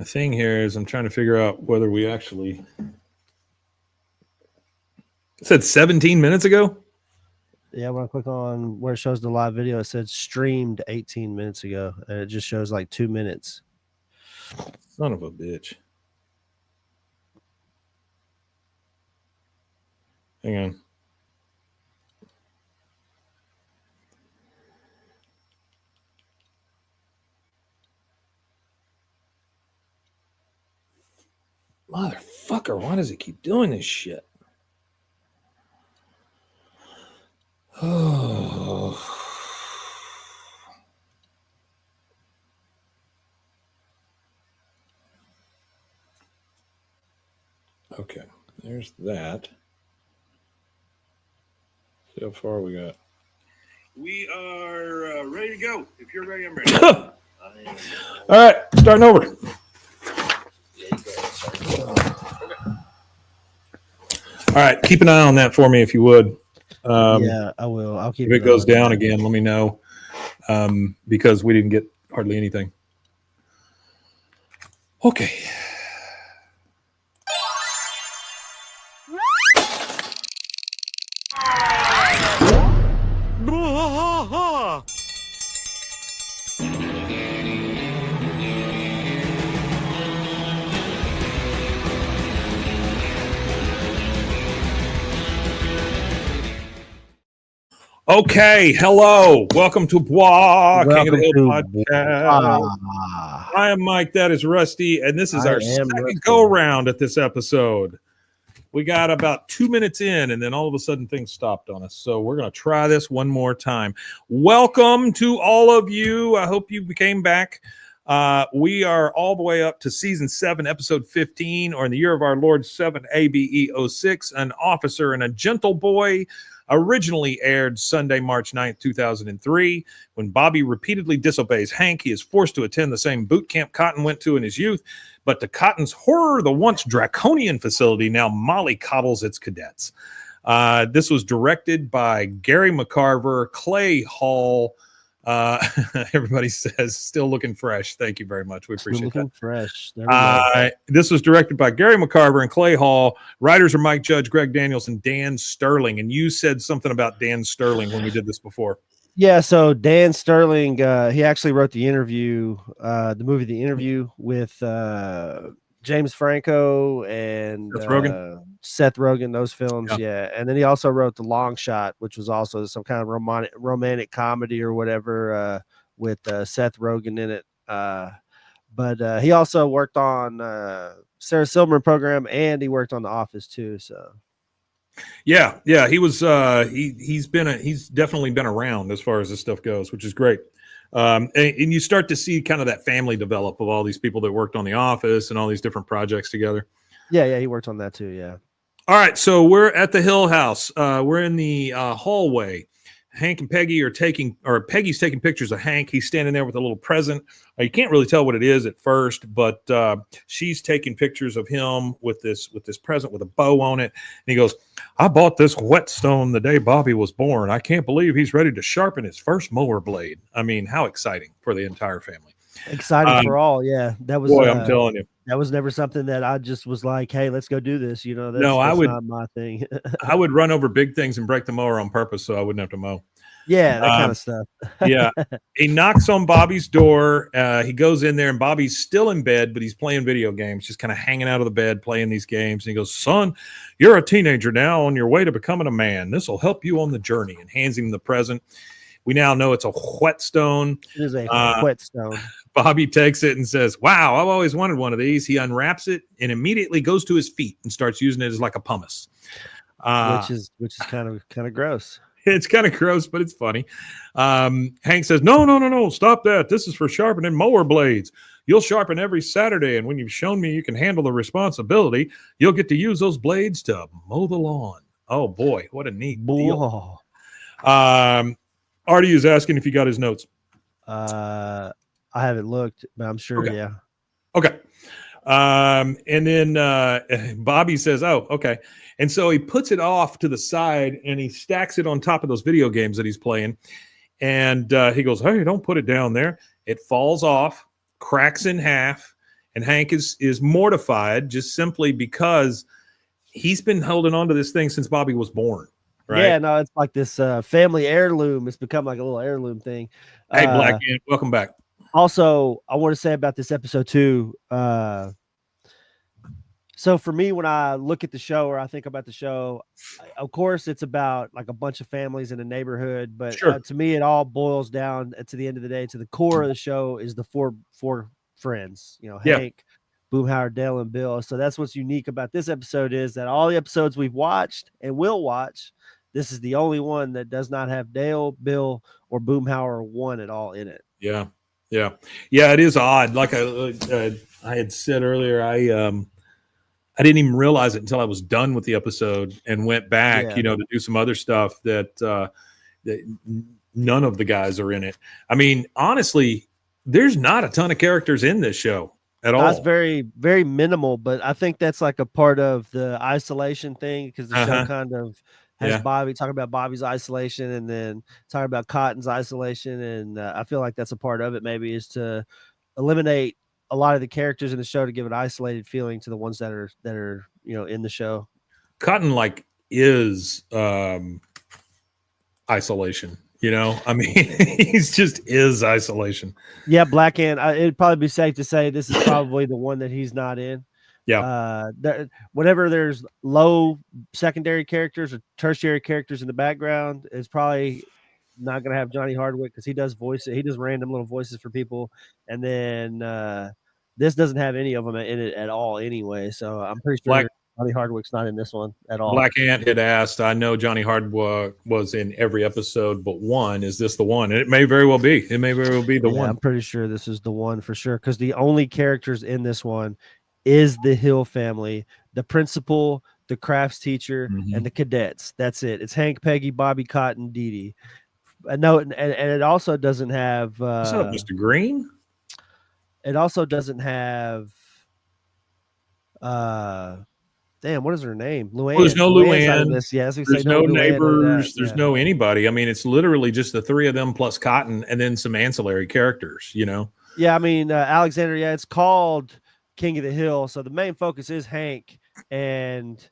The thing here is I'm trying to figure out whether we actually... It said 17 minutes ago? Yeah, when I click on where it shows the live video, it said streamed 18 minutes ago, and it just shows like 2 minutes. Son of a bitch. Hang on. Motherfucker, why does it keep doing this shit? Oh. Okay, there's that. See how far we got. We are ready to go. If you're ready, I'm ready. All right, starting over. All right, keep an eye on that for me if you would. Yeah, I will. I'll keep If it goes down again, let me know, because we didn't get hardly anything. Okay. Okay, hello. Welcome to Bwaaa, King of the Hill podcast. I am Mike, that is Rusty, and this is our second go-round at this episode. We got about 2 minutes in, and then all of a sudden things stopped on us. So we're going to try this one more time. Welcome to all of you. I hope you came back. We are all the way up to season 7, episode 15, or in the year of our Lord 7, ABE06, An Officer and a Gentle Boy. Originally aired Sunday, March 9th, 2003. When Bobby repeatedly disobeys Hank, he is forced to attend the same boot camp Cotton went to in his youth. But to Cotton's horror, the once draconian facility now mollycoddles its cadets. This was directed by Gary McCarver, Clay Hall. Everybody says still looking fresh. Thank you very much. We appreciate that. Fresh. This was directed by Gary McCarver and Clay Hall. Writers are Mike Judge, Greg Daniels, and Dan Sterling. And you said something about Dan Sterling when we did this before. Yeah, so Dan Sterling, he actually wrote the interview, the movie The Interview with James Franco and Seth Rogen, those films, yeah. And then he also wrote The Long Shot, which was also some kind of romantic comedy or whatever with Seth Rogen in it. But he also worked on Sarah Silverman Program, and he worked on The Office too. So yeah, he was he's definitely been around as far as this stuff goes, which is great. And you start to see kind of that family develop of all these people that worked on The Office and all these different projects together. Yeah, he worked on that too. Yeah. All right, so we're at the Hill House. We're in the hallway. Hank and Peggy Peggy's taking pictures of Hank. He's standing there with a little present. You can't really tell what it is at first, but she's taking pictures of him with this present with a bow on it. And he goes, "I bought this whetstone the day Bobby was born. I can't believe he's ready to sharpen his first mower blade." I mean, how exciting for the entire family. Exciting for all, yeah. That was I'm telling you. That was never something that I just was like, "Hey, let's go do this." You know, that's not my thing. I would run over big things and break the mower on purpose so I wouldn't have to mow. Yeah, that kind of stuff. Yeah. He knocks on Bobby's door. He goes in there, and Bobby's still in bed, but he's playing video games, just kind of hanging out of the bed, playing these games. And he goes, "Son, you're a teenager now on your way to becoming a man. This will help you on the journey," and hands him the present. We now know it's a whetstone. It is a whetstone. Bobby takes it and says, "Wow, I've always wanted one of these." He unwraps it and immediately goes to his feet and starts using it as like a pumice. Which is kind of gross. It's kind of gross, but it's funny. Hank says, No, stop that. This is for sharpening mower blades. You'll sharpen every Saturday, and when you've shown me you can handle the responsibility, you'll get to use those blades to mow the lawn. Oh, boy, what a neat deal. Artie is asking if you got his notes. I haven't looked, but I'm sure, okay. Yeah. Okay. And then Bobby says, "Oh, okay." And so he puts it off to the side and he stacks it on top of those video games that he's playing. And he goes, "Hey, don't put it down there." It falls off, cracks in half, and Hank is mortified just simply because he's been holding on to this thing since Bobby was born. Right? Yeah, no, it's like this family heirloom. It's become like a little heirloom thing. Hey, Black Ant, welcome back. Also, I want to say about this episode too. So for me, when I look at the show or I think about the show, of course, it's about like a bunch of families in a neighborhood. But to me, it all boils down to the end of the day, to the core of the show is the four friends, Hank, Boomhauer, Dale, and Bill. So that's what's unique about this episode, is that all the episodes we've watched and will watch, this is the only one that does not have Dale, Bill, or Boomhauer one at all in it. Yeah. It is odd. Like I had said earlier, I didn't even realize it until I was done with the episode and went back, to do some other stuff that none of the guys are in it. I mean, honestly, there's not a ton of characters in this show at all. That's very, very minimal, but I think that's like a part of the isolation thing, because the show kind of has Bobby talking about Bobby's isolation and then talking about Cotton's isolation. And I feel like that's a part of it, maybe, is to eliminate a lot of the characters in the show to give an isolated feeling to the ones that are in the show. Cotton is isolation. I mean, he's just is isolation. Yeah, Black Ant. It'd probably be safe to say this is probably the one that he's not in. Yeah. Whenever there's low secondary characters or tertiary characters in the background, it's probably not going to have Johnny Hardwick, because he does voices. He does random little voices for people, and then this doesn't have any of them in it at all anyway. So I'm pretty sure Johnny Hardwick's not in this one at all. Black Ant had asked, I know Johnny Hardwick was in every episode but one. Is this the one? And it may very well be. It may very well be the one. I'm pretty sure this is the one for sure, because the only characters in this one is the Hill family, the principal, the crafts teacher, and the cadets. That's it. It's Hank, Peggy, Bobby, Cotton, Dee Dee. No, and it also doesn't have what's up, Mr. Green? It also doesn't have damn, what is her name? Luann. Well, there's no Luann. Yes, there's no neighbors. There's no anybody. I mean, it's literally just the three of them plus Cotton, and then some ancillary characters. Yeah, I mean, Alexander. Yeah, it's called King of the Hill, so the main focus is Hank and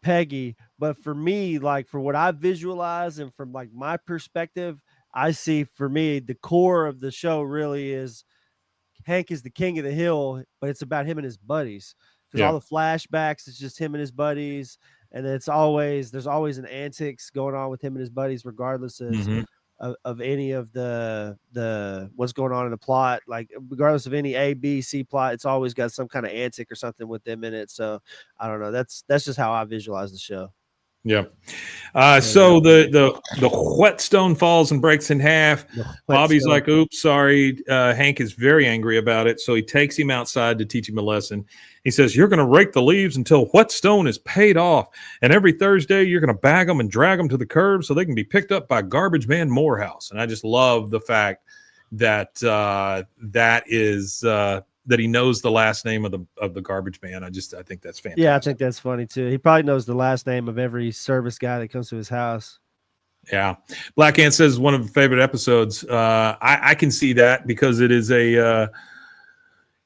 Peggy. But for me, like, for what I visualize and from like my perspective, I see, for me, the core of the show really is Hank is the king of the hill, but it's about him and his buddies. Because all the flashbacks, it's just him and his buddies, and there's always an antics going on with him and his buddies, regardless of any of the what's going on in the plot. Like, regardless of any A, B, C plot, it's always got some kind of antic or something with them in it. So I don't know. That's just how I visualize the show. Yeah. So the whetstone falls and breaks in half. Bobby's like, oops, sorry. Hank is very angry about it. So he takes him outside to teach him a lesson. He says, you're going to rake the leaves until whetstone is paid off. And every Thursday, you're going to bag them and drag them to the curb so they can be picked up by Garbage Man Morehouse. And I just love the fact that that he knows the last name of the garbage man. I think that's fantastic. Yeah, I think that's funny too. He probably knows the last name of every service guy that comes to his house. Yeah. Black Ant says one of the favorite episodes. I can see that because it is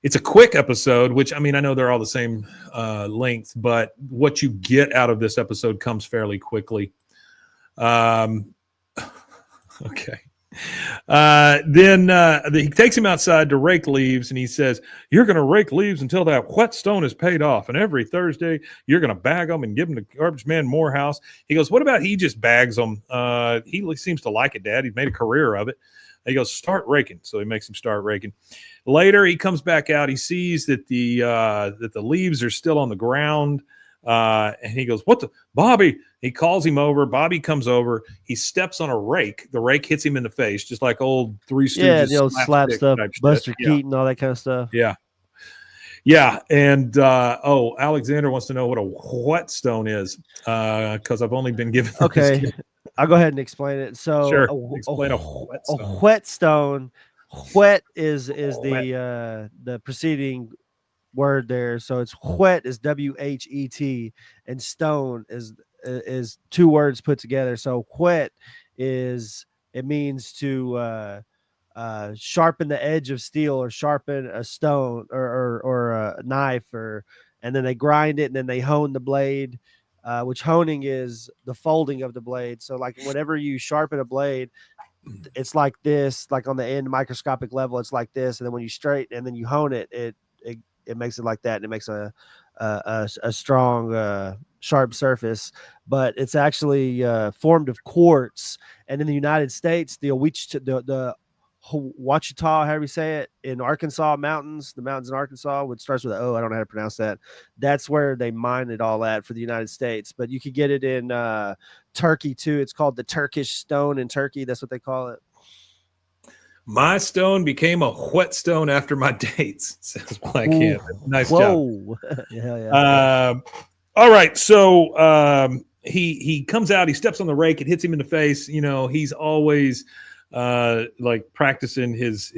it's a quick episode, which, I mean, I know they're all the same length, but what you get out of this episode comes fairly quickly. Okay. Then he takes him outside to rake leaves, and he says, you're going to rake leaves until that whetstone is paid off. And every Thursday, you're going to bag them and give them to Garbage Man Morehouse. He goes, what about he just bags them? He seems to like it, Dad. He's made a career of it. He goes, start raking. So he makes him start raking. Later, he comes back out. He sees that the leaves are still on the ground. And he goes, Bobby? He calls him over. Bobby comes over. He steps on a rake. The rake hits him in the face, just like old Three Stooges. Yeah, the old slap stuff, Buster Keaton, all that kind of stuff. Yeah. Yeah. And, Alexander wants to know what a whetstone is, because I've only been given. Okay. I'll go ahead and explain it. So sure. Explain a whetstone. A whetstone. Whet is the preceding word there. So it's whet is WHET, and stone is two words put together. So whet means to sharpen the edge of steel or sharpen a stone or a knife, and then they grind it and then they hone the blade, which honing is the folding of the blade. So like whenever you sharpen a blade, it's like this, like on the end microscopic level, it's like this. And then when you straighten and then you hone it, it makes it like that. And it makes a strong, sharp surface, but it's actually formed of quartz. And in the United States, the Ouachita, however you say it, in Arkansas mountains, the mountains in Arkansas, which starts with an O, I don't know how to pronounce that. That's where they mine it all at for the United States. But you could get it in Turkey too. It's called the Turkish stone in Turkey. That's what they call it. My stone became a whetstone after my dates, says Black Hand. Nice job. Yeah. All right. So he comes out, he steps on the rake, it hits him in the face. You know, he's always like practicing his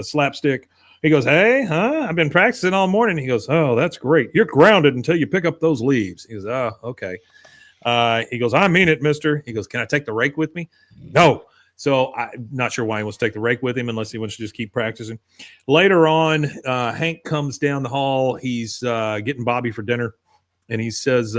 slapstick. He goes, "Hey, I've been practicing all morning." He goes, "Oh, that's great. You're grounded until you pick up those leaves." He goes, "Oh, okay." He goes, "I mean it, mister." He goes, "Can I take the rake with me?" No. So I'm not sure why he wants to take the rake with him unless he wants to just keep practicing. Later on, Hank comes down the hall. He's getting Bobby for dinner, and he says,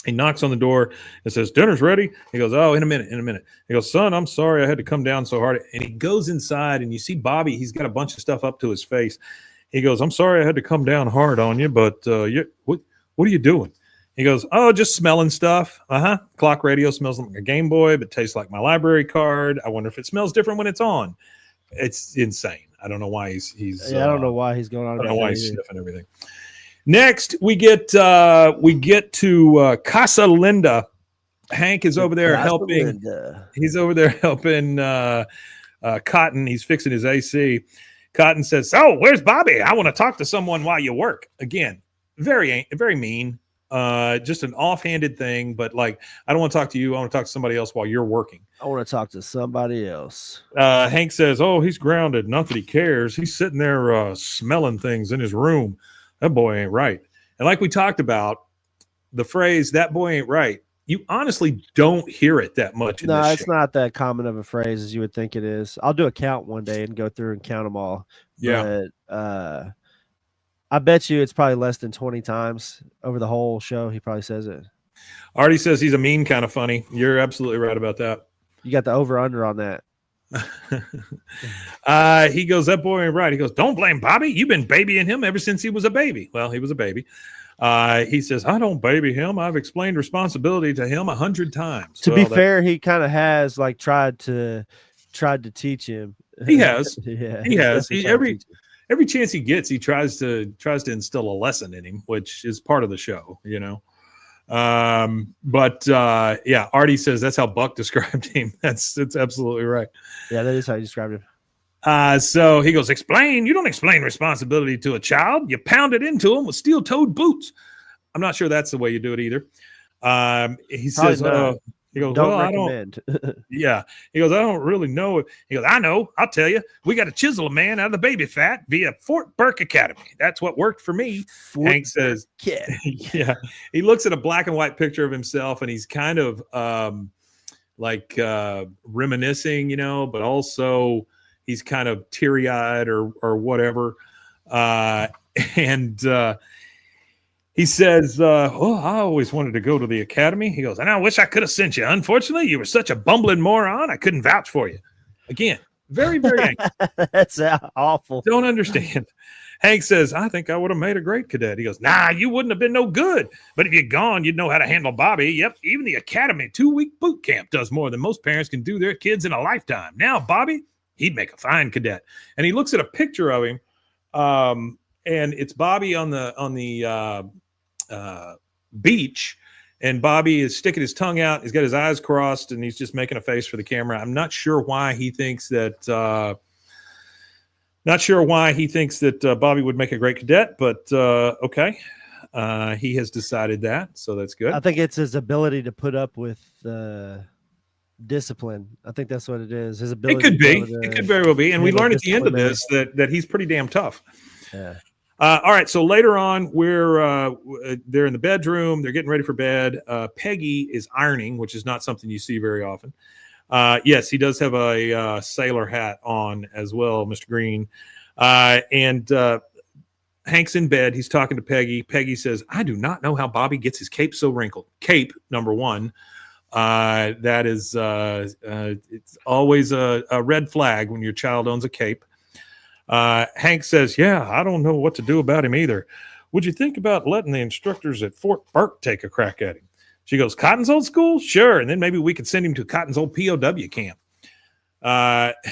he knocks on the door and says, "Dinner's ready." He goes, "Oh, in a minute. He goes, "Son, I'm sorry I had to come down so hard." And he goes inside, and you see Bobby. He's got a bunch of stuff up to his face. He goes, "I'm sorry I had to come down hard on you, but what are you doing?" He goes, "Oh, just smelling stuff." Clock radio smells like a Game Boy, but tastes like my library card. I wonder if it smells different when it's on. It's insane. I don't know why he's I don't know why he's going on. I don't know why he's sniffing everything. Next, we get to Casa Linda. Hank is over there helping. He's over there helping Cotton. He's fixing his AC. Cotton says, "So, where's Bobby? I want to talk to someone while you work." Again, very mean. Just an offhanded thing, but like, I don't want to talk to you. I want to talk to somebody else while you're working. I want to talk to somebody else. Hank says, "Oh, he's grounded. Not that he cares. He's sitting there smelling things in his room. That boy ain't right." And like we talked about, the phrase "that boy ain't right," you honestly don't hear it that much. No, it's not that common of a phrase as you would think it is. I'll do a count one day and go through and count them all. Yeah. But, I bet you it's probably less than 20 times over the whole show. He probably says it. Artie says he's a mean kind of funny. You're absolutely right about that. You got the over-under on that. He goes, "That boy ain't right." He goes, "Don't blame Bobby. You've been babying him ever since he was a baby." Well, he was a baby. He says, "I don't baby him. I've explained responsibility to him 100 times." To be fair, he kind of has like tried to teach him. He has. Yeah, he has. Every chance he gets, he tries to instill a lesson in him, which is part of the show, you know. Yeah, Artie says that's how Buck described him. That's absolutely right. Yeah, that is how he described him. So he goes, "Explain? You don't explain responsibility to a child. You pound it into him with steel-toed boots." I'm not sure that's the way you do it either. He says, he goes, "Don't well, recommend." I don't. Yeah. He goes, "I don't really know." He goes, "I know. I'll tell you. We got to chisel a man out of the baby fat via Fort Burke Academy. That's what worked for me." Hank says, "Yeah." He looks at a black and white picture of himself, and he's kind of reminiscing, you know, but also he's kind of teary-eyed or whatever. He says, "Well, I always wanted to go to the academy." He goes, "And I wish I could have sent you. Unfortunately, you were such a bumbling moron. I couldn't vouch for you." Again, very, very angry. That's awful. Don't understand. Hank says, "I think I would have made a great cadet." He goes, "Nah, you wouldn't have been no good. But if you'd gone, you'd know how to handle Bobby. Yep, even the academy 2-week boot camp does more than most parents can do their kids in a lifetime. Now, Bobby, he'd make a fine cadet." And he looks at a picture of him, and it's Bobby on the beach, and Bobby is sticking his tongue out. He's got his eyes crossed, and he's just making a face for the camera. I'm not sure why he thinks that. Bobby would make a great cadet, but okay. He has decided that, so that's good. I think it's his ability to put up with discipline. I think that's what it is. His ability. It could be. It could very well be. And we learned at the end of this that he's pretty damn tough. Yeah. All right. So later on, they're in the bedroom. They're getting ready for bed. Peggy is ironing, which is not something you see very often. Yes, he does have a sailor hat on as well, Mr. Green. And Hank's in bed. He's talking to Peggy. Peggy says, I do not know how Bobby gets his cape so wrinkled. Cape, number one. That is, it's always a red flag when your child owns a cape. Hank says, yeah, I don't know what to do about him either. Would you think about letting the instructors at Fort Burke take a crack at him? She goes, Cotton's old school? Sure. And then maybe we could send him to Cotton's old POW camp.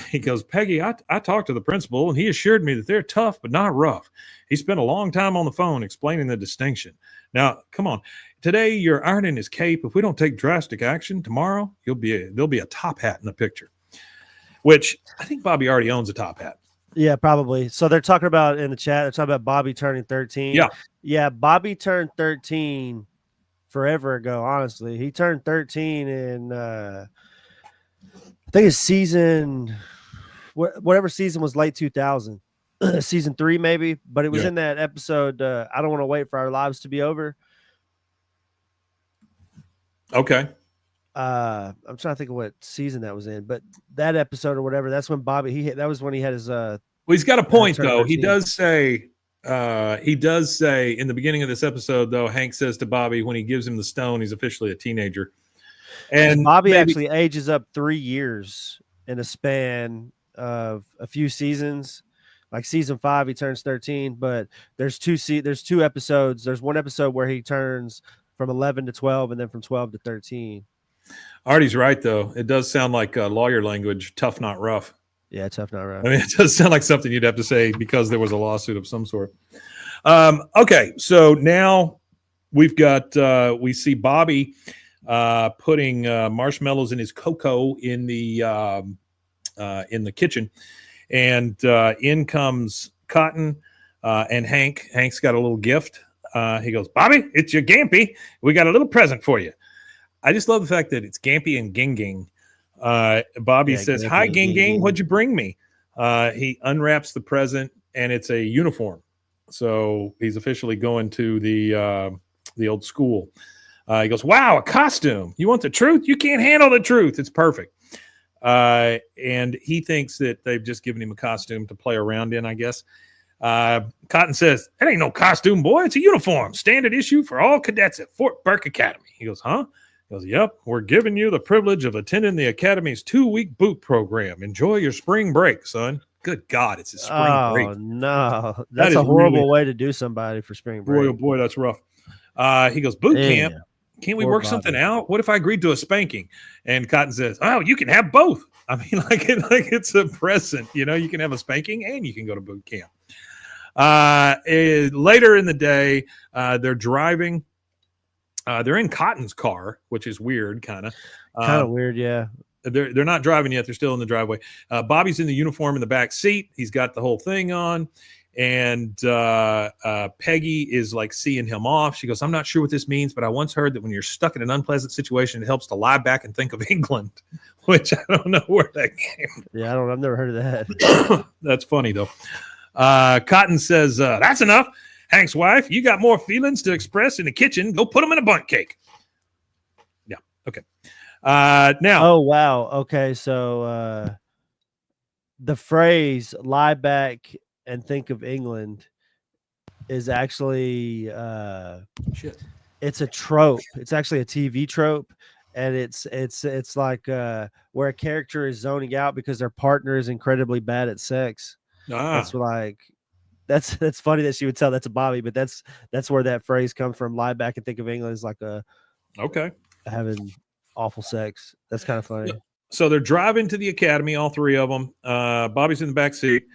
He goes, Peggy, I talked to the principal and he assured me that they're tough, but not rough. He spent a long time on the phone explaining the distinction. Now, come on. Today, you're ironing his cape. If we don't take drastic action tomorrow, there'll be a top hat in the picture, which I think Bobby already owns a top hat. Yeah, probably. So they're talking about in the chat, they're talking about Bobby turning 13. Yeah. Yeah, Bobby turned 13 forever ago, honestly. He turned 13 in I think his season, whatever season was late 2000, season 3 maybe, but it was in that episode, I Don't Want to Wait for Our Lives to Be Over. Okay. I'm trying to think of what season that was in, but that episode or whatever, that's when Bobby, that was when he had his well, he's got a point though. He does say in the beginning of this episode though, Hank says to Bobby when he gives him the stone, he's officially a teenager. And Bobby actually ages up 3 years in a span of a few seasons. Like season 5, he turns 13, but there's two episodes. There's one episode where he turns from 11 to 12 and then from 12 to 13. Artie's right, though. It does sound like lawyer language, tough, not rough. Yeah, tough, not rough. I mean, it does sound like something you'd have to say because there was a lawsuit of some sort. Okay, so now we've got we see Bobby putting marshmallows in his cocoa in the kitchen, and in comes Cotton and Hank. Hank's got a little gift. He goes, Bobby, it's your Gampy. We got a little present for you. I just love the fact that it's Gampy and Ging Ging. Bobby says, hi, Ging Ging, what'd you bring me? He unwraps the present, and it's a uniform. So he's officially going to the old school. He goes, wow, a costume. You want the truth? You can't handle the truth. It's perfect. And he thinks that they've just given him a costume to play around in, I guess. Cotton says, that ain't no costume, boy. It's a uniform. Standard issue for all cadets at Fort Burke Academy. He goes, huh? He goes, yep, we're giving you the privilege of attending the Academy's 2-week boot program. Enjoy your spring break, son. Good God, it's a spring break. Oh, no. That's a horrible way to do somebody for spring break. Boy, oh boy, that's rough. He goes, boot camp. Can't we work something out? What if I agreed to a spanking? And Cotton says, oh, you can have both. I mean, like it's a present. You know, you can have a spanking and you can go to boot camp. Later in the day, they're driving. They're in Cotton's car, which is weird, kind of weird. Yeah. They're not driving yet. They're still in the driveway. Bobby's in the uniform in the back seat. He's got the whole thing on. And Peggy is like seeing him off. She goes, I'm not sure what this means, but I once heard that when you're stuck in an unpleasant situation, it helps to lie back and think of England, which I don't know where that came from. Yeah, I've never heard of that. That's funny, though. Cotton says, that's enough. Hank's wife, you got more feelings to express in the kitchen. Go put them in a bundt cake. Yeah. Okay. Now. Oh, wow. Okay. So the phrase lie back and think of England is actually it's a trope. It's actually a TV trope. And it's like where a character is zoning out because their partner is incredibly bad at sex. That's like that's funny that she would tell that to Bobby, but that's where that phrase comes from. Lie back and think of England is like having awful sex. That's kind of funny. So they're driving to the academy, all three of them. Bobby's in the back seat.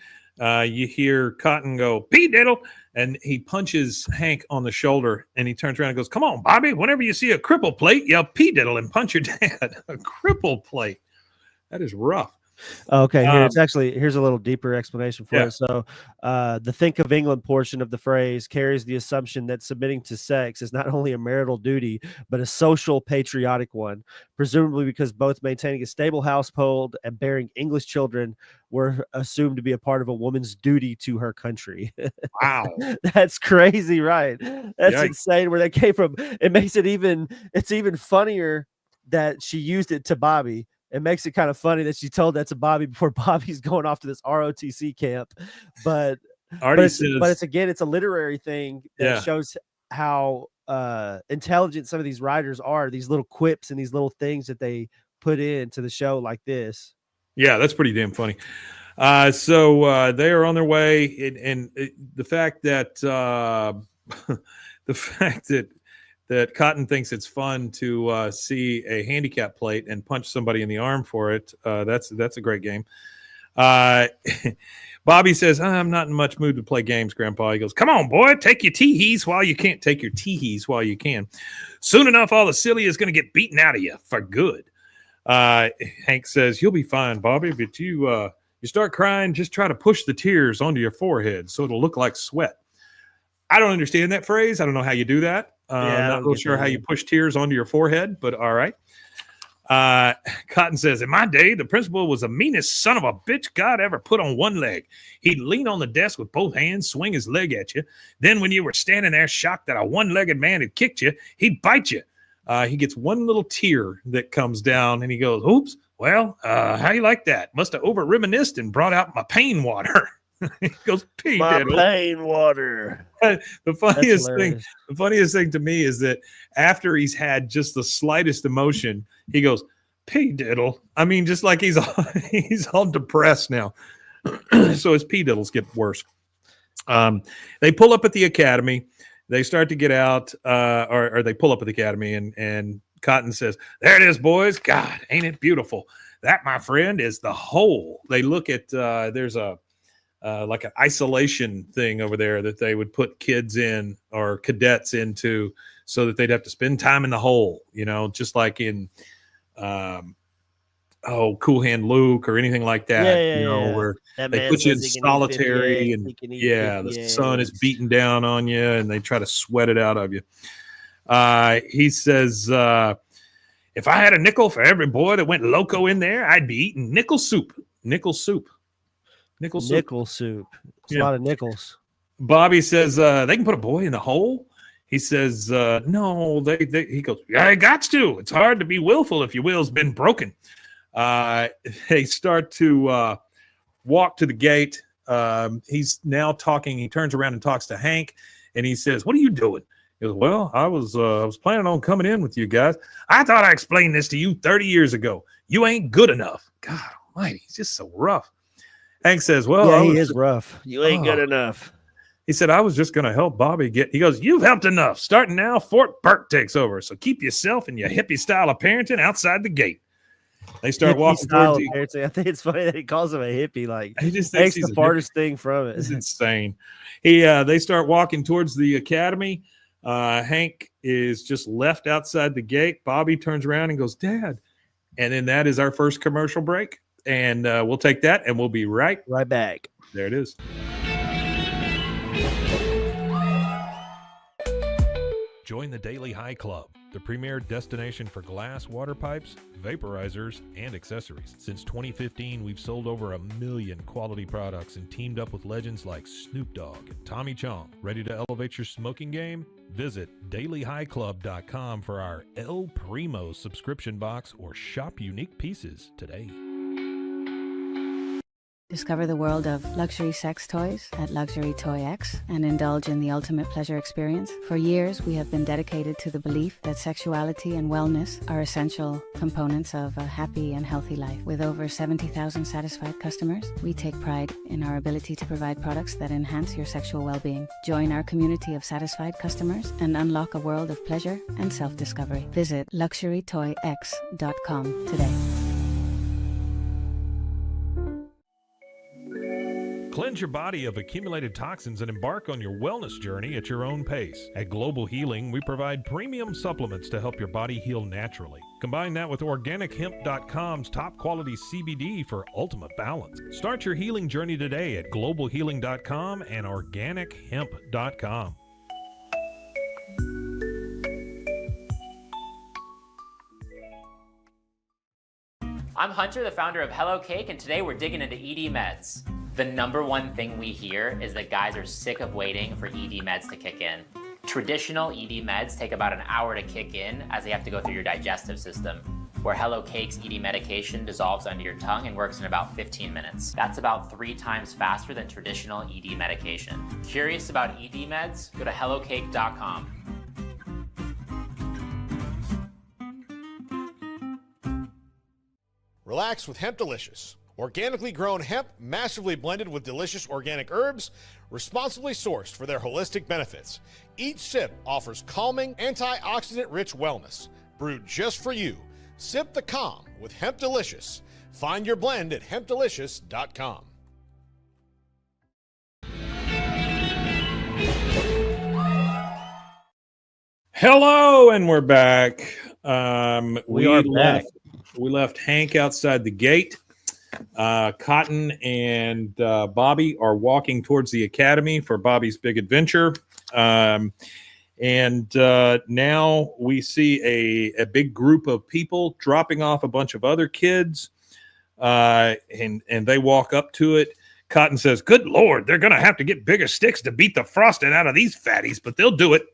You hear Cotton go, "Pee diddle," and he punches Hank on the shoulder, and he turns around and goes, "Come on, Bobby! Whenever you see a cripple plate, yell pee diddle and punch your dad." A cripple plate. That is rough. Okay, here's a little deeper explanation for it. So the think of England portion of the phrase carries the assumption that submitting to sex is not only a marital duty, but a social patriotic one, presumably because both maintaining a stable household and bearing English children were assumed to be a part of a woman's duty to her country. Wow. That's crazy, right? That's insane where that came from. It makes it's even funnier that she used it to Bobby. it makes it kind of funny that she told that to Bobby before Bobby's going off to this ROTC camp. But it's a literary thing that shows how intelligent some of these writers are, these little quips and these little things that they put into the show like this. Yeah, that's pretty damn funny. So they are on their way, and the fact that that Cotton thinks it's fun to see a handicap plate and punch somebody in the arm for it. That's a great game. Bobby says, I'm not in much mood to play games, Grandpa. He goes, come on, boy, take your tee-hees while you can't. Take your tee-hees while you can. Soon enough, all the silly is going to get beaten out of you for good. Hank says, you'll be fine, Bobby, but you start crying, just try to push the tears onto your forehead so it'll look like sweat. I don't understand that phrase. I don't know how you do that. I'm not real sure how you push tears onto your forehead, but all right. Cotton says, in my day, the principal was the meanest son of a bitch God ever put on one leg. He'd lean on the desk with both hands, swing his leg at you. Then when you were standing there shocked that a one-legged man had kicked you, he'd bite you. He gets one little tear that comes down, and he goes, oops, well, how you like that? Must have over-reminisced and brought out my pain water. He goes, my pain water. The funniest thing to me is that after he's had just the slightest emotion, he goes, P diddle. I mean, just like he's all depressed now. So his P diddles get worse. They pull up at the academy. They start to get out, or they pull up at the academy, and Cotton says, there it is, boys. God, ain't it beautiful? That, my friend, is the hole. They look at, there's a, like an isolation thing over there that they would put kids in or cadets into so that they'd have to spend time in the hole, just like in, Cool Hand Luke or anything like that, where they put you in solitary and the sun is beating down on you and they try to sweat it out of you. He says, if I had a nickel for every boy that went loco in there, I'd be eating nickel soup. Nickel soup. It's a lot of nickels. Bobby says, they can put a boy in the hole. He says, no, he goes, yeah, I got to. It's hard to be willful if your will's been broken. They start to walk to the gate. He's now talking. He turns around and talks to Hank, and he says, what are you doing? He goes, well, I was planning on coming in with you guys. I thought I explained this to you 30 years ago. You ain't good enough. God almighty, he's just so rough. Hank says, well, he is rough. You ain't good enough. He said, I was just going to help Bobby he goes, you've helped enough. Starting now, Fort Burke takes over. So keep yourself and your hippie style of parenting outside the gate. They start walking towards I think it's funny that he calls him a hippie. Like, he just takes the farthest thing from it. It's insane. They start walking towards the academy. Hank is just left outside the gate. Bobby turns around and goes, Dad. And then that is our first commercial break. And we'll take that, and we'll be right back. There it is. Join the Daily High Club, the premier destination for glass water pipes, vaporizers, and accessories. Since 2015, we've sold over 1 million quality products and teamed up with legends like Snoop Dogg and Tommy Chong. Ready to elevate your smoking game? Visit dailyhighclub.com for our El Primo subscription box or shop unique pieces today. Discover the world of luxury sex toys at Luxury Toy X and indulge in the ultimate pleasure experience. For years, we have been dedicated to the belief that sexuality and wellness are essential components of a happy and healthy life. With over 70,000 satisfied customers, we take pride in our ability to provide products that enhance your sexual well-being. Join our community of satisfied customers and unlock a world of pleasure and self-discovery. Visit luxurytoyx.com today. Cleanse your body of accumulated toxins and embark on your wellness journey at your own pace. At Global Healing, we provide premium supplements to help your body heal naturally. Combine that with OrganicHemp.com's top quality CBD for ultimate balance. Start your healing journey today at GlobalHealing.com and OrganicHemp.com. I'm Hunter, the founder of Hello Cake, and today we're digging into ED meds. The number one thing we hear is that guys are sick of waiting for ED meds to kick in. Traditional ED meds take about an hour to kick in as they have to go through your digestive system. where Hello Cake's ED medication dissolves under your tongue and works in about 15 minutes. That's about 3 times faster than traditional ED medication. Curious about ED meds? Go to hellocake.com. Relax with Hemp Delicious. Organically grown hemp, massively blended with delicious organic herbs, responsibly sourced for their holistic benefits. Each sip offers calming, antioxidant-rich wellness. Brewed just for you. Sip the calm with Hemp Delicious. Find your blend at hempdelicious.com. Hello, and we're back. We are back. We left Hank outside the gate. Cotton and Bobby are walking towards the academy for Bobby's big adventure. And now we see a big group of people dropping off a bunch of other kids. And they walk up to it. Cotton says, "Good Lord, they're going to have to get bigger sticks to beat the frosting out of these fatties, but they'll do it."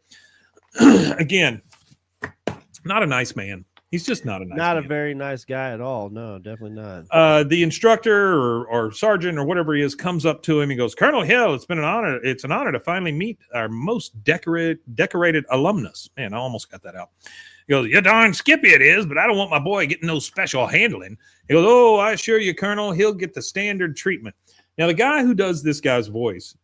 Again, not a nice man. He's just not a nice man. Not a very nice guy at all. No, definitely not. The instructor or sergeant or whatever he is comes up to him. He goes, "Colonel Hill, it's been an honor. It's an honor to finally meet our most decorated alumnus." Man, I almost got that out. He goes, "You're darn skippy it is, but I don't want my boy getting no special handling." He goes, "Oh, I assure you, Colonel, he'll get the standard treatment." Now, the guy who does this guy's voice,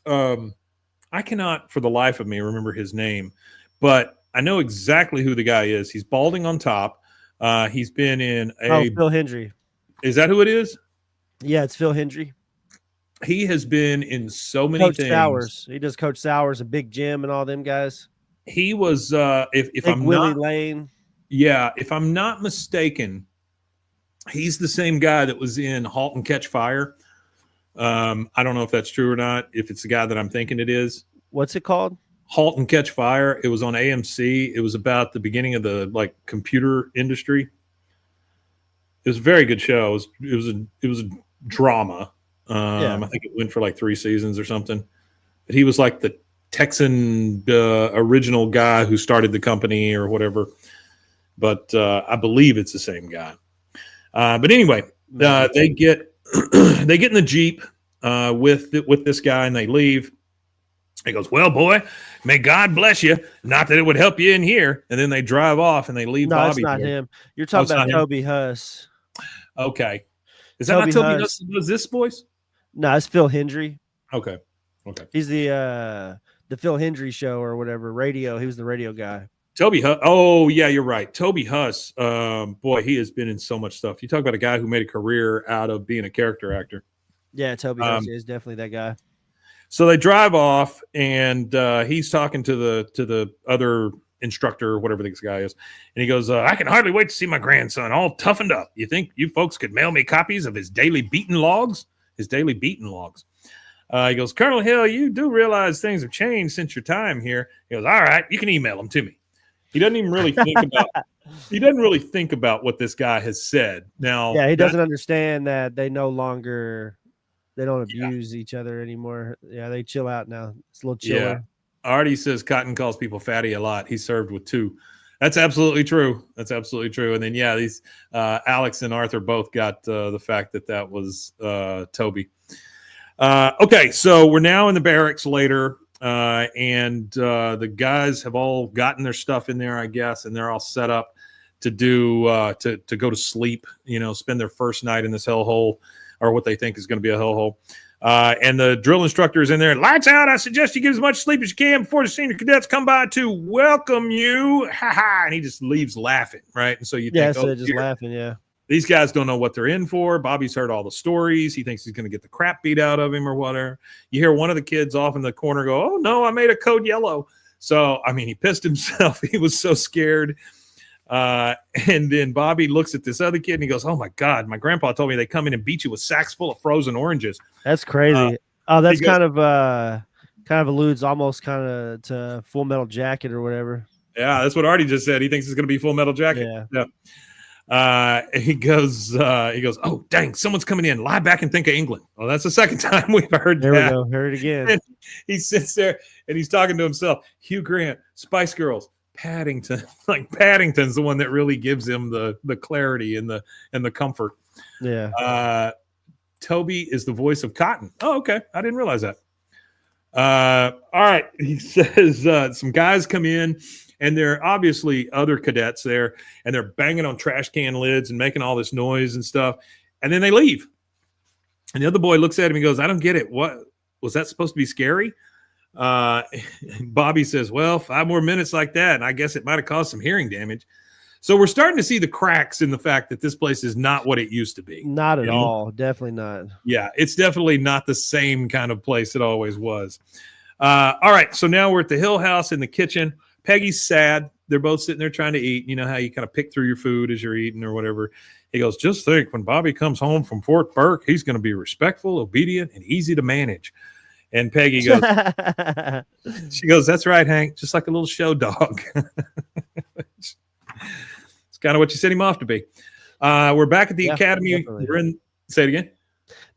I cannot for the life of me remember his name, but I know exactly who the guy is. He's balding on top. He's been in Phil Hendry. Is that who it is? Yeah, it's Phil Hendry. He has been in so many Coach things. Sowers. He does Coach Sowers, a Big Jim, and all them guys. He was if I'm Willie not Lane. Yeah, if I'm not mistaken, he's the same guy that was in *Halt and Catch Fire*. I don't know if that's true or not. If it's the guy that I'm thinking it is. What's it called? *Halt and Catch Fire*. It was on AMC. It was about the beginning of the computer industry. It was a very good show. It was a drama. I think it went for 3 seasons or something. But he was like the Texan original guy who started the company or whatever. But I believe it's the same guy. But anyway, they get they get in the Jeep with this guy and they leave. He goes, "Well, boy, may God bless you. Not that it would help you in here." And then they drive off and they leave Bobby. No, it's not him. You're talking about Toby Huss. Okay. Is that not Toby Huss who does this voice? No, it's Phil Hendry. Okay. He's the Phil Hendry show or whatever, radio. He was the radio guy. Toby Huss. Oh, yeah, you're right. Toby Huss. Boy, he has been in so much stuff. You talk about a guy who made a career out of being a character actor. Yeah, Toby Huss is definitely that guy. So they drive off, and he's talking to the other instructor or whatever this guy is, and he goes, "I can hardly wait to see my grandson all toughened up. You think you folks could mail me copies of his daily beating logs?" He goes, "Colonel Hill, you do realize things have changed since your time here." He goes, "All right, you can email them to me." He doesn't even really think about. He doesn't really think about what this guy has said. Now, yeah, he doesn't understand that they no longer. They don't abuse each other anymore. Yeah, they chill out now. It's a little chiller. Yeah. Artie says Cotton calls people fatty a lot. He served with 2. That's absolutely true. And then, these Alex and Arthur both got the fact that was Toby. Okay, so we're now in the barracks later, and the guys have all gotten their stuff in there, I guess, and they're all set up to do to go to sleep, spend their first night in this hellhole. Or what they think is going to be a hellhole. And the drill instructor is in there. "Lights out. I suggest you get as much sleep as you can before the senior cadets come by to welcome you." Ha ha. And he just leaves laughing, right? And so you think, so just laughing, yeah. These guys don't know what they're in for. Bobby's heard all the stories. He thinks he's going to get the crap beat out of him or whatever. You hear one of the kids off in the corner go, "Oh, no, I made a code yellow." So, he pissed himself. He was so scared. And then Bobby looks at this other kid and he goes, "Oh my God, my grandpa told me they come in and beat you with sacks full of frozen oranges." That's crazy. That's kind of alludes almost kind of to Full Metal Jacket or whatever. Yeah, that's what Artie just said. He thinks it's going to be Full Metal Jacket. Yeah. He goes, "Oh, dang, someone's coming in. Lie back and think of England." Well, that's the second time we've heard that. There we go. Heard it again. And he sits there and he's talking to himself. Hugh Grant, Spice Girls, Paddington. Like Paddington's the one that really gives him the clarity and the comfort. Yeah. Toby is the voice of Cotton. Oh, okay. I didn't realize that. All right. He says some guys come in, and there are obviously other cadets there, and they're banging on trash can lids and making all this noise and stuff. And then they leave. And the other boy looks at him and goes, I don't get it. What was that supposed to be scary? Bobby says, well, 5 more minutes like that, and I guess it might have caused some hearing damage. So we're starting to see the cracks in the fact that this place is not what it used to be. Not at all. Definitely not. Yeah, it's definitely not the same kind of place it always was. All right, so now we're at the Hill House in the kitchen. Peggy's sad. They're both sitting there trying to eat. You know how you kind of pick through your food as you're eating or whatever. He goes, just think, when Bobby comes home from Fort Burke, he's going to be respectful, obedient, and easy to manage. And Peggy goes, she goes, that's right, Hank, just like a little show dog. It's kind of what you set him off to be. We're back at the academy. Definitely. We're in. Say it again.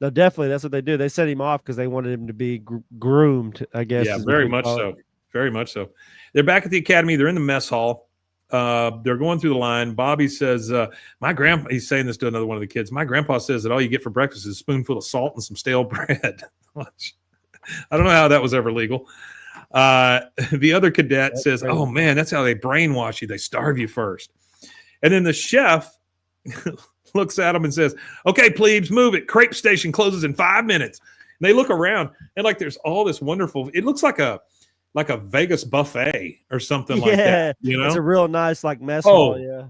No, definitely. That's what they do. They set him off because they wanted him to be groomed, I guess. Yeah, very much so. Very much so. They're back at the academy. They're in the mess hall. They're going through the line. Bobby says, my grandpa, he's saying this to another one of the kids. My grandpa says that all you get for breakfast is a spoonful of salt and some stale bread. I don't know how that was ever legal. The other cadet says, oh, man, that's how they brainwash you. They starve you first. And then the chef looks at him and says, okay, plebes, move it. Crepe station closes in 5 minutes. And they look around, and like there's all this wonderful – it looks like a Vegas buffet or something like that. You know? It's a real nice like mess hall. Yeah.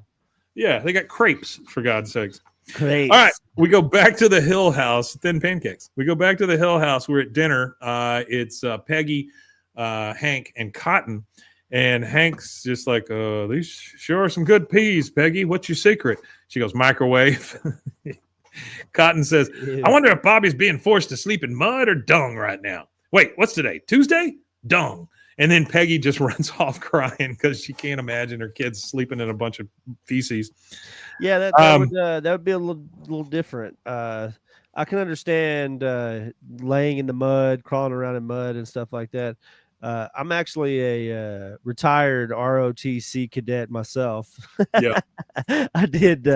Yeah, they got crepes, for God's sakes. Crepes. All right, we go back to the Hill House, thin pancakes. We go back to the Hill House. We're at dinner. It's Peggy, Hank, and Cotton. And Hank's just like, these sure are some good peas, Peggy. What's your secret? She goes, microwave. Cotton says, I wonder if Bobby's being forced to sleep in mud or dung right now. Wait, what's today? Tuesday? Dung. And then Peggy just runs off crying because she can't imagine her kids sleeping in a bunch of feces. Yeah, that would be a little different. I can understand laying in the mud, crawling around in mud and stuff like that. I'm actually a retired ROTC cadet myself. Yeah, I did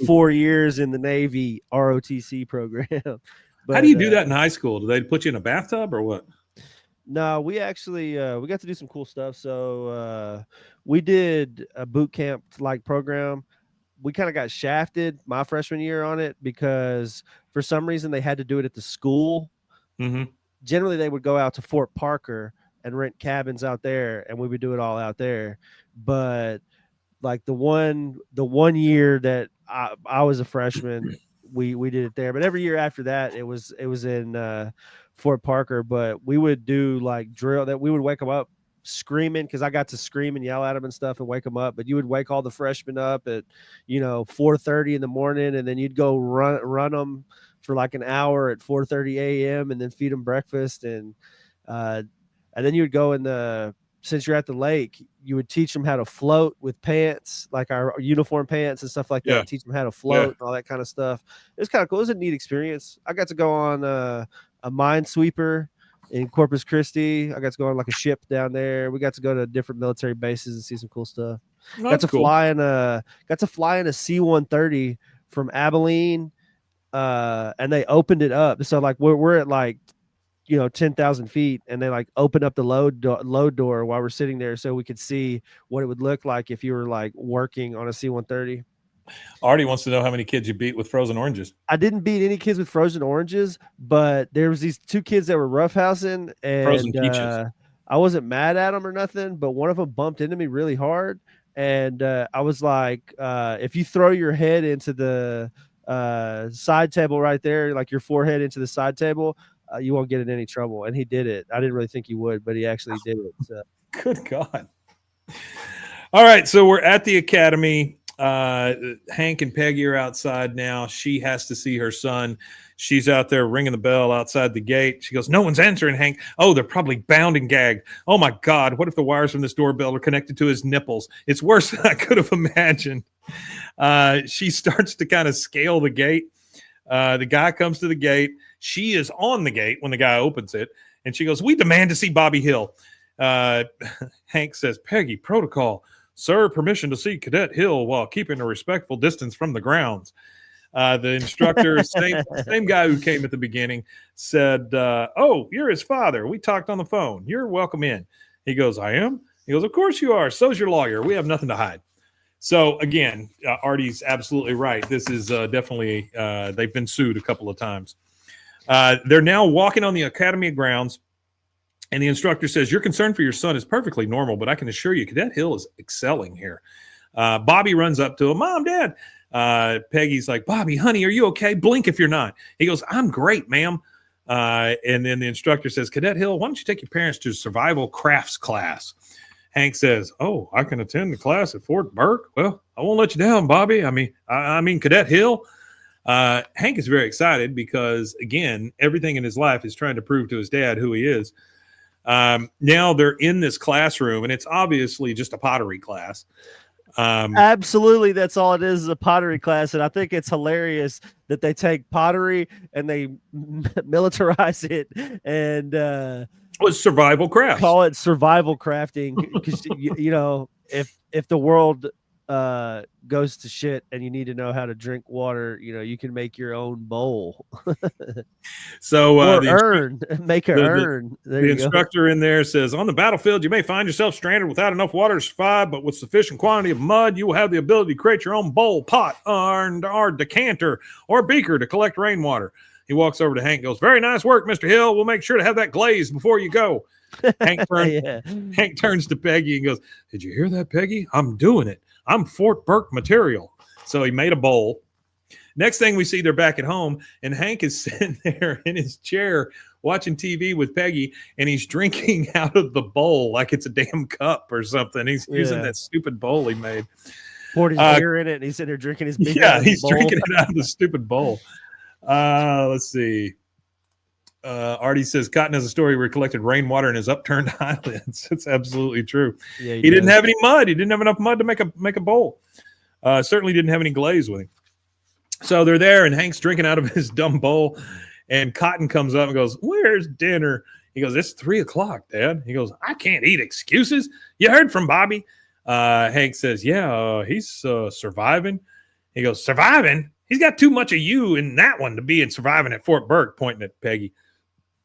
4 years in the Navy ROTC program. But, how do you do that in high school? Do they put you in a bathtub or what? No, we actually we got to do some cool stuff. So we did a boot camp like program. We kind of got shafted my freshman year on it because for some reason they had to do it at the school. Mm-hmm. Generally, they would go out to Fort Parker and rent cabins out there, and we would do it all out there. But like the one year that I was a freshman, we did it there. But every year after that, it was in Fort Parker. But we would do like drill that we would wake them up screaming because I got to scream and yell at them and stuff and wake them up. But you would wake all the freshmen up at 4:30 in the morning, and then you'd go run them for like an hour at 4:30 a.m. and then feed them breakfast and then you would go since you're at the lake, you would teach them how to float with pants, like our uniform pants and stuff like that. Teach them how to float and all that kind of stuff. It was kind of cool. It was a neat experience. I got to go on a minesweeper in Corpus Christi. I got to go on like a ship down there. We got to go to different military bases and see some cool stuff. Got to fly in a C-130 from Abilene. And they opened it up. So like we're at like 10,000 feet, and they like open up the load door while we're sitting there so we could see what it would look like if you were like working on a C-130. Artie wants to know how many kids you beat with frozen oranges. I didn't beat any kids with frozen oranges, but there was these 2 kids that were roughhousing, and frozen peaches. I wasn't mad at them or nothing, but one of them bumped into me really hard, and I was like, if you throw your head into the side table right there, like your forehead into the side table, you won't get in any trouble. And he did it. I didn't really think he would, but he actually did it. So. Good God. All right, so we're at the academy. Hank and Peggy are outside now. She has to see her son. She's out there ringing the bell outside the gate. She goes, no one's answering, Hank. Oh, they're probably bound and gagged. Oh, my God. What if the wires from this doorbell are connected to his nipples? It's worse than I could have imagined. She starts to kind of scale the gate. The guy comes to the gate. She is on the gate when the guy opens it. And she goes, we demand to see Bobby Hill. Hank says, Peggy, protocol. Sir, permission to see Cadet Hill while keeping a respectful distance from the grounds. The instructor, same guy who came at the beginning, said, oh, you're his father. We talked on the phone. You're welcome in. He goes, I am? He goes, of course you are. So's your lawyer. We have nothing to hide. So, again, Artie's absolutely right. This is definitely, they've been sued a couple of times. They're now walking on the academy grounds, and the instructor says, your concern for your son is perfectly normal, but I can assure you Cadet Hill is excelling here. Bobby runs up to him, Mom, Dad. Peggy's like, Bobby, honey, are you okay? Blink if you're not. He goes, I'm great, ma'am. And then the instructor says, Cadet Hill, why don't you take your parents to survival crafts class? Hank says, oh, I can attend the class at Fort Burke. Well, I won't let you down, Bobby. I mean, Cadet Hill. Hank is very excited because, again, everything in his life is trying to prove to his dad who he is. Now they're in this classroom, and it's obviously just a pottery class. Absolutely, that's all it is a pottery class, and I think it's hilarious that they take pottery and they militarize it and was survival crafts. Call it survival crafting because you know if the world goes to shit and you need to know how to drink water, you know, you can make your own bowl. So make an urn. The instructor in there says, on the battlefield, you may find yourself stranded without enough water to survive, but with sufficient quantity of mud, you will have the ability to create your own bowl, pot, or decanter, or beaker to collect rainwater. He walks over to Hank and goes, very nice work, Mr. Hill. We'll make sure to have that glazed before you go. Hank turns to Peggy and goes, did you hear that, Peggy? I'm doing it. I'm Fort Burke material. So he made a bowl. Next thing we see, they're back at home, and Hank is sitting there in his chair watching TV with Peggy, and he's drinking out of the bowl like it's a damn cup or something. He's using that stupid bowl he made. Poured his beer in it, and he's sitting there drinking his beer. Yeah, he's drinking it out of the stupid bowl. Let's see. Artie says Cotton has a story where he collected rainwater in his upturned islands. It's absolutely true. Yeah, he didn't have any mud. He didn't have enough mud to make a bowl. Certainly didn't have any glaze with him. So they're there, and Hank's drinking out of his dumb bowl, and Cotton comes up and goes, where's dinner? He goes, it's 3:00, Dad. He goes, I can't eat excuses. You heard from Bobby. Hank says, yeah, he's surviving. He goes, surviving? He's got too much of you in that one to be in surviving at Fort Burke, pointing at Peggy.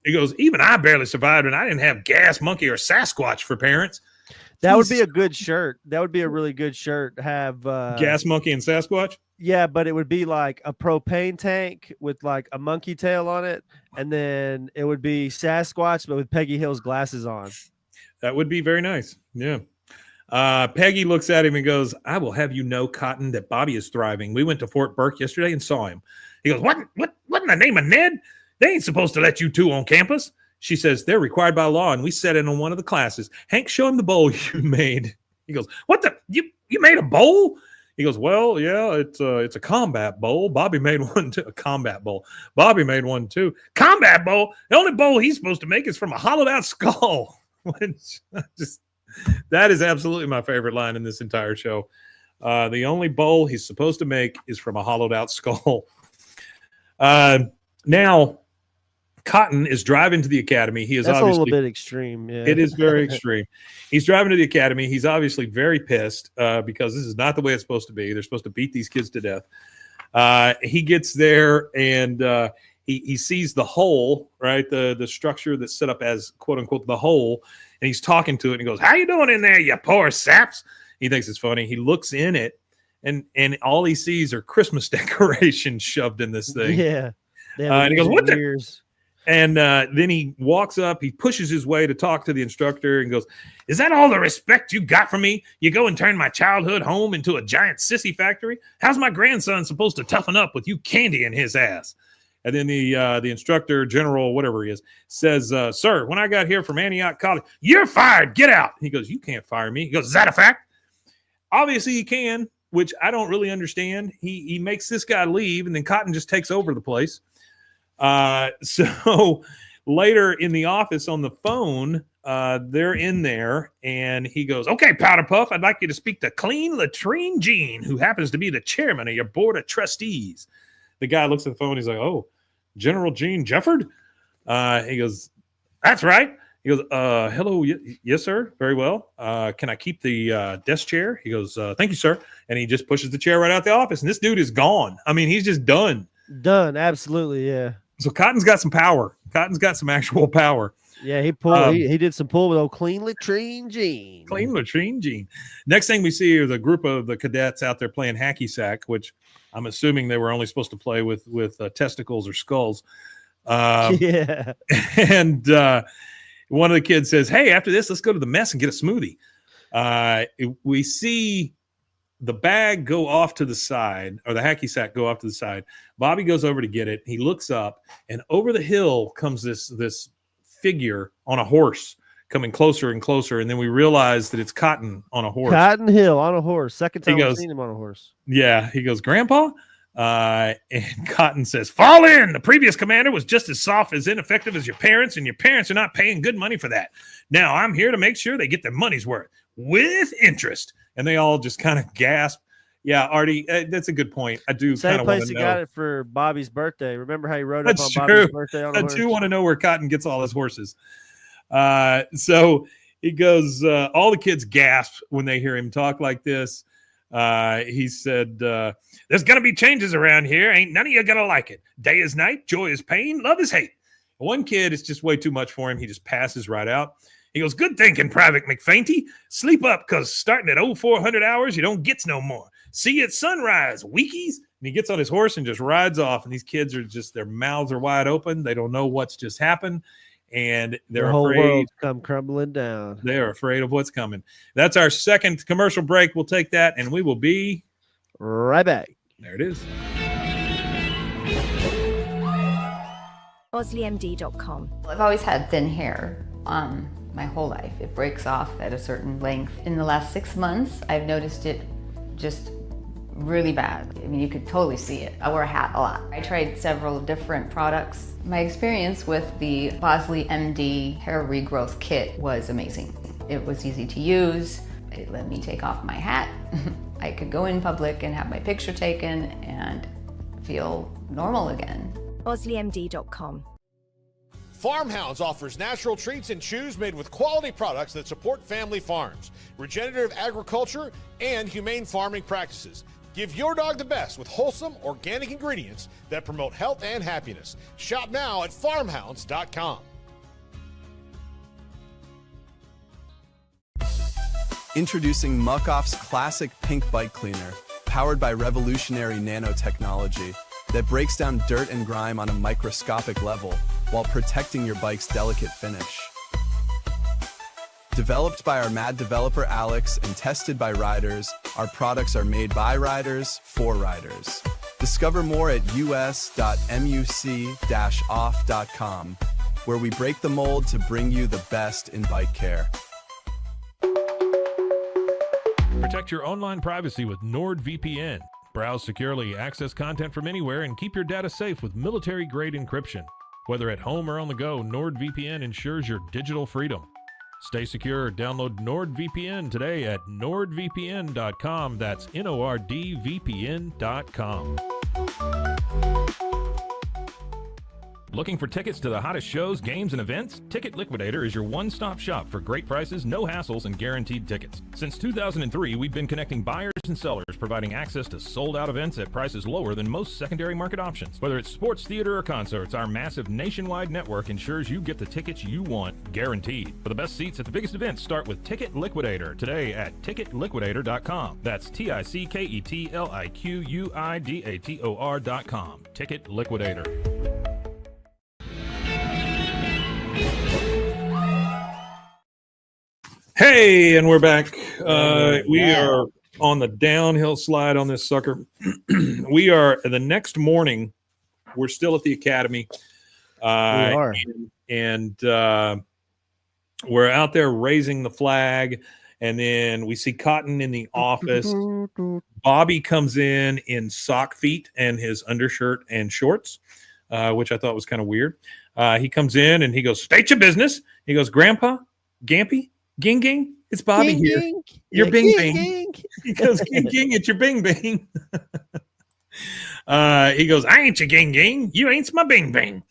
He goes, even I barely survived, and I didn't have Gas Monkey or Sasquatch for parents. That would be a good shirt. That would be a really good shirt. Have Gas Monkey and Sasquatch? Yeah, but it would be like a propane tank with like a monkey tail on it, and then it would be Sasquatch, but with Peggy Hill's glasses on. That would be very nice. Yeah. Peggy looks at him and goes, I will have you know, Cotton, that Bobby is thriving. We went to Fort Burke yesterday and saw him. He goes, what in the name of Ned? They ain't supposed to let you two on campus. She says, they're required by law, and we sat in on one of the classes. Hank, show him the bowl you made. He goes, what the? You made a bowl? He goes, well, yeah, it's a combat bowl. Bobby made one too. A combat bowl. Bobby made one too. Combat bowl? The only bowl he's supposed to make is from a hollowed out skull. That is absolutely my favorite line in this entire show. The only bowl he's supposed to make is from a hollowed out skull. Now, Cotton is driving to the academy. He is That's obviously a little bit extreme. Yeah. It is very extreme. He's driving to the academy. He's obviously very pissed because this is not the way it's supposed to be. They're supposed to beat these kids to death. He gets there and he sees the hole, right? The structure that's set up as quote unquote the hole, and he's talking to it and he goes, "How you doing in there, you poor saps?" He thinks it's funny. He looks in it, and all he sees are Christmas decorations shoved in this thing. Yeah. And he goes, "What the?" And then he walks up, he pushes his way to talk to the instructor and goes, "Is that all the respect you got from me? You go and turn my childhood home into a giant sissy factory? How's my grandson supposed to toughen up with you candy in his ass?" And then the instructor, general, whatever he is, says, "Sir, when I got here from Antioch College, you're fired. Get out." He goes, "You can't fire me." He goes, "Is that a fact?" Obviously he can, which I don't really understand. He makes this guy leave, and then Cotton just takes over the place. So later in the office on the phone, they're in there and he goes, "Okay, Powder Puff, I'd like you to speak to Clean Latrine Jean, who happens to be the chairman of your board of trustees." The guy looks at the phone. He's like, "Oh, General Gene Jefford?" He goes, "That's right. He goes, hello. Yes, sir. Very well. Can I keep the desk chair? He goes, thank you, sir. And he just pushes the chair right out the office. And this dude is gone. I mean, he's just done. Done. Absolutely. Yeah. So Cotton's got some power. Cotton's got some actual power. Yeah, he pulled. He did some pull with old clean latrine Gene. Clean latrine Gene. Next thing we see is a group of the cadets out there playing hacky sack, which I'm assuming they were only supposed to play with testicles or skulls. Yeah. And one of the kids says, "Hey, after this, let's go to the mess and get a smoothie." We see the bag go off to the side, or the hacky sack go off to the side. Bobby goes over to get it. He looks up, and over the hill comes this figure on a horse coming closer and closer. And then we realize that it's Cotton on a horse. Cotton Hill on a horse. Second time I've seen him on a horse. Yeah. He goes, Grandpa? And Cotton says, fall in. The previous commander was just as soft as ineffective as your parents, and your parents are not paying good money for that. Now I'm here to make sure they get their money's worth with interest. And they all just kind of gasp. Yeah, Artie, that's a good point. I do kind of want to know. Same place he got it for Bobby's birthday. Remember how he rode up on Bobby's birthday on a horse? I do want to know where Cotton gets all his horses. So he goes, all the kids gasp when they hear him talk like this. He said, there's going to be changes around here. Ain't none of you going to like it. Day is night, joy is pain, love is hate. One kid, it's just way too much for him. He just passes right out. He goes, good thinking, Private McFainty. Sleep up, because starting at 0400 hours, you don't get no more. See you at sunrise, weekies. And he gets on his horse and just rides off. And these kids are just, their mouths are wide open. They don't know what's just happened. And they're whole afraid. World's come crumbling down. They're afraid of what's coming. That's our second commercial break. We'll take that, and we will be right back. There it is. OsleyMD.com. I've always had thin hair my whole life. It breaks off at a certain length. In the last 6 months, I've noticed it just really bad. I mean, you could totally see it. I wear a hat a lot. I tried several different products. My experience with the Bosley MD hair regrowth kit was amazing. It was easy to use. It let me take off my hat. I could go in public and have my picture taken and feel normal again. OsleyMD.com. Farmhounds offers natural treats and chews made with quality products that support family farms, regenerative agriculture, and humane farming practices. Give your dog the best with wholesome, organic ingredients that promote health and happiness. Shop now at farmhounds.com. Introducing Muck Off's classic pink bike cleaner, powered by revolutionary nanotechnology that breaks down dirt and grime on a microscopic level while protecting your bike's delicate finish. Developed by our mad developer Alex and tested by riders, our products are made by riders for riders. Discover more at us.muc-off.com, where we break the mold to bring you the best in bike care. Protect your online privacy with NordVPN. Browse securely, access content from anywhere, and keep your data safe with military-grade encryption. Whether at home or on the go, NordVPN ensures your digital freedom. Stay secure. Download NordVPN today at nordvpn.com. That's NORDVPN.com. Looking for tickets to the hottest shows, games, and events? Ticket Liquidator is your one-stop shop for great prices, no hassles, and guaranteed tickets. Since 2003, we've been connecting buyers and sellers, providing access to sold-out events at prices lower than most secondary market options. Whether it's sports, theater, or concerts, our massive nationwide network ensures you get the tickets you want, guaranteed. For the best seats at the biggest events, start with Ticket Liquidator today at ticketliquidator.com. That's TICKETLIQUIDATOR.com. Ticket Liquidator. Hey, and we're back. We are on the downhill slide on this sucker. We are the next morning. We're still at the academy. We are. And we're out there raising the flag. And then we see Cotton in the office. Bobby comes in sock feet and his undershirt and shorts, which I thought was kind of weird. He comes in and he goes, state your business. He goes, Grandpa, Gampy, Ging Ging, it's Bobby Ging, here. ging. Your Yeah, Bing ging, Bing. ging. He goes, Ging Ging, it's your Bing Bing. He goes, I ain't your Ging Ging. You ain't my Bing Bing.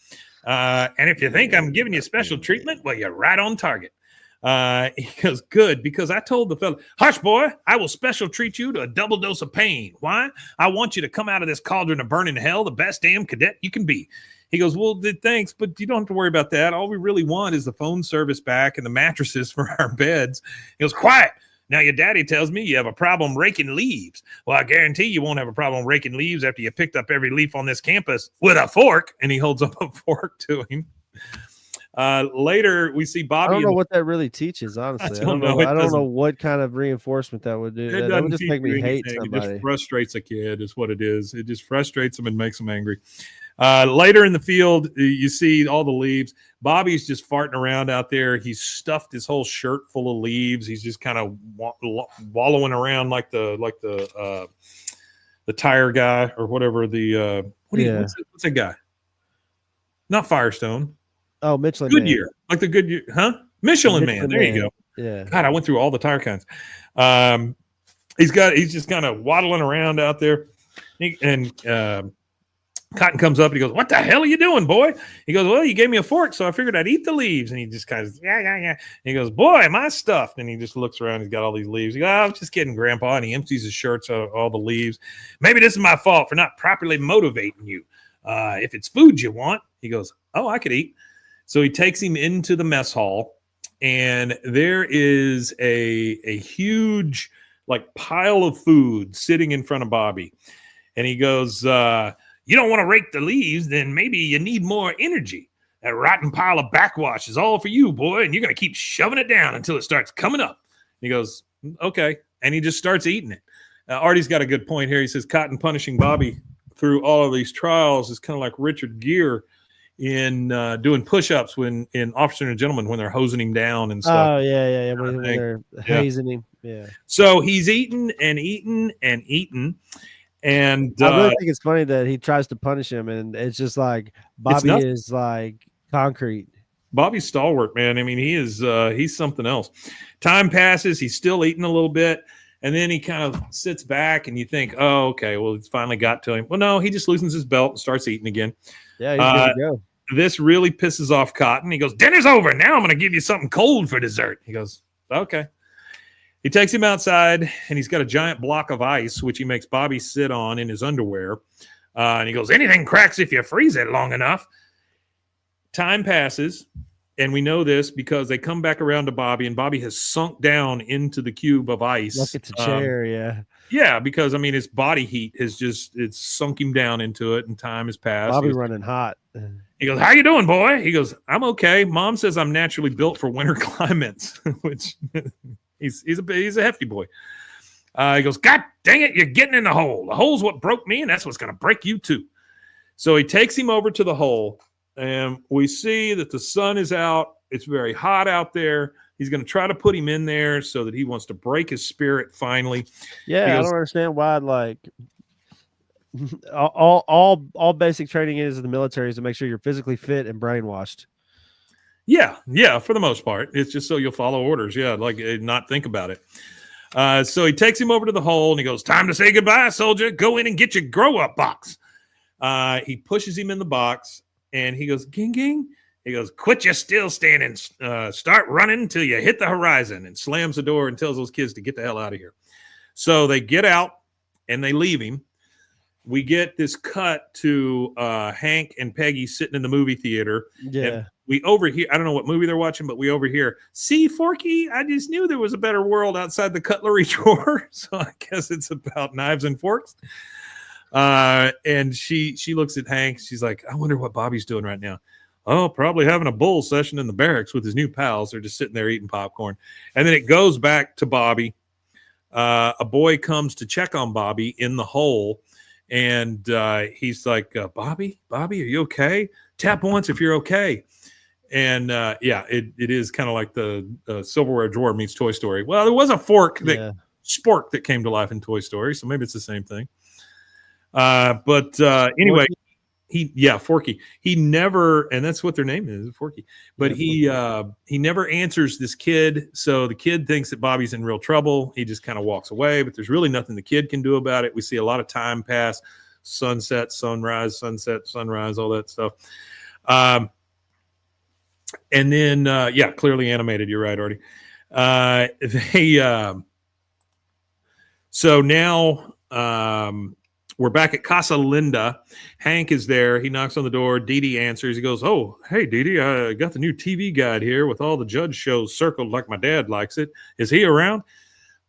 And if you think I'm giving you special treatment, well, you're right on target. He goes, good, because I told the fella, hush, boy, I will special treat you to a double dose of pain. Why? I want you to come out of this cauldron of burning hell the best damn cadet you can be. He goes, well, thanks, but you don't have to worry about that. All we really want is the phone service back and the mattresses for our beds. He goes, quiet. Now your daddy tells me you have a problem raking leaves. Well, I guarantee you won't have a problem raking leaves after you picked up every leaf on this campus with a fork. And he holds up a fork to him. Later, we see Bobby. I don't know what that really teaches, honestly. I don't know what kind of reinforcement that would do. That would just make me hate somebody. It just frustrates a kid, is what it is. It just frustrates them and makes them angry. Later in the field, you see all the leaves. Bobby's just farting around out there. He's stuffed his whole shirt full of leaves. He's just kind of wallowing around like the tire guy or whatever. What's that guy? Not Firestone. Oh, Michelin Goodyear. Like the Goodyear, huh? Michelin Man. There you go. Yeah. God, I went through all the tire kinds. He's just kind of waddling around out there. Cotton comes up and he goes, what the hell are you doing, boy? He goes, well, you gave me a fork, so I figured I'd eat the leaves. And he just kind of, yeah. And he goes, boy, am I stuffed? And he just looks around. He's got all these leaves. He goes, I'm just kidding, Grandpa. And he empties his shirts of all the leaves. Maybe this is my fault for not properly motivating you. If it's food you want, he goes, oh, I could eat. So he takes him into the mess hall, and there is a huge pile of food sitting in front of Bobby. And he goes, you don't want to rake the leaves, then maybe you need more energy. That rotten pile of backwash is all for you, boy, and you're going to keep shoving it down until it starts coming up. He goes, okay. And he just starts eating it. Artie's got a good point here. He says Cotton punishing Bobby through all of these trials is kind of like Richard Gere in doing push-ups in Officer and Gentleman when they're hosing him down and stuff. Oh, yeah. When they're hazing him. Yeah. So he's eating and eating and eating. And I really think it's funny that he tries to punish him, and it's just like Bobby is like concrete. Bobby's stalwart, man. I mean, he's something else. Time passes. He's still eating a little bit. And then he kind of sits back and you think, oh, okay, well, it's finally got to him. Well, no, he just loosens his belt and starts eating again. Yeah, he's good to go. This really pisses off Cotton. He goes, dinner's over. Now I'm going to give you something cold for dessert. He goes, okay. He takes him outside, and he's got a giant block of ice, which he makes Bobby sit on in his underwear. And he goes, anything cracks if you freeze it long enough. Time passes, and we know this because they come back around to Bobby, and Bobby has sunk down into the cube of ice. Like it's a chair, yeah. Yeah, because, I mean, his body heat it's sunk him down into it, and time has passed. Bobby running hot. He goes, how you doing, boy? He goes, I'm okay. Mom says I'm naturally built for winter climates, which he's a hefty boy. He goes, God dang it, you're getting in the hole. The hole's what broke me, and that's what's going to break you too. So he takes him over to the hole, and we see that the sun is out. It's very hot out there. He's going to try to put him in there so that he wants to break his spirit finally. Yeah, I don't understand why, all basic training is in the military is to make sure you're physically fit and brainwashed. Yeah, for the most part. It's just so you'll follow orders. Yeah, not think about it. So he takes him over to the hole, and he goes, time to say goodbye, soldier. Go in and get your grow-up box. He pushes him in the box, and he goes, ging, ging. He goes, quit your still standing. Start running until you hit the horizon, and slams the door and tells those kids to get the hell out of here. So they get out, and they leave him. We get this cut to Hank and Peggy sitting in the movie theater. Yeah. And we overhear, I don't know what movie they're watching, but we overhear, see, Forky, I just knew there was a better world outside the cutlery drawer. So I guess it's about knives and forks. And she looks at Hank. She's like, I wonder what Bobby's doing right now. Oh, probably having a bull session in the barracks with his new pals. They're just sitting there eating popcorn. And then it goes back to Bobby. A boy comes to check on Bobby in the hole. And he's like, Bobby, are you okay? Tap once if you're okay. And it is kind of like the silverware drawer meets Toy Story. Well, there was a spork that came to life in Toy Story, so maybe it's the same thing. But anyway, Forky. He never, and that's what their name is, Forky. But he never answers this kid, so the kid thinks that Bobby's in real trouble. He just kind of walks away, but there's really nothing the kid can do about it. We see a lot of time pass, sunset, sunrise, all that stuff. And then, clearly animated. You're right, Artie. So now we're back at Casa Linda. Hank is there. He knocks on the door. Dee Dee answers. He goes, "Oh, hey, Dee Dee, I got the new TV guide here with all the judge shows circled like my dad likes it. Is he around?"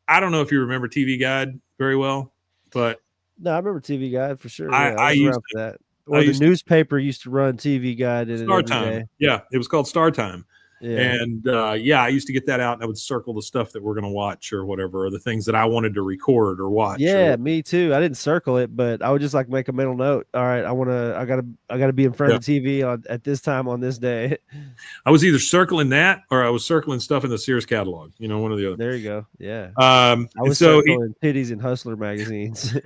I don't know if you remember TV Guide very well, but no, I remember TV Guide for sure. I used to, that. Or the newspaper used to run TV Guide in Star it every Time. day. Yeah, it was called Star Time. Yeah. And I used to get that out and I would circle the stuff that we're going to watch or whatever, or the things that I wanted to record or watch. Yeah, me too. I didn't circle it, but I would just like make a mental note. All right, I gotta be in front of the TV at this time on this day. I was either circling that or I was circling stuff in the Sears catalog, one or the other. There you go. Yeah. I was circling titties in Hustler magazines.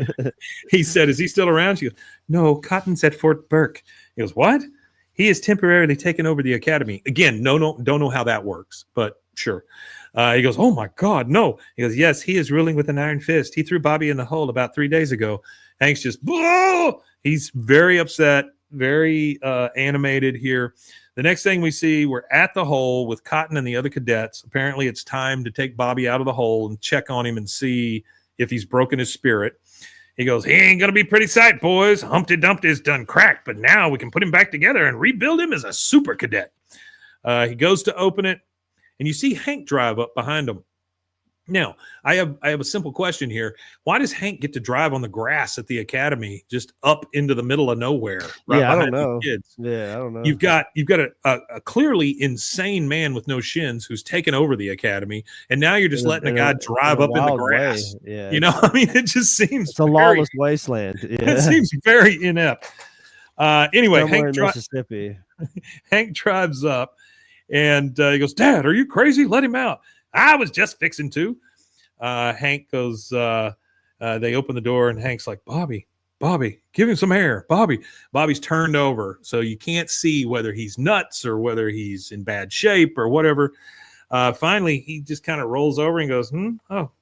He said, "Is he still around?" She goes, "No, Cotton's at Fort Burke." He goes, "What?" "He has temporarily taken over the academy." Again, don't know how that works, but sure. He goes, "Oh my God, no." He goes, "Yes, he is ruling with an iron fist. He threw Bobby in the hole about 3 days ago." Hank's just, whoa! He's very upset, very animated here. The next thing we see, we're at the hole with Cotton and the other cadets. Apparently it's time to take Bobby out of the hole and check on him and see if he's broken his spirit. He goes, "He ain't going to be pretty sight, boys. Humpty Dumpty's done cracked, but now we can put him back together and rebuild him as a super cadet." He goes to open it, and you see Hank drive up behind him. Now, I have a simple question here. Why does Hank get to drive on the grass at the academy just up into the middle of nowhere? Right, I don't know. Kids? Yeah, I don't know. You've got a clearly insane man with no shins who's taken over the academy, and now you're just letting a guy drive up in the grass. Way. Yeah, I mean, it just seems it's a lawless wasteland. Yeah. It seems very inept. Anyway, Mississippi. Hank drives up, and he goes, "Dad, are you crazy? Let him out." "I was just fixing to." Hank goes, they open the door and Hank's like, Bobby, give him some air. Bobby's turned over. So you can't see whether he's nuts or whether he's in bad shape or whatever. Finally, he just kind of rolls over and goes,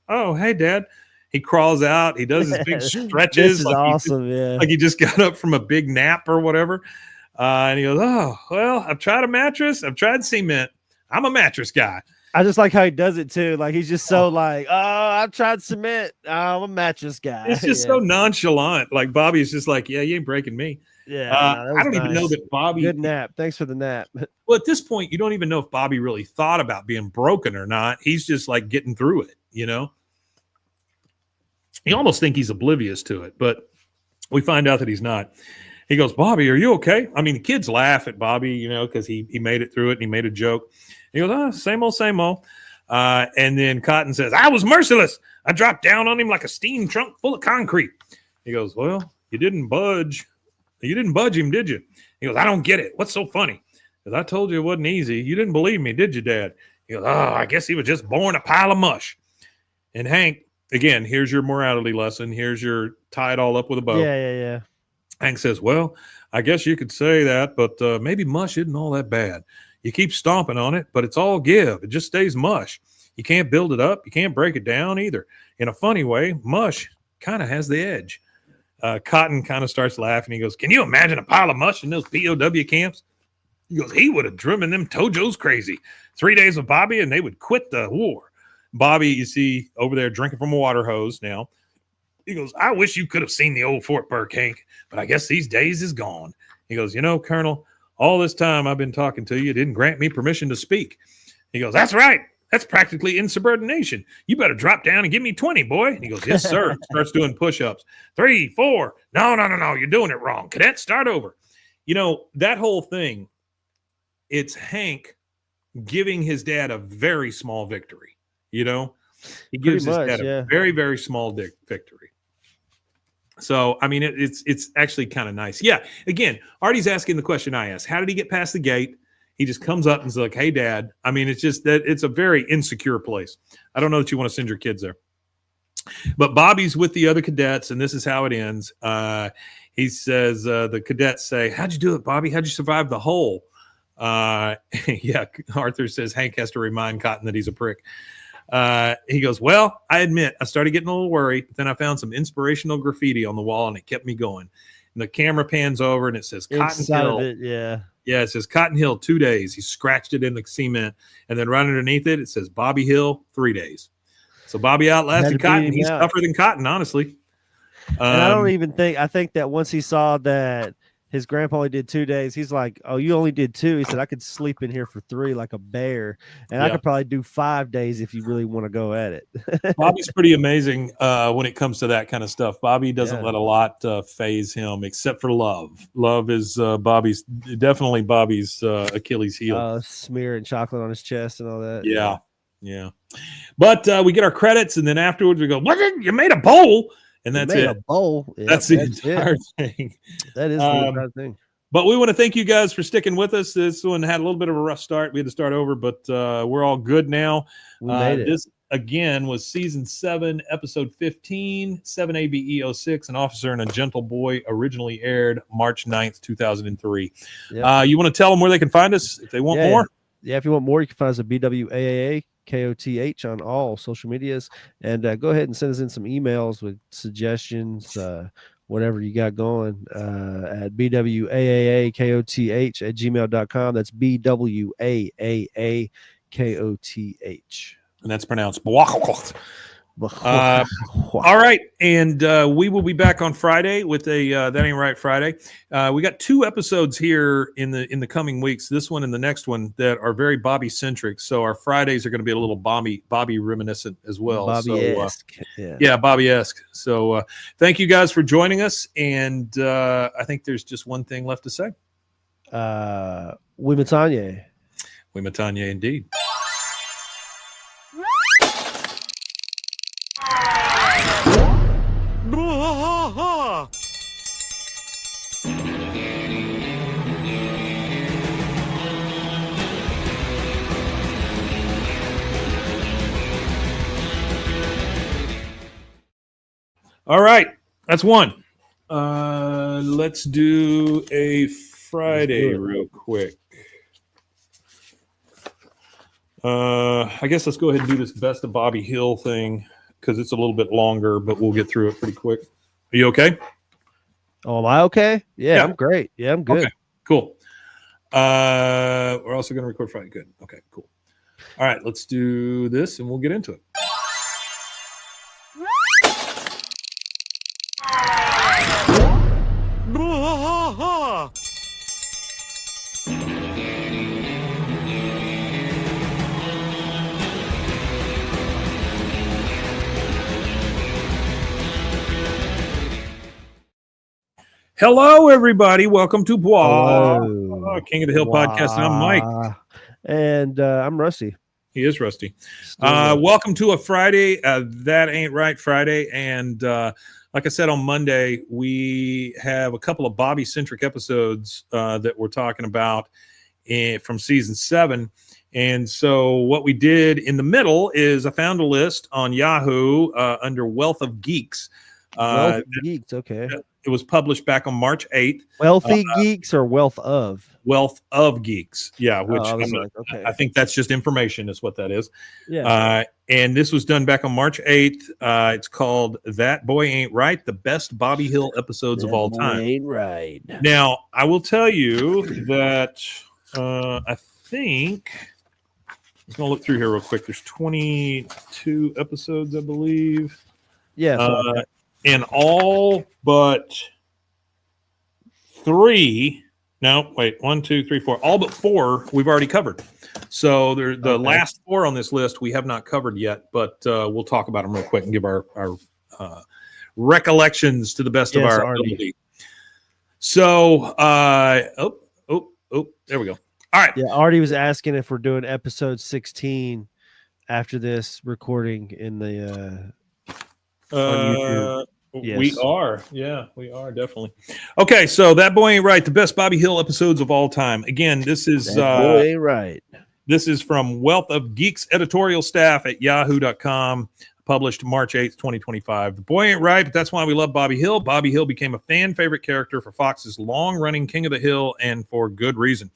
Oh, hey, Dad. He crawls out. He does his big stretches. This is awesome. Like he just got up from a big nap or whatever. And he goes, "Oh, well, I've tried a mattress. I've tried cement. I'm a mattress guy." I just like how he does it too. Like he's just so like, "Oh, I've tried cement. I'm a mattress guy." It's just so nonchalant. Like Bobby's just like, "Yeah, you ain't breaking me." Yeah. I don't even know that Bobby. Good nap. Thanks for the nap. Well, at this point, you don't even know if Bobby really thought about being broken or not. He's just like getting through it, You almost think he's oblivious to it, but we find out that he's not. He goes, "Bobby, are you okay?" I mean, the kids laugh at Bobby, because he made it through it and he made a joke. He goes, "Same old, same old." And then Cotton says, "I was merciless. I dropped down on him like a steam trunk full of concrete." He goes, "Well, you didn't budge. You didn't budge him, did you?" He goes, "I don't get it. What's so funny?" Because I told you it wasn't easy. You didn't believe me, did you, Dad? He goes, "Oh, I guess he was just born a pile of mush." And Hank, again, here's your morality lesson. Here's your tie it all up with a bow. Yeah. Hank says, "Well, I guess you could say that, but maybe mush isn't all that bad. You keep stomping on it, but it's all give. It just stays mush. You can't build it up. You can't break it down either. In a funny way, mush kind of has the edge." Cotton kind of starts laughing. He goes, "Can you imagine a pile of mush in those POW camps?" He goes, "He would have driven them Tojos crazy. 3 days with Bobby and they would quit the war." Bobby, you see over there drinking from a water hose now. He goes, "I wish you could have seen the old Fort Burke, Hank, but I guess these days is gone." He goes, "Colonel, all this time I've been talking to you didn't grant me permission to speak." He goes, "That's right. That's practically insubordination. You better drop down and give me 20, boy." And he goes, "Yes, sir." Starts doing push-ups. 3, 4. No. You're doing it wrong. Cadet, start over. That whole thing, it's Hank giving his dad a very small victory. He gives his dad a very, very small victory. So, I mean, it's actually kind of nice. Yeah. Again, Artie's asking the question I asked. How did he get past the gate? He just comes up and is like, "Hey, Dad." I mean, it's just that it's a very insecure place. I don't know that you want to send your kids there. But Bobby's with the other cadets, and this is how it ends. He says, the cadets say, "How'd you do it, Bobby? How'd you survive the hole?" Yeah, Arthur says Hank has to remind Cotton that he's a prick. He goes, "Well, I admit I started getting a little worried, but then I found some inspirational graffiti on the wall and it kept me going." And the camera pans over and it says Cotton Inside Hill. of it, yeah. Yeah, it says Cotton Hill 2 days. He scratched it in the cement. And then right underneath it, it says Bobby Hill 3 days. So Bobby outlasted Cotton. He's tougher than Cotton, honestly. And I don't even think, I think that once he saw that his grandpa only did 2 days, he's like, oh, you only did 2. He said, I could sleep in here for 3 like a bear. And I could probably do 5 days if you really want to go at it. Bobby's pretty amazing when it comes to that kind of stuff. Bobby doesn't let a lot phase him except for love. Love is definitely Bobby's Achilles heel. Smearing chocolate on his chest and all that. Yeah. But we get our credits, and then afterwards we go, what? You made a bowl. And that's it. A bowl. Yep, that's the entire thing. That is the entire thing. But we want to thank you guys for sticking with us. This one had a little bit of a rough start. We had to start over, but we're all good now. We made it. This, again, was Season 7, Episode 15, 7ABE06, An Officer and a Gentle Boy, originally aired March 9th, 2003. Yep. You want to tell them where they can find us if they want more? Yeah, if you want more, you can find us at BWAAA. KOTH on all social medias, and go ahead and send us in some emails with suggestions, whatever you got going, at bwaaakoth@gmail.com. That's BWAAAKOTH, and that's pronounced Bwaaa. All right, and we will be back on Friday with a That Ain't Right Friday. We got 2 episodes here in the coming weeks, this one and the next one, that are very Bobby centric. So our Fridays are going to be a little Bobby reminiscent as well. Bobby-esque. Yeah, Bobby-esque. So thank you guys for joining us, and I think there's just one thing left to say. We Matanye. We Matanye indeed. All right, that's one. Let's do a Friday real quick. I guess let's go ahead and do this Best of Bobby Hill thing because it's a little bit longer, but we'll get through it pretty quick. Are you okay? Oh, am I okay? Yeah, I'm great. Yeah, I'm good. Okay, cool. We're also going to record Friday. Good. Okay, cool. All right, let's do this and we'll get into it. Hello, everybody. Welcome to Bwaaa, King of the Hill podcast. And I'm Mike. And I'm Rusty. He is Rusty. Welcome to a Friday. That Ain't Right Friday. And like I said on Monday, we have a couple of Bobby-centric episodes that we're talking about from Season 7. And so what we did in the middle is I found a list on Yahoo under Wealth of Geeks. Wealth of Geeks, okay. It was published back on March 8th. Wealthy Geeks or Wealth of? Wealth of Geeks. Yeah, which I think that's just information is what that is. Yeah. And this was done back on March 8th. It's called That Boy Ain't Right, the best Bobby Hill episodes of all time. Ain't right. Now, I will tell you that I think I'm going to look through here real quick. There's 22 episodes, I believe. Yeah. And all but 3. No, wait, 1, 2, 3, 4. All but 4 we've already covered. So the last 4 on this list we have not covered yet, but we'll talk about them real quick and give our recollections to the best of our ability. So, there we go. All right. Yeah, Artie was asking if we're doing episode 16 after this recording in the on YouTube. Yes. We are. Yeah, we are definitely. Okay, so That Boy Ain't Right, the best Bobby Hill episodes of all time. Again, this is That Boy Ain't Right. This is from Wealth of Geeks editorial staff at yahoo.com, published March 8th, 2025. The boy ain't right, but that's why we love Bobby Hill. Bobby Hill became a fan favorite character for Fox's long-running King of the Hill, and for good reason.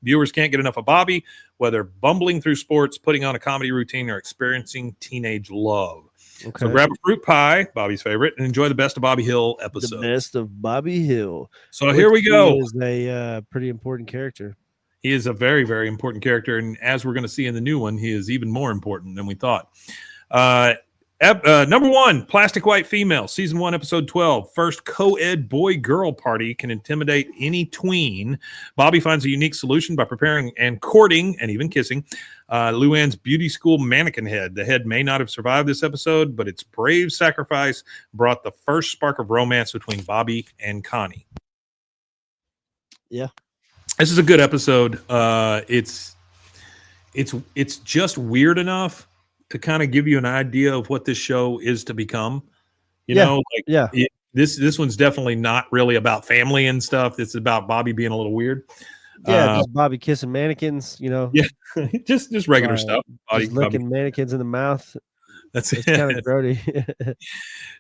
Viewers can't get enough of Bobby, whether bumbling through sports, putting on a comedy routine, or experiencing teenage love. Okay. So grab a fruit pie, Bobby's favorite, and enjoy the best of Bobby Hill episodes. The best of Bobby Hill. So here we go. He is a pretty important character. He is a very, very important character, and as we're going to see in the new one, he is even more important than we thought. Number 1, Plastic White Female, Season 1, Episode 12. First co-ed boy-girl party can intimidate any tween. Bobby finds a unique solution by preparing and courting and even kissing Luann's beauty school mannequin head. The head may not have survived this episode, but its brave sacrifice brought the first spark of romance between Bobby and Connie. Yeah. This is a good episode. It's just weird enough to kind of give you an idea of what this show is to become. This one's definitely not really about family and stuff. It's about Bobby being a little weird. Just Bobby kissing mannequins, Yeah, just regular stuff. Just licking mannequins in the mouth. It's kind of grody.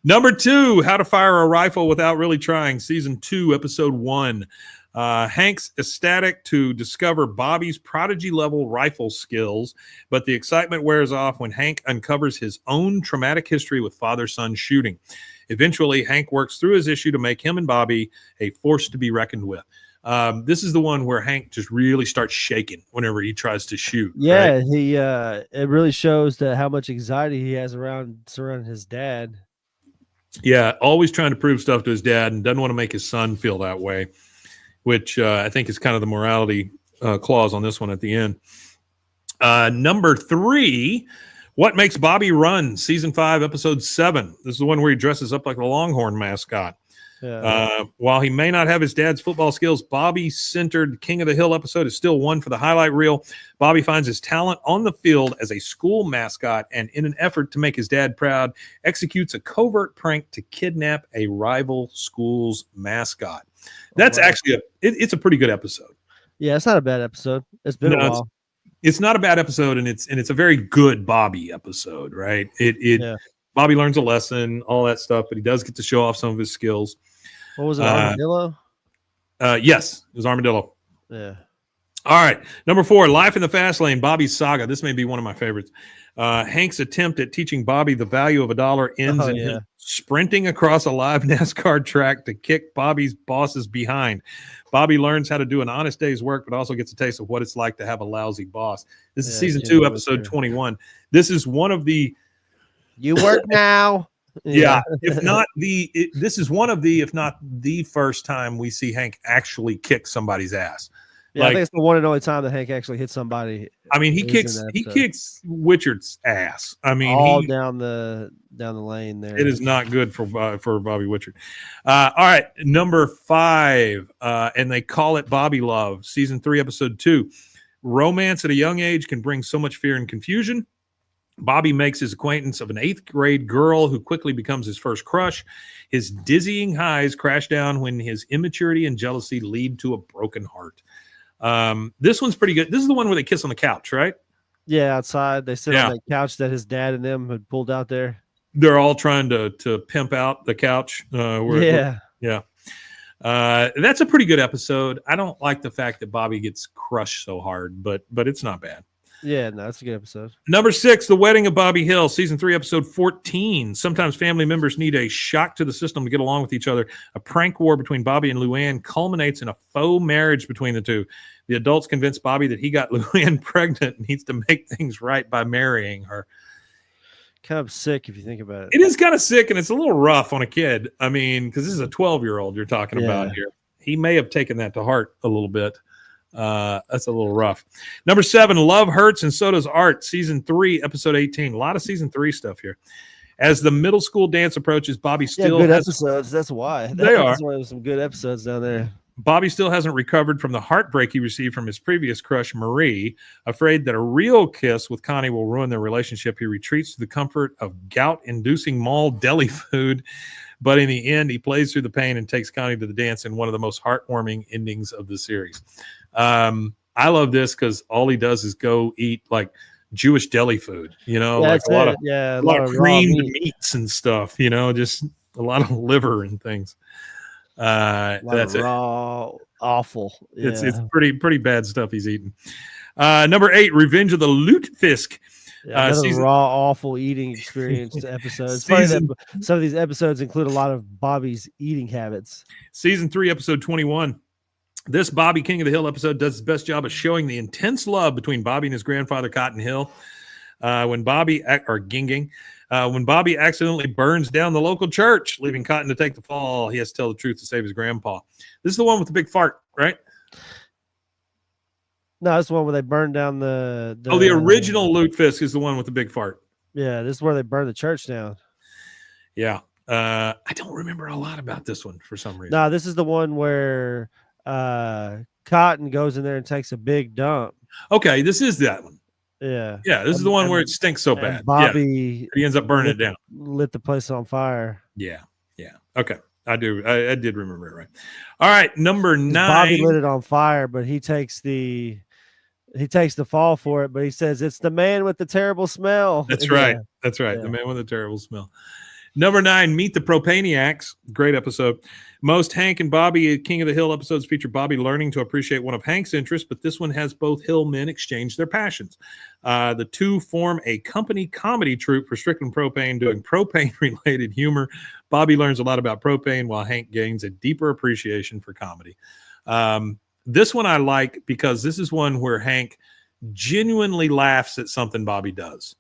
Number 2, How to Fire a Rifle Without Really Trying, Season 2, Episode 1. Hank's ecstatic to discover Bobby's prodigy-level rifle skills, but the excitement wears off when Hank uncovers his own traumatic history with father-son shooting. Eventually, Hank works through his issue to make him and Bobby a force to be reckoned with. This is the one where Hank just really starts shaking whenever he tries to shoot. Yeah, right? it really shows that how much anxiety he has surrounding his dad. Yeah, always trying to prove stuff to his dad and doesn't want to make his son feel that way, which I think is kind of the morality clause on this one at the end. Number 3, What Makes Bobby Run, Season 5, Episode 7. This is the one where he dresses up like a Longhorn mascot. Yeah. While he may not have his dad's football skills, Bobby-centered King of the Hill episode is still one for the highlight reel. Bobby finds his talent on the field as a school mascot and, in an effort to make his dad proud, executes a covert prank to kidnap a rival school's mascot. That's actually it's a pretty good episode. Yeah, it's not a bad episode. It's been a while. It's not a bad episode, and it's a very good Bobby episode, right? Bobby learns a lesson, all that stuff, but he does get to show off some of his skills. What was it, Armadillo? Yes, it was Armadillo. Yeah. All right. Number 4, Life in the Fast Lane, Bobby's Saga. This may be one of my favorites. Hank's attempt at teaching Bobby the value of $1 ends in him sprinting across a live NASCAR track to kick Bobby's bosses behind. Bobby learns how to do an honest day's work, but also gets a taste of what it's like to have a lousy boss. This is Season 2, Episode 21. This is one of the... You work now. Yeah. If not this is one of the, if not the first time we see Hank actually kick somebody's ass. Yeah, I think it's the one and only time that Hank actually hit somebody. I mean, he kicks Witcher's ass. I mean, all down the lane there. It is not good for Bobby Witcher. All right, number 5, and they call it Bobby Love, Season 3, Episode 2. Romance at a young age can bring so much fear and confusion. Bobby makes his acquaintance of an 8th grade girl who quickly becomes his first crush. His dizzying highs crash down when his immaturity and jealousy lead to a broken heart. This one's pretty good. This is the one where they kiss on the couch, right? Yeah, outside. They sit on that couch that his dad and them had pulled out there. They're all trying to pimp out the couch. Yeah. That's a pretty good episode. I don't like the fact that Bobby gets crushed so hard, but it's not bad. Yeah, no, it's a good episode. Number 6, The Wedding of Bobby Hill, Season 3, Episode 14. Sometimes family members need a shock to the system to get along with each other. A prank war between Bobby and Luann culminates in a faux marriage between the two. The adults convince Bobby that he got Luann pregnant and needs to make things right by marrying her. Kind of sick if you think about it. It is kind of sick, and it's a little rough on a kid. I mean, because this is a 12-year-old you're talking about here. He may have taken that to heart a little bit. That's a little rough. Number 7, Love Hurts and So Does Art, Season 3, Episode 18. A lot of Season 3 stuff here. As the middle school dance approaches, Bobby still good episodes. That's why. That's why there's some good episodes down there. Bobby still hasn't recovered from the heartbreak he received from his previous crush, Marie. Afraid that a real kiss with Connie will ruin their relationship, he retreats to the comfort of gout-inducing mall deli food. But in the end, he plays through the pain and takes Connie to the dance in one of the most heartwarming endings of the series. I love this because all he does is go eat like Jewish deli food, like a lot of creamed meats and stuff, just a lot of liver and things. That's raw, awful. It's pretty bad stuff he's eating. Number 8, Revenge of the Lutefisk. Another raw, awful eating experience episode. It's funny that some of these episodes include a lot of Bobby's eating habits. Season 3, episode 21. This Bobby King of the Hill episode does its best job of showing the intense love between Bobby and his grandfather, Cotton Hill. When Bobby accidentally burns down the local church, leaving Cotton to take the fall, he has to tell the truth to save his grandpa. This is the one with the big fart, right? No, that's the one where they burned down the original Lutefisk is the one with the big fart. Yeah, this is where they burned the church down. Yeah. I don't remember a lot about this one for some reason. No, this is the one where Cotton goes in there and takes a big dump. Okay, this is that one. Yeah. Yeah, this is the one where it stinks so bad. Bobby he ends up burning it down. Lit the place on fire. Yeah. Okay. I did remember it right. All right, number 9. Bobby lit it on fire, but he takes the fall for it, but he says it's the man with the terrible smell. That's right. That's right. Yeah. The man with the terrible smell. Number 9, Meet the Propaniacs. Great episode. Most Hank and Bobby King of the Hill episodes feature Bobby learning to appreciate one of Hank's interests, but this one has both Hill men exchange their passions. The two form a company comedy troupe for Strickland Propane doing propane-related humor. Bobby learns a lot about propane while Hank gains a deeper appreciation for comedy. This one I like because this is one where Hank genuinely laughs at something Bobby does.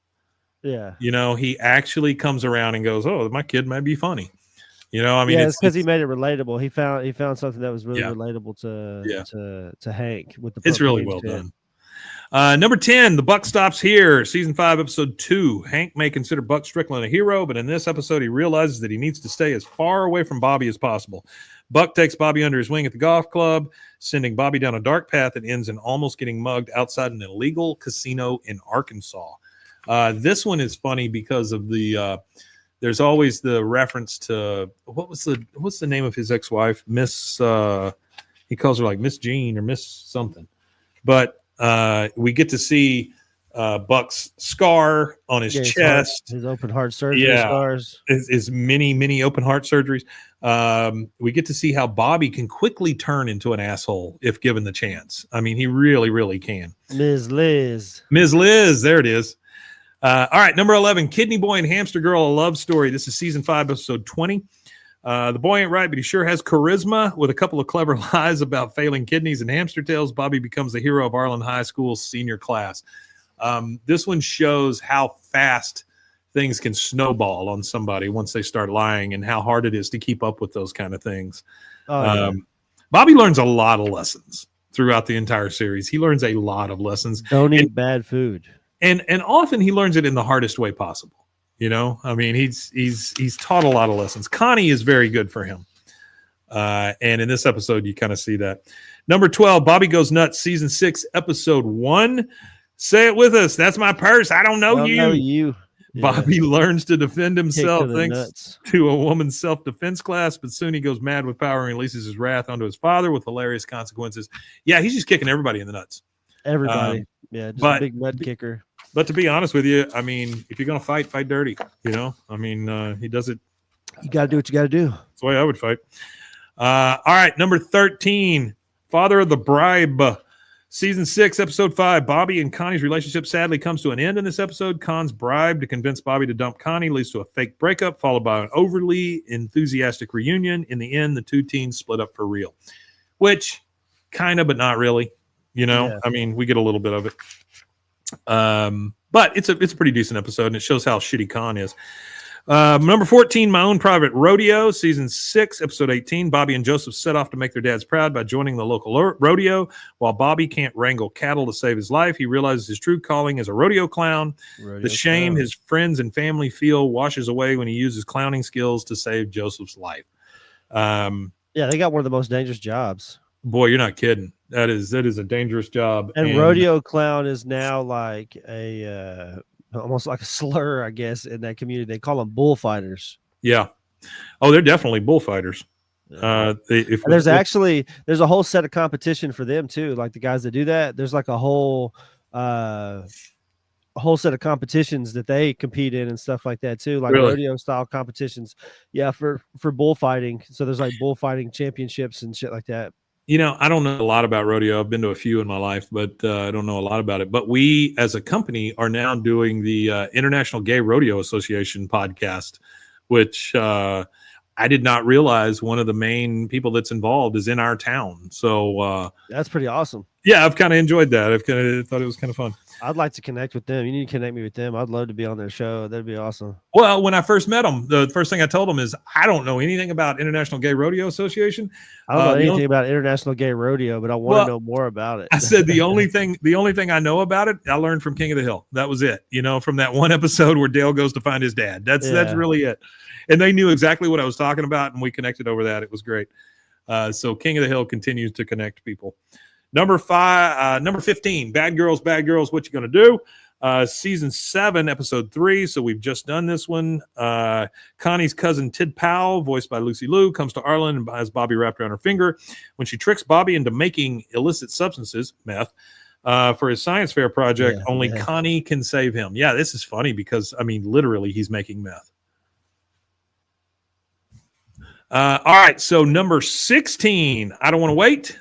Yeah. He actually comes around and goes, "Oh, my kid might be funny." It's because he made it relatable. He found something that was really relatable to Hank with the. It's really well done. Number 10, The Buck Stops Here, season 5, episode 2. Hank may consider Buck Strickland a hero, but in this episode, he realizes that he needs to stay as far away from Bobby as possible. Buck takes Bobby under his wing at the golf club, sending Bobby down a dark path that ends in almost getting mugged outside an illegal casino in Arkansas. This one is funny because of the there's always the reference to what's the name of his ex-wife? Miss he calls her like Miss Jean or Miss something. But we get to see Buck's scar on his chest, his open heart surgery scars, his many open heart surgeries. We get to see how Bobby can quickly turn into an asshole if given the chance. I mean, he really, really can. Ms. Liz, there it is. All right, number 11, Kidney Boy and Hamster Girl, a love story. This is season 5, episode 20. The boy ain't right, but he sure has charisma. With a couple of clever lies about failing kidneys and hamster tails, Bobby becomes the hero of Arlen High School's senior class. This one shows how fast things can snowball on somebody once they start lying and how hard it is to keep up with those kind of things. Bobby learns a lot of lessons throughout the entire series. He learns a lot of lessons. Don't eat bad food. And often he learns it in the hardest way possible. I mean, he's taught a lot of lessons. Connie is very good for him. And in this episode, you kind of see that. Number 12, Bobby Goes Nuts, season 6, episode 1. Say it with us. That's my purse. I don't know you. Bobby learns to defend himself thanks to a woman's self-defense class, but soon he goes mad with power and releases his wrath onto his father with hilarious consequences. Yeah, he's just kicking everybody in the nuts. Everybody. Just a big nut kicker. But to be honest with you, I mean, if you're going to fight dirty, I mean, he does it. You got to do what you got to do. That's the way I would fight. All right, number 13, Father of the Bribe. Season 6, episode 5. Bobby and Connie's relationship sadly comes to an end in this episode. Con's bribe to convince Bobby to dump Connie leads to a fake breakup, followed by an overly enthusiastic reunion. In the end, the two teens split up for real. Which, kind of, but not really. I mean, we get a little bit of it. But it's a pretty decent episode, and it shows how shitty Con is. Number 14, My Own Private Rodeo, season 6, episode 18. Bobby and Joseph set off to make their dads proud by joining the local rodeo. While Bobby can't wrangle cattle to save his life, he realizes his true calling as a rodeo clown. The shame his friends and family feel washes away when he uses clowning skills to save Joseph's life. They got one of the most dangerous jobs. Boy, you're not kidding. That is a dangerous job. And rodeo clown is now like a almost like a slur, I guess, in that community. They call them bullfighters. Yeah. Oh, they're definitely bullfighters. There's a whole set of competition for them too. Like the guys that do that, there's like a whole set of competitions that they compete in and stuff like that too, like rodeo style competitions. Yeah, for bullfighting. So there's like bullfighting championships and shit like that. I don't know a lot about rodeo. I've been to a few in my life, but I don't know a lot about it. But we, as a company, are now doing the International Gay Rodeo Association podcast, which I did not realize one of the main people that's involved is in our town. So that's pretty awesome. Yeah, I've kind of enjoyed that. I've kind of thought it was kind of fun. I'd like to connect with them. You need to connect me with them. I'd love to be on their show. That'd be awesome. Well, when I first met them, the first thing I told them is I don't know anything about International Gay Rodeo Association. I don't know anything about International Gay Rodeo, but I want to know more about it. I said the only thing I know about it, I learned from King of the Hill. That was it. From that one episode where Dale goes to find his dad. That's really it. And they knew exactly what I was talking about, and we connected over that. It was great. So King of the Hill continues to connect people. Number 15, Bad Girls, What You Gonna Do? Season 7, episode 3. So we've just done this one. Connie's cousin Tid Powell, voiced by Lucy Liu, comes to Arlen and has Bobby wrapped around her finger. When she tricks Bobby into making illicit substances, meth, for his science fair project, only Connie can save him. Yeah, this is funny because, literally he's making meth. All right, so number 16, I Don't Want to Wait.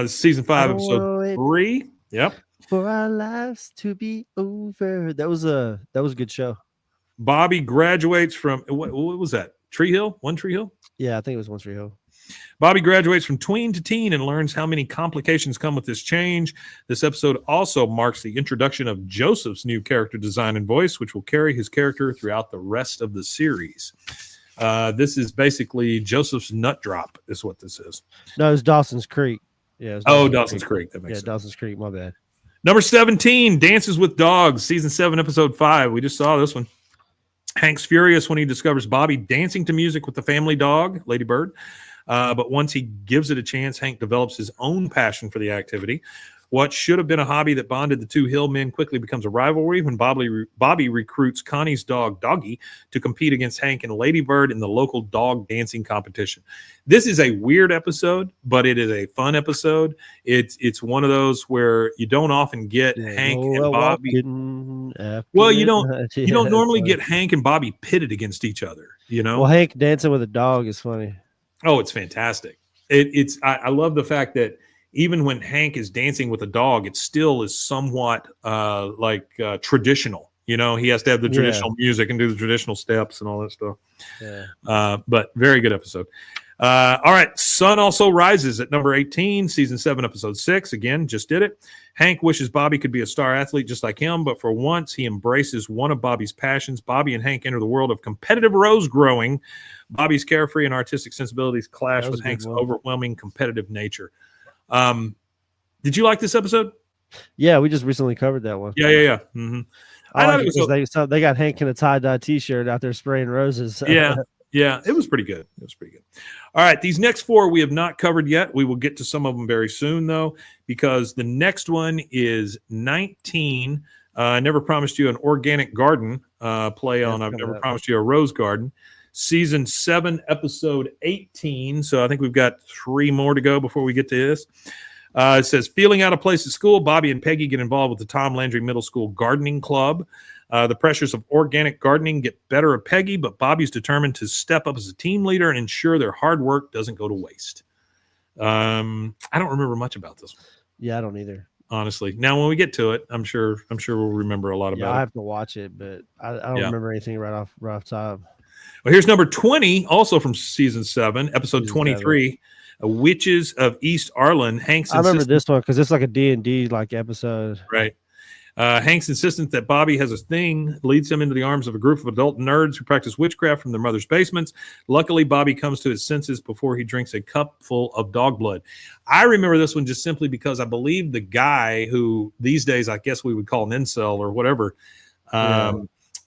Season 5, episode 3. Yep. For our lives to be over. That was a good show. Bobby graduates from what was that? Tree Hill? One Tree Hill? Yeah, I think it was One Tree Hill. Bobby graduates from tween to teen and learns how many complications come with this change. This episode also marks the introduction of Joseph's new character design and voice, which will carry his character throughout the rest of the series. This is basically Joseph's nut drop is what this is. No, it's Dawson's Creek. Yeah. Dawson's Creek. That makes sense. Dawson's Creek. My bad. Number 17, Dances with Dogs, season 7, episode 5. We just saw this one. Hank's furious when he discovers Bobby dancing to music with the family dog, Lady Bird. But once he gives it a chance, Hank develops his own passion for the activity. What should have been a hobby that bonded the two Hill men quickly becomes a rivalry when Bobby recruits Connie's dog, Doggy, to compete against Hank and Lady Bird in the local dog dancing competition. This is a weird episode, but it is a fun episode. It's one of those where you don't often get Hank and Bobby. Well, you don't normally get Hank and Bobby pitted against each other. Well, Hank dancing with a dog is funny. Oh, it's fantastic. I love the fact that even when Hank is dancing with a dog, it still is somewhat traditional. He has to have the traditional music and do the traditional steps and all that stuff. Yeah. But very good episode. All right. Sun Also Rises at number 18, season 7, episode 6. Again, just did it. Hank wishes Bobby could be a star athlete just like him, but for once he embraces one of Bobby's passions. Bobby and Hank enter the world of competitive rose growing. Bobby's carefree and artistic sensibilities clash with Hank's overwhelming competitive nature. Did you like this episode? Yeah, we just recently covered that one. Yeah. Mm-hmm. I like it because they got Hank in a tie-dye T-shirt out there spraying roses. Yeah, it was pretty good. All right, these next 4 we have not covered yet. We will get to some of them very soon, though, because the next one is 19. I Never Promised You an Organic Garden, play on I've Never Promised You a Rose Garden. Season 7, episode 18. So I think we've got 3 more to go before we get to this. It says, feeling out of place at school, Bobby and Peggy get involved with the Tom Landry Middle School Gardening Club. The pressures of organic gardening get better of Peggy, but Bobby's determined to step up as a team leader and ensure their hard work doesn't go to waste. I don't remember much about this one. Yeah, I don't either. Honestly. Now, when we get to it, I'm sure we'll remember a lot about it. I have to watch it, but I don't remember anything right off top. Well, here's number 20, also from season 7, episode 23, Witches of East Arlen. I remember this one because it's like a D&D episode. Right. Hank's insistence that Bobby has a thing leads him into the arms of a group of adult nerds who practice witchcraft from their mother's basements. Luckily, Bobby comes to his senses before he drinks a cup full of dog blood. I remember this one just simply because I believe the guy who these days I guess we would call an incel or whatever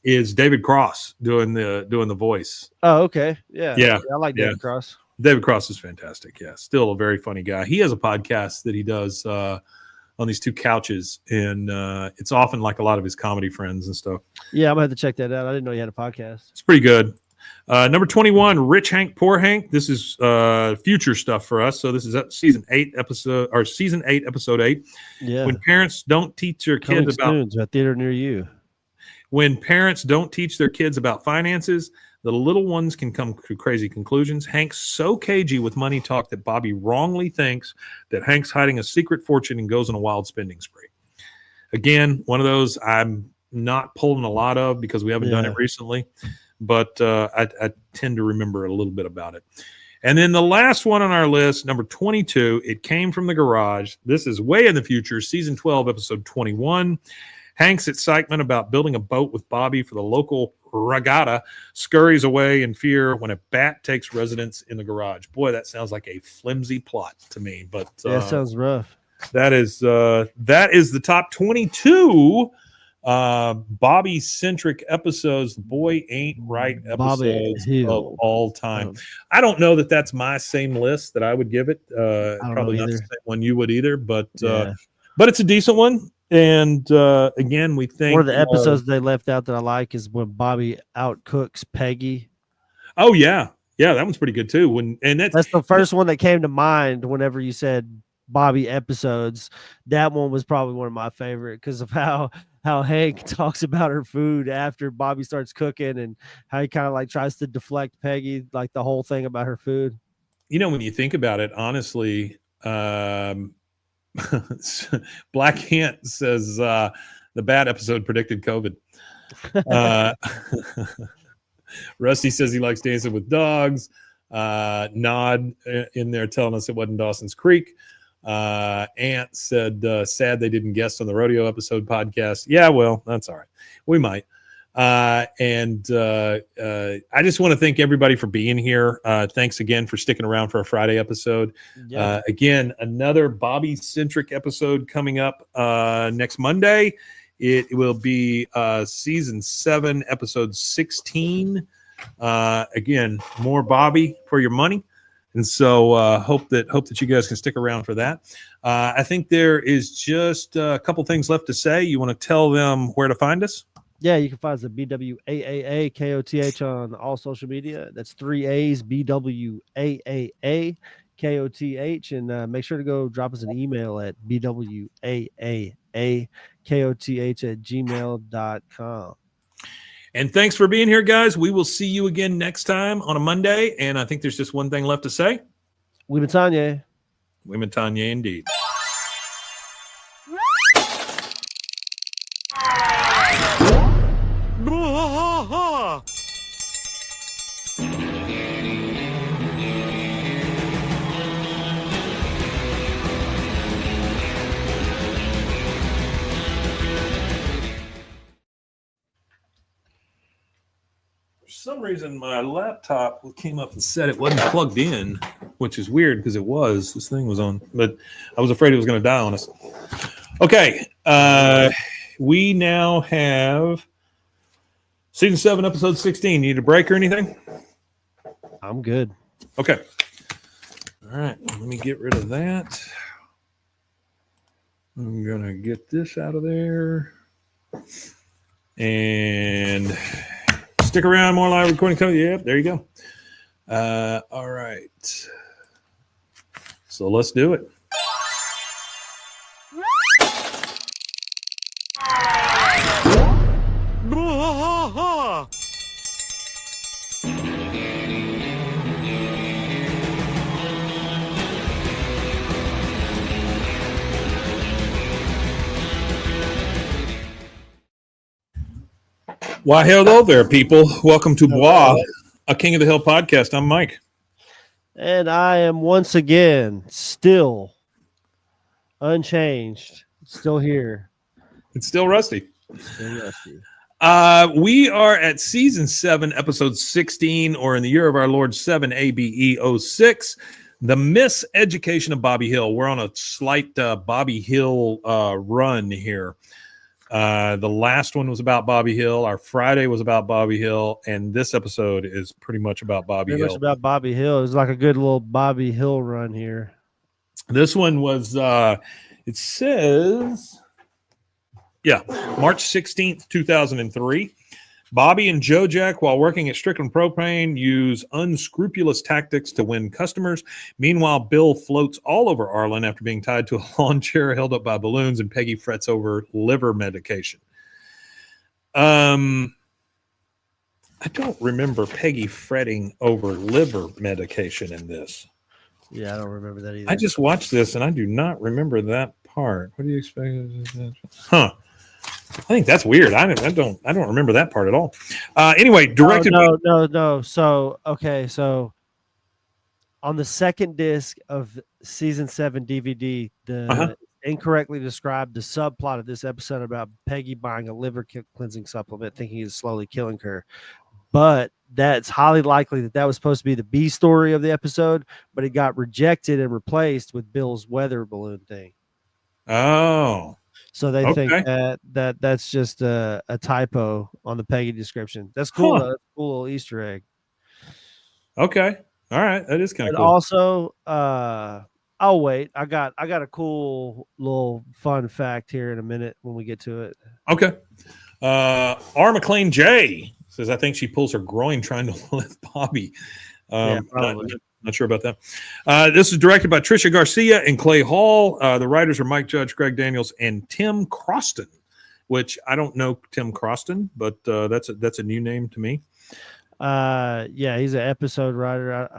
is David Cross doing the voice. Oh, okay. Yeah. I like David Yeah. Cross. David Cross is fantastic. Yeah. Still a very funny guy. He has a podcast that he does on these 2 couches, and it's often like a lot of his comedy friends and stuff. Yeah, I'm gonna have to check that out. I didn't know you had a podcast. It's pretty good. Number 21, Rich Hank, Poor Hank. This is future stuff for us. So this is season 8, episode 8. Yeah. When parents don't teach their kids about a theater near you. When parents don't teach their kids about finances, The little ones can come to crazy conclusions. Hank's so cagey with money talk that Bobby wrongly thinks that Hank's hiding a secret fortune and goes on a wild spending spree. Again, one of those I'm not pulling a lot of because we haven't done it recently, but I tend to remember a little bit about it. And then the last one on our list, number 22, it came from the garage. This is way in the future, season 12, episode 21. Hank's excitement about building a boat with Bobby for the local regatta scurries away in fear when a bat takes residence in the garage. Boy, that sounds like a flimsy plot to me, but that sounds rough. That is the top 22 Bobby-centric episodes, the Boy Ain't Right episodes of all time. I don't know that that's my same list that I would give it. Probably not the same one you would either, but it's a decent one. And again, we think one of the episodes they left out that I like is when Bobby outcooks Peggy. Oh yeah, that one's pretty good too. That's the first one that came to mind whenever you said Bobby episodes. That one was probably one of my favorite because of how Hank talks about her food after Bobby starts cooking and how he kind of like tries to deflect Peggy, like the whole thing about her food. You know, when you think about it, honestly, Black Ant says the bad episode predicted COVID. Rusty says he likes Dancing with Dogs. Nod in there telling us it wasn't Dawson's Creek. Ant said sad they didn't guest on the rodeo episode podcast. Yeah, well, that's all right. We might. I just want to thank everybody for being here. Thanks again for sticking around for a Friday episode. Again, another Bobby-centric episode coming up next Monday. It will be season 7, episode 16. Again, more Bobby for your money. And so hope that you guys can stick around for that. I think there is just a couple things left to say. You want to tell them where to find us? Yeah, you can find us at BWAAAKOTH on all social media. That's 3 A's, BWAAAKOTH. And make sure to go drop us an email at BWAAAKOTH@gmail.com. And thanks for being here, guys. We will see you again next time on a Monday. And I think there's just one thing left to say. Women Tanya. Women Tanya, indeed. For some reason, my laptop came up and said it wasn't plugged in, which is weird because it was. This thing was on, but I was afraid it was going to die on us. Okay. We now have season 7, episode 16. Need a break or anything? I'm good. Okay. All right. Let me get rid of that. I'm going to get this out of there. And stick around. More live recording coming. Yep, there you go. All right. So let's do it. Why, hello there, people. Welcome to Bwaaa, a King of the Hill podcast. I'm Mike. And I am once again still unchanged, still here. It's still Rusty. Still Rusty. We are at season 7, episode 16, or in the year of our Lord 7 ABE 06, the miseducation of Bobby Hill. We're on a slight Bobby Hill run here. The last one was about Bobby Hill. Our Friday was about Bobby Hill, and this episode is pretty much about Bobby Hill. Pretty much about Bobby Hill. It's like a good little Bobby Hill run here. This one was, it says, March 16th, 2003. Bobby and Joe Jack, while working at Strickland Propane, use unscrupulous tactics to win customers. Meanwhile, Bill floats all over Arlen after being tied to a lawn chair held up by balloons, and Peggy frets over liver medication. I don't remember Peggy fretting over liver medication in this. Yeah, I don't remember that either. I just watched this and I do not remember that part. What do you expect? Huh? I think that's weird. I don't remember that part at all. Anyway, directed. No. So okay, so on the second disc of season 7 DVD, the incorrectly described the subplot of this episode about Peggy buying a liver cleansing supplement, thinking he's slowly killing her. But that's highly likely that was supposed to be the B story of the episode, but it got rejected and replaced with Bill's weather balloon thing. Oh, so they think that's just a typo on the Peggy description. That's cool. That's a cool little Easter egg. Okay, all right, that is kind of cool. Also, I'll wait. I got a cool little fun fact here in a minute when we get to it. Okay. R. McLean J says, I think she pulls her groin trying to lift Bobby. Yeah, probably. Not sure about that. This is directed by Tricia Garcia and Clay Hall. The writers are Mike Judge, Greg Daniels, and Tim Croston, which I don't know Tim Croston, but that's a new name to me. Yeah, he's an episode writer.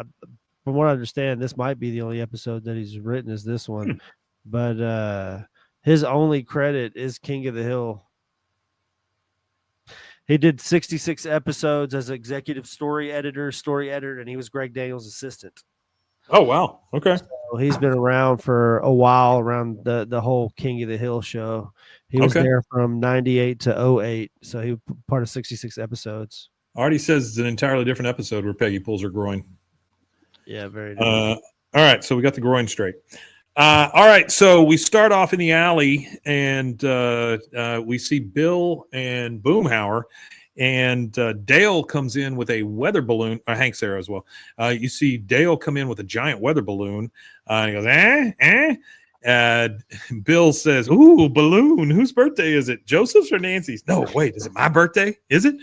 From what I understand, this might be the only episode that he's written is this one. But his only credit is King of the Hill. He did 66 episodes as executive story editor, and he was Greg Daniels' assistant. Oh, wow. Okay. So he's been around for a while around the whole King of the Hill show. He was there from 98 to 08. So he was part of 66 episodes. Artie says it's an entirely different episode where Peggy pulls her groin. Yeah, very different. All right. So we got the groin straight. All right, so we start off in the alley, and we see Bill and Boomhauer, and Dale comes in with a weather balloon. Hank's there as well. You see Dale come in with a giant weather balloon. And he goes, Bill says, ooh, balloon. Whose birthday is it? Joseph's or Nancy's? No, wait, is it my birthday? Is it?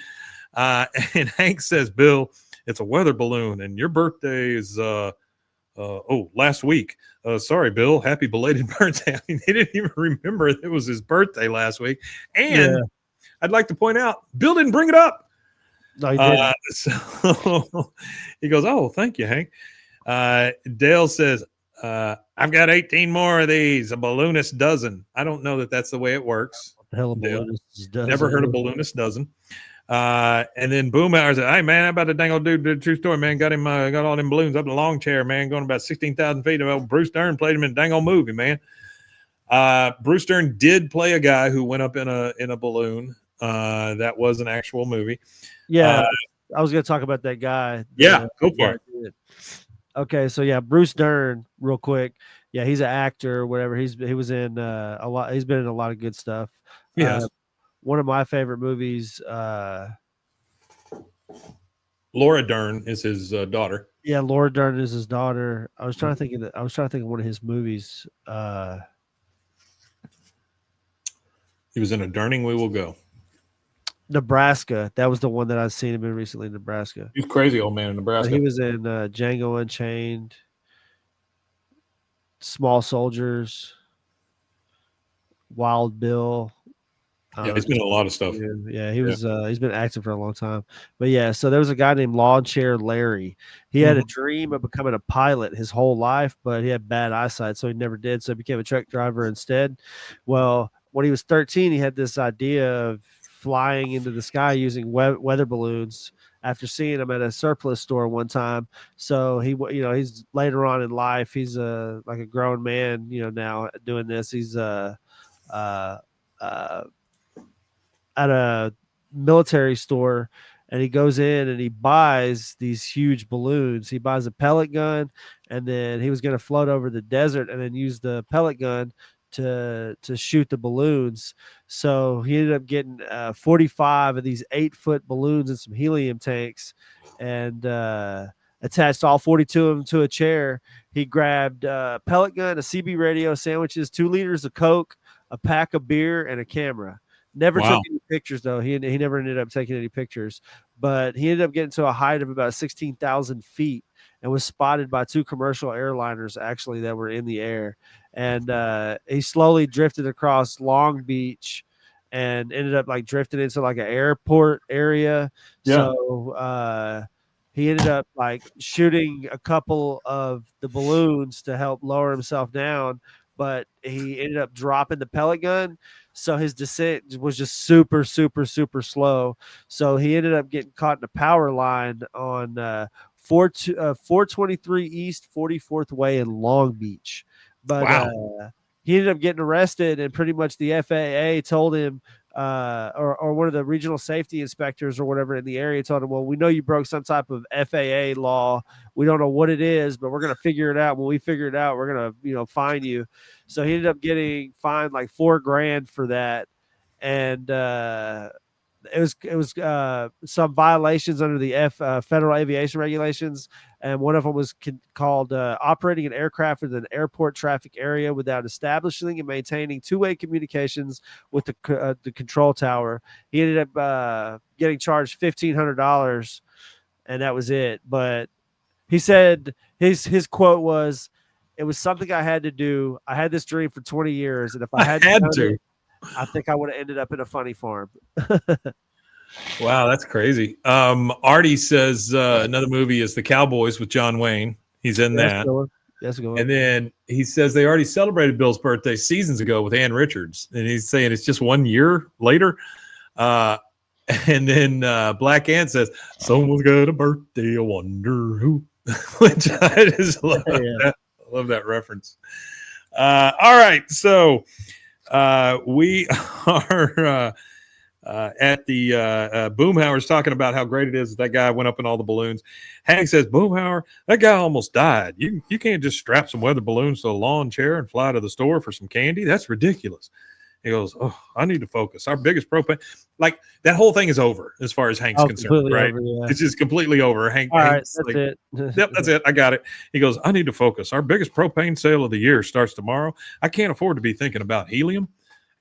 And Hank says, Bill, it's a weather balloon, and your birthday is last week. Sorry, Bill. Happy belated birthday. I mean, they didn't even remember it was his birthday last week. And I'd like to point out, Bill didn't bring it up. No, he didn't. So he goes, oh, thank you, Hank. Dale says, I've got 18 more of these, a balloonist dozen. I don't know that that's the way it works. What the hell, a balloonist dozen? Never heard of balloonist dozen. And then Boomhauer said, hey, man, how about the dang old dude? The true story, man. Got all them balloons up in the long chair, man, going about 16,000 feet. Bruce Dern played him in a dang old movie, man. Bruce Dern did play a guy who went up in a balloon. That was an actual movie. Yeah, I was going to talk about that guy. Yeah, go for it. Okay, so yeah, Bruce Dern, real quick. Yeah, he's an actor or whatever. He was in a lot. He's been in a lot of good stuff. Yes. One of my favorite movies. Laura Dern is his daughter. Yeah, Laura Dern is his daughter. I was trying to think of one of his movies. He was in A Durning We Will Go. Nebraska. That was the one that I've seen him in recently. Nebraska. He's crazy old man in Nebraska. He was in Django Unchained, Small Soldiers, Wild Bill. Yeah, he's been in a lot of stuff. Yeah, he's been acting for a long time. But yeah, so there was a guy named Lawn Chair Larry. He had a dream of becoming a pilot his whole life, but he had bad eyesight, so he never did. So he became a truck driver instead. Well, when he was 13, he had this idea of flying into the sky using weather balloons after seeing them at a surplus store one time. So he's later on in life, he's like a grown man, now doing this. He's at a military store, and he goes in and he buys these huge balloons. He buys a pellet gun, and then he was going to float over the desert and then use the pellet gun to shoot the balloons. So he ended up getting 45 of these 8-foot balloons and some helium tanks, and attached all 42 of them to a chair. He grabbed a pellet gun, a CB radio, sandwiches, 2 liters of Coke, a pack of beer, and a camera. Never took any pictures, though. He never ended up taking any pictures, but he ended up getting to a height of about 16,000 feet and was spotted by 2 commercial airliners, actually, that were in the air. And he slowly drifted across Long Beach and ended up like drifting into like an airport area. Yeah. So he ended up like shooting a couple of the balloons to help lower himself down, but he ended up dropping the pellet gun. So his descent was just super, super, super slow. So he ended up getting caught in a power line on 423 East 44th Way in Long Beach. But he ended up getting arrested, and pretty much the FAA told him, or one of the regional safety inspectors or whatever in the area told him, well, we know you broke some type of FAA law. We don't know what it is, but we're going to figure it out. When we figure it out, we're going to, fine you. So he ended up getting fined like $4,000 for that. And it was some violations under the federal aviation regulations, and one of them was called operating an aircraft within an airport traffic area without establishing and maintaining two-way communications with the control tower. He ended up getting charged $1,500, and that was it. But he said his quote was, "It was something I had to do. I had this dream for 20 years, and if I had to. I think I would have ended up in a funny farm." Wow, that's crazy. Artie says another movie is The Cowboys with John Wayne. He's in that. That's a good one. And then he says they already celebrated Bill's birthday seasons ago with Ann Richards, and he's saying it's just 1 year later. And then Black Ant says, "Someone's got a birthday, I wonder who," which I just love. That. I love that reference. All right, so we are at the Boomhauer's talking about how great it is that guy went up in all the balloons. Hank says, "Boomhauer, that guy almost died. You can't just strap some weather balloons to a lawn chair and fly to the store for some candy. That's ridiculous." He goes, "Oh, I need to focus. Our biggest propane," like that whole thing is over as far as Hank's concerned, right? Over, yeah. It's just completely over. Hank's that's like, it. Yep, that's it. I got it. He goes, "I need to focus. Our biggest propane sale of the year starts tomorrow. I can't afford to be thinking about helium."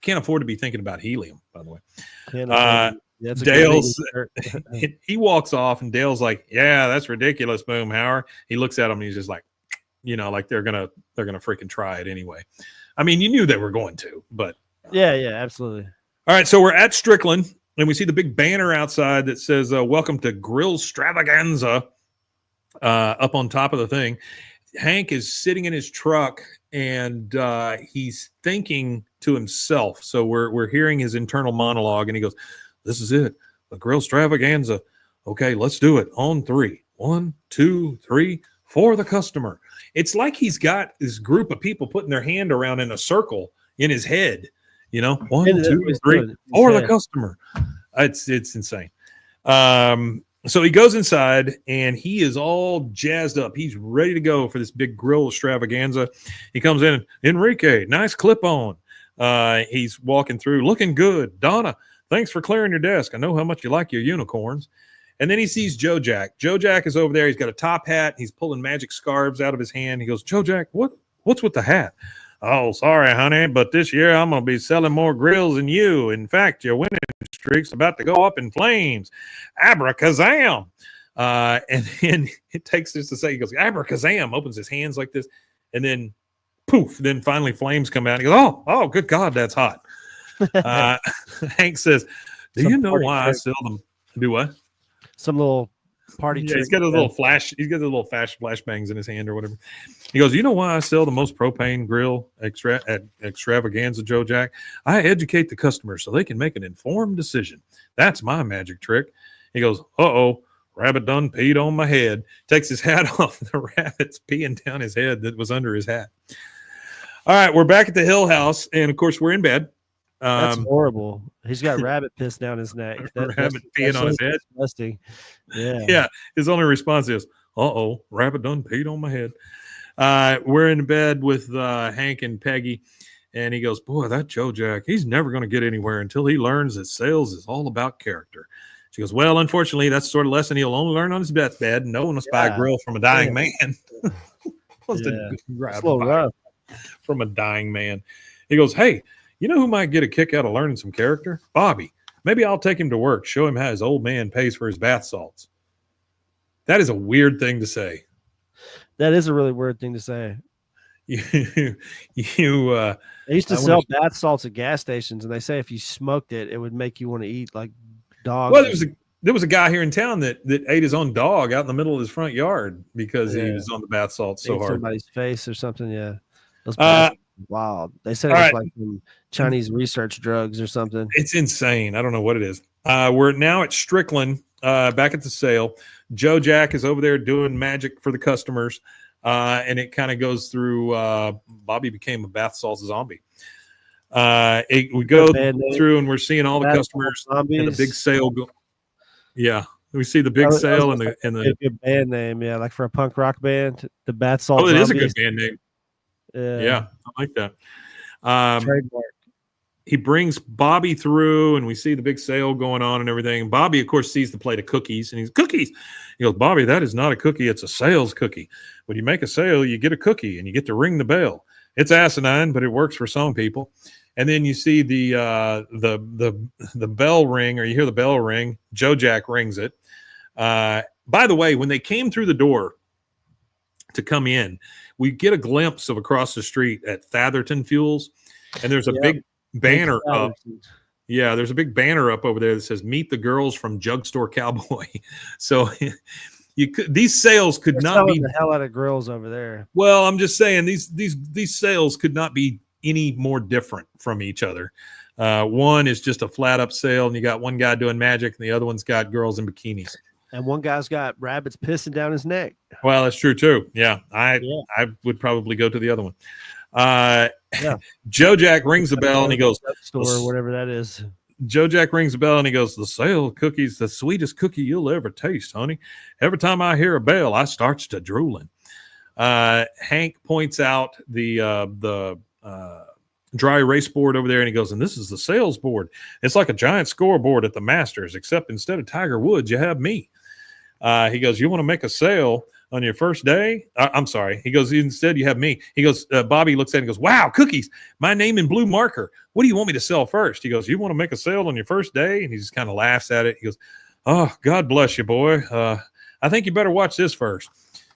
Can't afford to be thinking about helium, by the way. Dale's he walks off, and Dale's like, "Yeah, that's ridiculous, Boomhauer." He looks at him, and he's just like, like they're gonna freaking try it anyway. I mean, you knew they were going to, but yeah, absolutely. All right, so we're at Strickland, and we see the big banner outside that says "Welcome to Grill Stravaganza" up on top of the thing. Hank is sitting in his truck, and he's thinking to himself. So we're hearing his internal monologue, and he goes, "This is it, the Grill Stravaganza. Okay, let's do it on 3. 1, 2, 3 for the customer." It's like he's got this group of people putting their hand around in a circle in his head. 1, 2, 3 for the customer. It's insane. So he goes inside, and he is all jazzed up. He's ready to go for this big grill extravaganza. He comes in, "Enrique, nice clip on." He's walking through, looking good. "Donna, thanks for clearing your desk. I know how much you like your unicorns." And then he sees Joe Jack. Joe Jack is over there. He's got a top hat. He's pulling magic scarves out of his hand. He goes, "Joe Jack, what's with the hat?" "Oh, sorry, honey, but this year I'm going to be selling more grills than you. In fact, your winning streak's about to go up in flames. Abracazam." And then it takes just to say, he goes, "Abracazam," opens his hands like this, and then poof, then finally flames come out. He goes, oh, good God, that's hot. Hank says, "Do you know why I sell them?" Do what? Some little party. Yeah, he's got a little flash. He's got the little flashbangs in his hand or whatever. He goes, "You know why I sell the most propane grill at Extravaganza, Joe Jack? I educate the customer so they can make an informed decision. That's my magic trick." He goes, "Uh-oh, rabbit done peed on my head." Takes his hat off. The rabbit's peeing down his head that was under his hat. All right, we're back at the Hill House, and of course we're in bed. That's horrible. He's got rabbit piss down his neck. Rabbit peeing on his head. Disgusting. Yeah. Yeah. His only response is, "Uh-oh, rabbit done peed on my head." We're in bed with Hank and Peggy, and he goes, "Boy, that Joe Jack, he's never going to get anywhere until he learns that sales is all about character." She goes, "Well, unfortunately, that's the sort of lesson he'll only learn on his deathbed. No one will buy a grill from a dying man." It's a little rough. From a dying man. He goes, "Hey, you know who might get a kick out of learning some character? Bobby. Maybe I'll take him to work, show him how his old man pays for his bath salts." That is a weird thing to say. That is a really weird thing to say. They used to sell bath salts at gas stations, and they say if you smoked it, it would make you want to eat like dogs. Well, there was a guy here in town that ate his own dog out in the middle of his front yard because he was on the bath salts so hard. Somebody's face or something. Yeah. Those wild. They said it was like some Chinese research drugs or something. It's insane. I don't know what it is. We're now at Strickland, back at the sale. Joe Jack is over there doing magic for the customers. And it kind of goes through Bobby became a bath salts zombie. We go through and we're seeing all the customers in the big sale go. Yeah, we see the big sale and the good band name. Yeah, like for a punk rock band, the bath salts. Oh, it is a good band name. Yeah, I like that. Trademark. He brings Bobby through, and we see the big sale going on and everything. Bobby, of course, sees the plate of cookies, and he's cookies. He goes, Bobby, that is not a cookie; it's a sales cookie. When you make a sale, you get a cookie, and you get to ring the bell. It's asinine, but it works for some people. And then you see the bell ring, or you hear the bell ring. Joe Jack rings it. By the way, when they came through the door to come in, we get a glimpse of across the street at Thatherton Fuels, and there's a big banner up. Yeah, there's a big banner up over there that says "Meet the girls from Jug Store Cowboy." So these sales could not be the hell out of grills over there. Well, I'm just saying these sales could not be any more different from each other. One is just a flat up sale, and you got one guy doing magic, and the other one's got girls in bikinis. And one guy's got rabbits pissing down his neck. Well, that's true too. Yeah, I would probably go to the other one. Joe Jack rings the bell and he goes, store, whatever that is. Joe Jack rings the bell and he goes, the sale cookie's the sweetest cookie you'll ever taste, honey. Every time I hear a bell, I starts to drooling. Hank points out the dry erase board over there, and he goes, and this is the sales board. It's like a giant scoreboard at the Masters, except instead of Tiger Woods, you have me. He goes, you want to make a sale on your first day? I'm sorry. He goes, instead you have me. He goes, Bobby looks at it and goes, wow, cookies, my name in blue marker. What do you want me to sell first? He goes, you want to make a sale on your first day? And he just kind of laughs at it. He goes, oh, God bless you, boy. I think you better watch this first.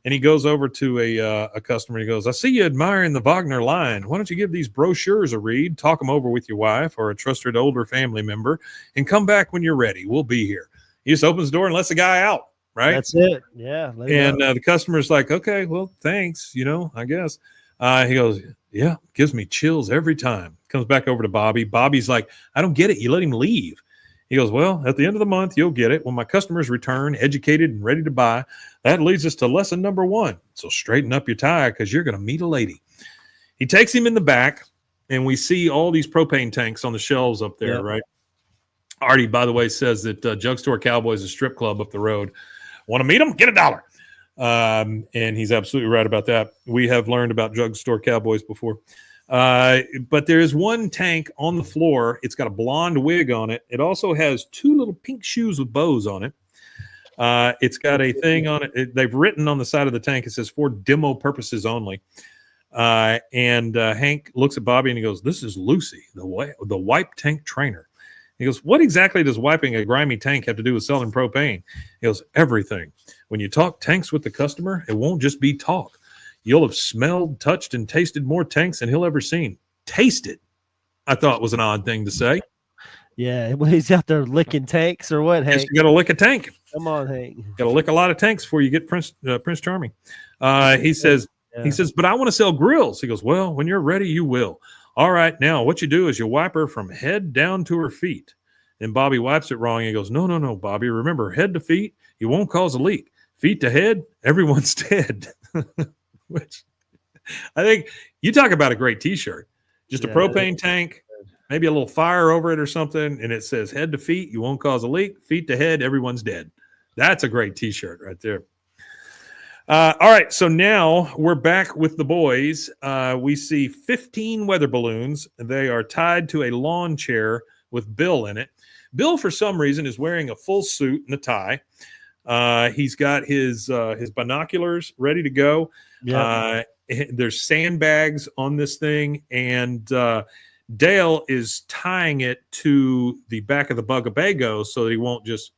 And he goes over to a customer. He goes, I see you admiring the Wagner line. Why don't you give these brochures a read, talk them over with your wife or a trusted older family member, and come back when you're ready. We'll be here. He just opens the door and lets the guy out. Right. That's it. Yeah. And the customer's like, okay, well, thanks. I guess. He goes, yeah, gives me chills every time. Comes back over to Bobby. Bobby's like, I don't get it. You let him leave. He goes, well, at the end of the month, you'll get it. When my customers return, educated and ready to buy, that leads us to lesson number 1. So straighten up your tie because you're going to meet a lady. He takes him in the back, and we see all these propane tanks on the shelves up there, right? Artie, by the way, says that Jug Store Cowboy is a strip club up the road. Want to meet him? Get $1. And he's absolutely right about that. We have learned about Jug Store Cowboys before. But there is one tank on the floor. It's got a blonde wig on it. It also has 2 little pink shoes with bows on it. It's got a thing on it. They've written on the side of the tank, it says for demo purposes only. And Hank looks at Bobby and he goes, this is Lucy, the wipe tank trainer. He goes, what exactly does wiping a grimy tank have to do with selling propane? He goes, everything. When you talk tanks with the customer, it won't just be talk. You'll have smelled, touched, and tasted more tanks than he'll ever seen. Tasted, I thought was an odd thing to say. Yeah, well, he's out there licking tanks or what, Hank? Yes, you got to lick a tank. Come on, Hank. Got to lick a lot of tanks before you get Prince Charming. He says, but I want to sell grills. He goes, well, when you're ready, you will. All right, now what you do is you wipe her from head down to her feet. And Bobby wipes it wrong. He goes, no, Bobby. Remember, head to feet, you won't cause a leak. Feet to head, everyone's dead. Which I think you talk about a great T-shirt. Just a propane tank, maybe a little fire over it or something, and it says head to feet, you won't cause a leak. Feet to head, everyone's dead. That's a great T-shirt right there. All right, so now we're back with the boys. We see 15 weather balloons. They are tied to a lawn chair with Bill in it. Bill, for some reason, is wearing a full suit and a tie. He's got his binoculars ready to go. There's sandbags on this thing, and Dale is tying it to the back of the Bugaboo so that he won't just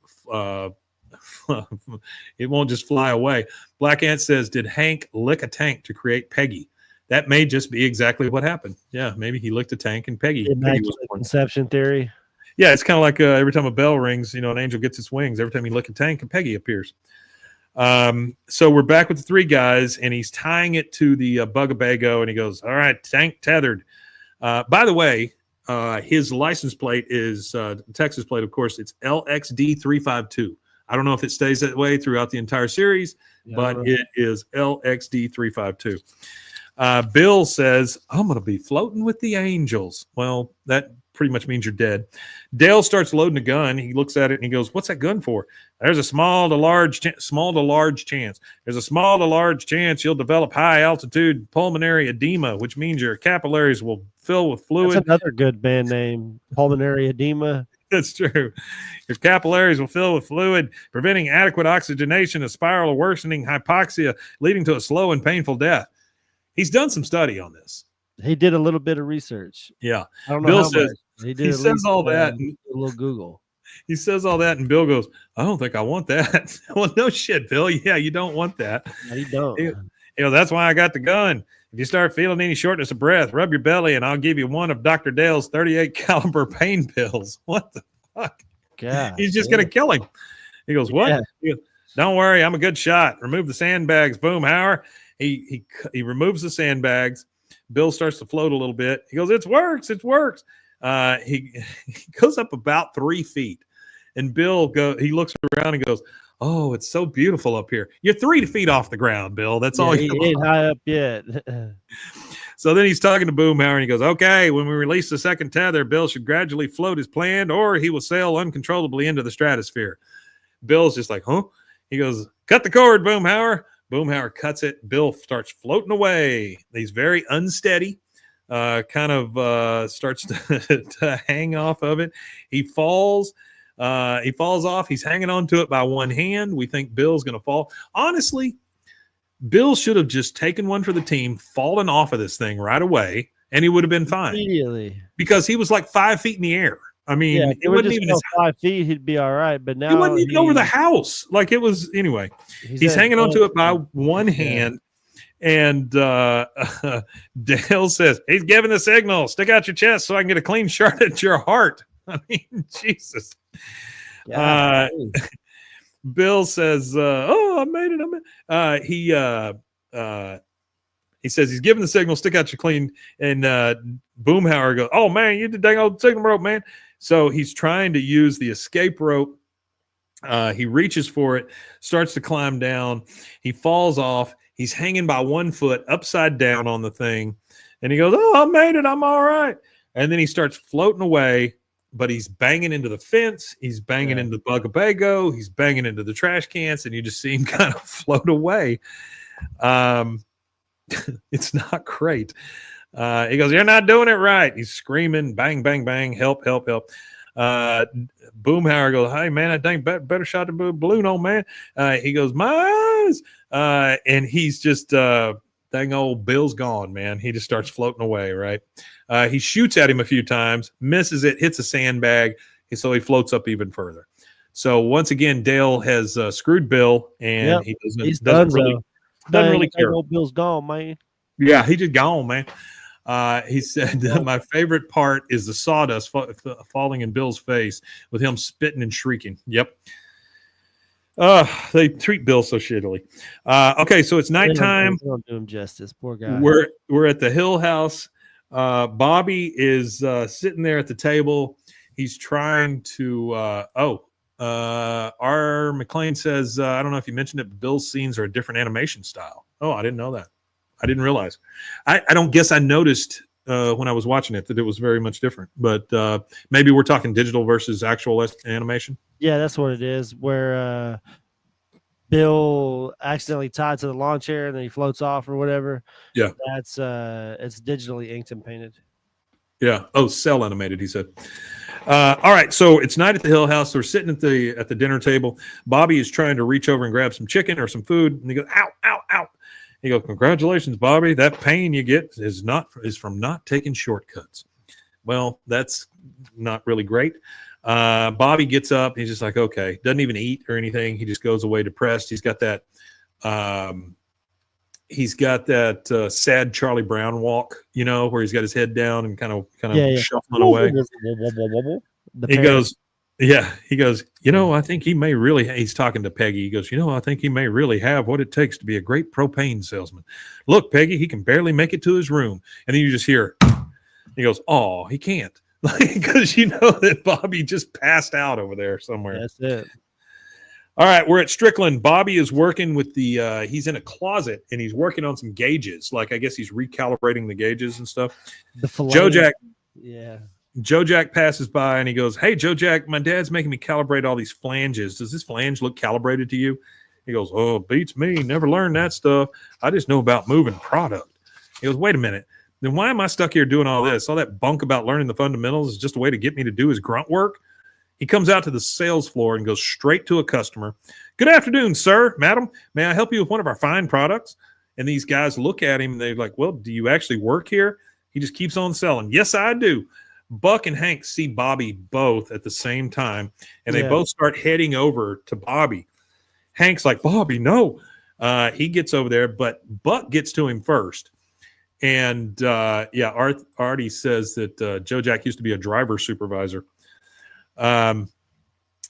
it won't just fly away. Black Ant says, did Hank lick a tank to create Peggy? that may just be exactly what happened. Yeah, maybe he looked at Tank and Peggy. Peggy was born. Conception theory. Yeah, it's kind of like every time a bell rings, an angel gets its wings. Every time you look at Tank and Peggy appears. So we're back with the three guys, and he's tying it to the Bwaaa, and he goes, all right, Tank tethered. By the way, his license plate is Texas plate, of course. It's LXD352. I don't know if it stays that way throughout the entire series, but it is LXD352. Bill says, I'm going to be floating with the angels. Well, that pretty much means you're dead. Dale starts loading a gun. He looks at it and he goes, what's that gun for? There's a small to large chance. There's a small to large chance you'll develop high altitude pulmonary edema, which means your capillaries will fill with fluid. That's another good band name, pulmonary edema. That's true. Your capillaries will fill with fluid, preventing adequate oxygenation, a spiral of worsening hypoxia, leading to a slow and painful death. He's done some study on this. He did a little bit of research. Yeah. I don't know Bill how says, much. He says all that. A little Google. He says all that, and Bill goes, I don't think I want that. Well, no shit, Bill. Yeah, you don't want that. No, you don't. That's why I got the gun. If you start feeling any shortness of breath, rub your belly, and I'll give you one of Dr. Dale's 38 caliber pain pills. What the fuck? God, he's just going to kill him. He goes, what? Yeah. He goes, don't worry, I'm a good shot. Remove the sandbags. Boom, Howard. He removes the sandbags. Bill starts to float a little bit. He goes, it works. He goes up about 3 feet, and he looks around and goes, oh, it's so beautiful up here. You're 3 feet off the ground, Bill. That's all. He ain't high up yet. So then he's talking to Boomhauer, and he goes, okay, when we release the second tether, Bill should gradually float as planned, or he will sail uncontrollably into the stratosphere. Bill's just like, huh? He goes, cut the cord, Boomhauer. Boomhauer cuts it. Bill starts floating away. He's very unsteady, starts to hang off of it. He falls off. He's hanging on to it by one hand. We think Bill's going to fall. Honestly, Bill should have just taken one for the team, fallen off of this thing right away, and he would have been fine. Immediately. Because he was like 5 feet in the air. I mean, it wasn't even 5 feet. He'd be all right. But now he wasn't even over the house. Like it was anyway. He's hanging on to it by one hand. And Dale says, he's giving the signal. Stick out your chest so I can get a clean shot at your heart. I mean, Jesus. Bill says, I made it. He says he's giving the signal, stick out your clean. And Boomhauer goes, oh, man, you did dang old signal rope, man. So he's trying to use the escape rope. He reaches for it, starts to climb down. He falls off. He's hanging by 1 foot upside down on the thing. And he goes, oh, I made it. I'm all right. And then he starts floating away, but he's banging into the fence. He's banging into the Bwaaa. He's banging into the trash cans, and you just see him kind of float away. It's not great. He goes, you're not doing it right. He's screaming, bang, bang, bang, help, help, help. Boomhauer goes, hey, man, I think better shot the balloon on, man. He goes, my eyes. And he's just, dang old Bill's gone, man. He just starts floating away, right? He shoots at him a few times, misses it, hits a sandbag, so he floats up even further. So once again, Dale has screwed Bill, and he doesn't really care. Old Bill's gone, man. Yeah, he just gone, man. He said, my favorite part is the sawdust falling in Bill's face with him spitting and shrieking. Yep. They treat Bill so shittily. Okay, so it's nighttime. Don't do him justice. Poor guy. We're at the Hill House. Bobby is sitting there at the table. He's trying to R. McLean says, I don't know if you mentioned it, but Bill's scenes are a different animation style. Oh, I didn't know that. I didn't realize. I don't guess I noticed when I was watching it that it was very much different. But maybe we're talking digital versus actual animation. Yeah, that's what it is. Where Bill accidentally tied to the lawn chair and then he floats off or whatever. Yeah, that's it's digitally inked and painted. Yeah. Oh, cell animated. He said. All right. So it's night at the Hill House. We're sitting at the dinner table. Bobby is trying to reach over and grab some chicken or some food, and he goes, "Ow, ow, ow." He goes, congratulations, Bobby. That pain you get is from not taking shortcuts. Well, that's not really great. Bobby gets up. He's just like, okay. Doesn't even eat or anything. He just goes away depressed. He's got that he's got that sad Charlie Brown walk, where he's got his head down and kind of shuffling away. He goes, I think he may really, he's talking to Peggy. He goes, I think he may really have what it takes to be a great propane salesman. Look, Peggy, he can barely make it to his room. And then you just hear, he goes, oh, he can't. Because that Bobby just passed out over there somewhere. That's it. All right, we're at Strickland. Bobby is working with he's in a closet and he's working on some gauges. Like, I guess he's recalibrating the gauges and stuff. Joe Jack. Yeah. Joe Jack passes by and he goes, hey, Joe Jack, my dad's making me calibrate all these flanges. Does this flange look calibrated to you? He goes, oh, beats me. Never learned that stuff. I just know about moving product. He goes, wait a minute. Then why am I stuck here doing all this? All that bunk about learning the fundamentals is just a way to get me to do his grunt work. He comes out to the sales floor and goes straight to a customer. Good afternoon, sir, madam. May I help you with one of our fine products? And these guys look at him and they're like, well, do you actually work here? He just keeps on selling. Yes, I do. Buck and Hank see Bobby both at the same time, and they both start heading over to Bobby. Hank's like, Bobby, no. He gets over there, but Buck gets to him first. And, Artie says that Joe Jack used to be a driver supervisor.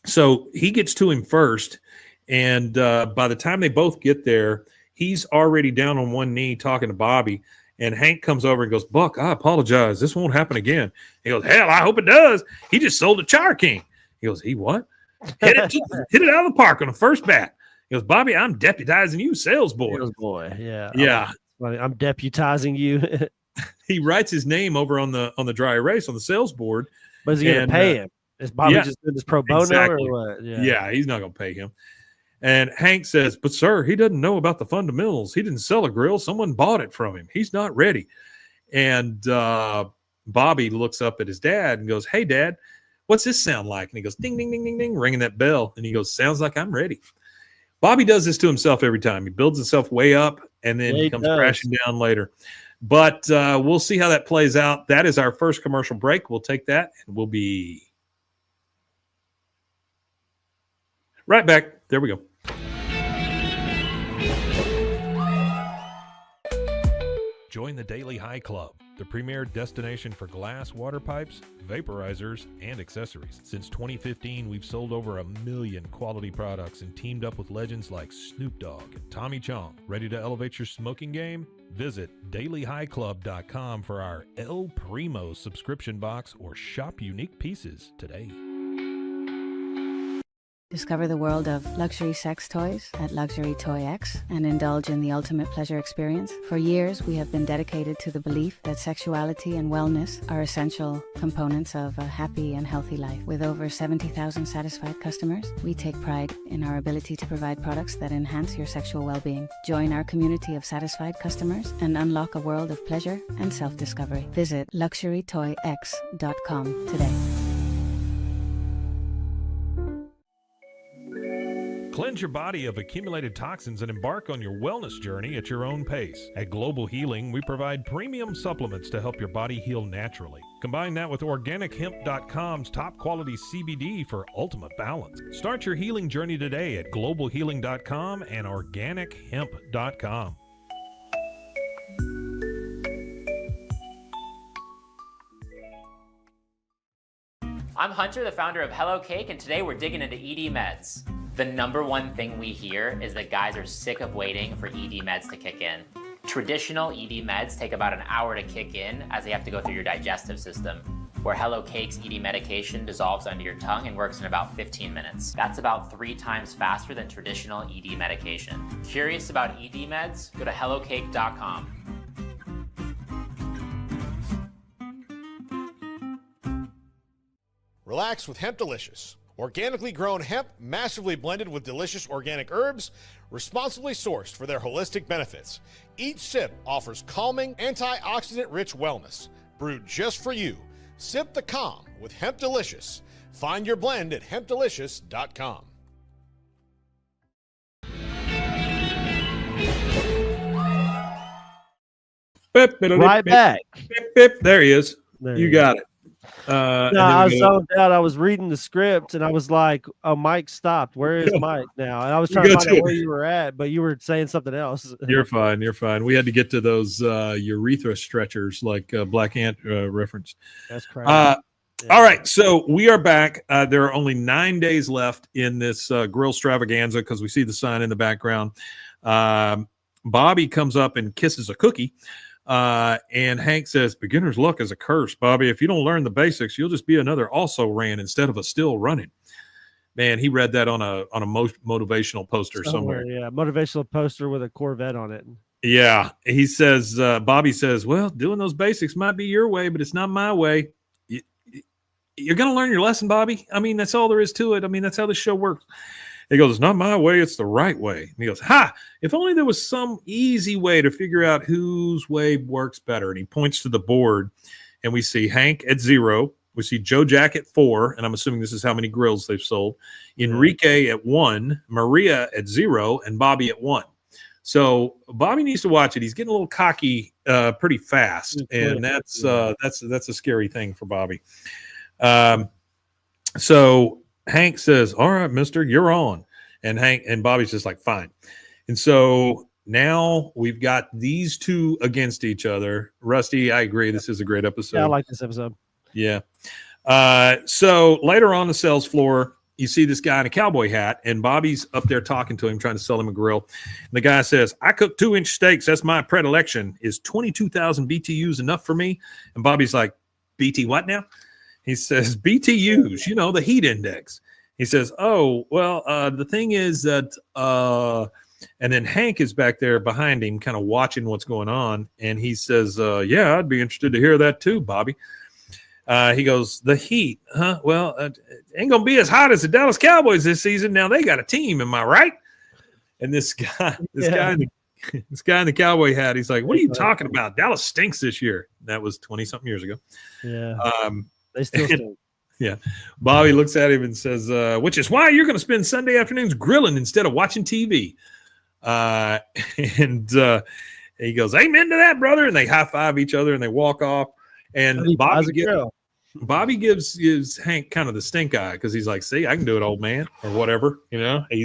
So he gets to him first, and by the time they both get there, he's already down on one knee talking to Bobby. And Hank comes over and goes, Buck, I apologize. This won't happen again. He goes, hell, I hope it does. He just sold a Char King. He goes, he what? Hit it out of the park on the first bat. He goes, Bobby, I'm deputizing you, sales boy. Sales boy, yeah. Yeah. I'm deputizing you. He writes his name over on the dry erase on the sales board. But is he going to pay him? Is Bobby just doing this pro bono or what? Yeah, he's not going to pay him. And Hank says, but sir, he doesn't know about the fundamentals. He didn't sell a grill. Someone bought it from him. He's not ready. And Bobby looks up at his dad and goes, hey, Dad, what's this sound like? And he goes, ding, ding, ding, ding, ding, ringing that bell. And he goes, sounds like I'm ready. Bobby does this to himself every time. He builds himself way up and then he comes crashing down later. But we'll see how that plays out. That is our first commercial break. We'll take that and we'll be right back. There we go. Join the Daily High Club, the premier destination for glass water pipes, vaporizers, and accessories. Since 2015, we've sold over 1 million quality products and teamed up with legends like Snoop Dogg and Tommy Chong. Ready to elevate your smoking game? Visit dailyhighclub.com for our El Primo subscription box or shop unique pieces today. Discover the world of luxury sex toys at Luxury Toy X and indulge in the ultimate pleasure experience. For years, we have been dedicated to the belief that sexuality and wellness are essential components of a happy and healthy life. With over 70,000 satisfied customers, we take pride in our ability to provide products that enhance your sexual well-being. Join our community of satisfied customers and unlock a world of pleasure and self-discovery. Visit luxurytoyx.com today. Cleanse your body of accumulated toxins and embark on your wellness journey at your own pace. At Global Healing, we provide premium supplements to help your body heal naturally. Combine that with OrganicHemp.com's top quality CBD for ultimate balance. Start your healing journey today at GlobalHealing.com and OrganicHemp.com. I'm Hunter, the founder of Hello Cake, and today we're digging into ED meds. The number one thing we hear is that guys are sick of waiting for ED meds to kick in. Traditional ED meds take about an hour to kick in as they have to go through your digestive system, where Hello Cake's ED medication dissolves under your tongue and works in about 15 minutes. That's about 3 times faster than traditional ED medication. Curious about ED meds? Go to hellocake.com. Relax with Hemp Delicious. Organically grown hemp, massively blended with delicious organic herbs, responsibly sourced for their holistic benefits. Each sip offers calming, antioxidant-rich wellness. Brewed just for you. Sip the calm with Hemp Delicious. Find your blend at hempdelicious.com. Right back. There he is. You got it. I was zoned out. I was reading the script and I was like, "Oh, Mike stopped. Where is Mike now?" And I was trying to find out where you were at, but you were saying something else. You're fine. You're fine. We had to get to those urethra stretchers, like Black Ant referenced. That's crazy. All right, so we are back. There are only 9 days left in this grill extravaganza because we see the sign in the background. Bobby comes up and kisses a cookie. And Hank says, "Beginner's luck is a curse, Bobby. If you don't learn the basics, you'll just be another also ran instead of a still running." Man, he read that on a motivational poster somewhere. Yeah, motivational poster with a Corvette on it. Yeah, he says, Bobby says, "Well, doing those basics might be your way, but it's not my way. You're going to learn your lesson, Bobby. I mean, that's all there is to it. I mean, that's how this show works." He goes, "It's not my way, it's the right way." And he goes, "Ha, if only there was some easy way to figure out whose way works better." And he points to the board, and we see Hank at 0. We see Joe Jack at 4, and I'm assuming this is how many grills they've sold. Enrique at 1, Maria at 0, and Bobby at 1. So Bobby needs to watch it. He's getting a little cocky pretty fast, and that's a scary thing for Bobby. So Hank says, "All right, mister, you're on." And Bobby's just like, "Fine." And so now we've got these two against each other. Rusty, I agree. This is a great episode. Yeah, I like this episode. Yeah. So later on the sales floor, you see this guy in a cowboy hat, and Bobby's up there talking to him, trying to sell him a grill. And the guy says, "I cook 2-inch steaks. That's my predilection. Is 22,000 BTUs enough for me?" And Bobby's like, "BT what now?" He says, "BTUs, the heat index." He says, "Oh, well, the thing is that," and then Hank is back there behind him, kind of watching what's going on. And he says, "Yeah, I'd be interested to hear that too, Bobby." He goes, "The heat, huh? Well, it ain't going to be as hot as the Dallas Cowboys this season. Now they got a team, am I right?" And this guy in the cowboy hat, he's like, "What are you talking about? Dallas stinks this year." That was 20-something years ago. Yeah. They still stink. Yeah. Bobby looks at him and says, "Which is why you're going to spend Sunday afternoons grilling instead of watching TV." And he goes, "Amen to that, brother." And they high five each other and they walk off. And Bobby gives Hank kind of the stink eye because he's like, "See, I can do it, old man," or whatever. He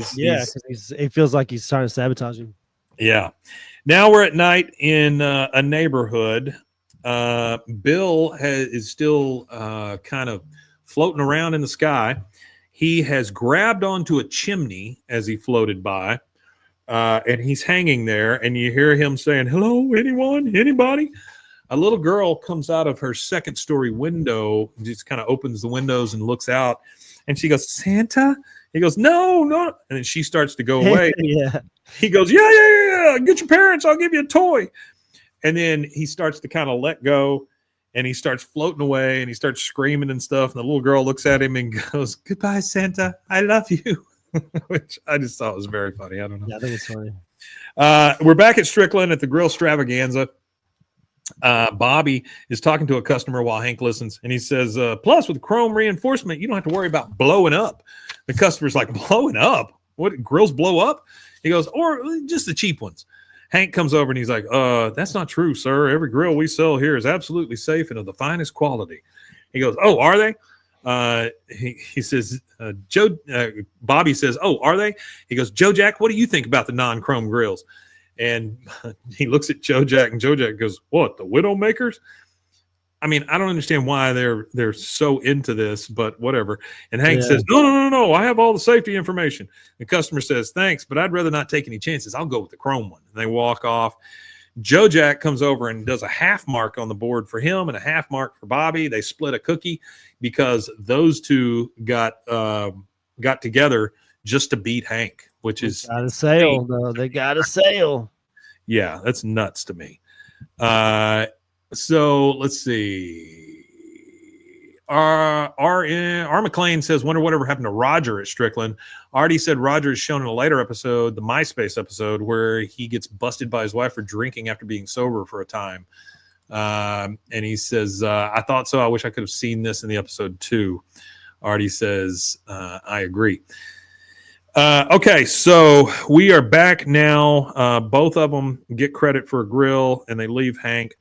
feels like he's trying to sabotage him. Yeah. Now we're at night in a neighborhood. Bill is still kind of floating around in the sky. He has grabbed onto a chimney as he floated by, and he's hanging there, and you hear him saying, "Hello, anyone, anybody?" A little girl comes out of her second-story window, just kind of opens the windows and looks out, and she goes, "Santa?" He goes, "No. And then she starts to go away. Yeah. He goes, yeah, get your parents, I'll give you a toy." And then he starts to kind of let go, and he starts floating away, and he starts screaming and stuff. And the little girl looks at him and goes, "Goodbye, Santa. I love you," which I just thought was very funny. I don't know. Yeah, I think it's funny. We're back at Strickland at the grill extravaganza. Bobby is talking to a customer while Hank listens, and he says, "Plus, with chrome reinforcement, you don't have to worry about blowing up." The customer's like, "Blowing up? What, grills blow up?" He goes, "Or just the cheap ones." Hank comes over and he's like, "That's not true, sir. Every grill we sell here is absolutely safe and of the finest quality." He goes, "Oh, are they?" He says, Bobby says, "Oh, are they?" He goes, "Joe Jack, what do you think about the non-chrome grills?" And he looks at Joe Jack, and Joe Jack goes, "What, the Widowmakers?" I mean, I don't understand why they're so into this, but whatever. And Hank says, No. I have all the safety information. The customer says, "Thanks, but I'd rather not take any chances. I'll go with the chrome one." And they walk off. Joe Jack comes over and does a half mark on the board for him and a half mark for Bobby. They split a cookie because those two got together just to beat Hank, which is got a sale, though. They got a sale. Yeah, that's nuts to me. So let's see. R. McLean says, "Wonder whatever happened to Roger at Strickland." Artie said Roger is shown in a later episode, the MySpace episode, where he gets busted by his wife for drinking after being sober for a time. And he says, "I thought so. I wish I could have seen this in the episode too." Artie says, "I agree." Okay, so we are back now. Both of them get credit for a grill, and they leave Hank.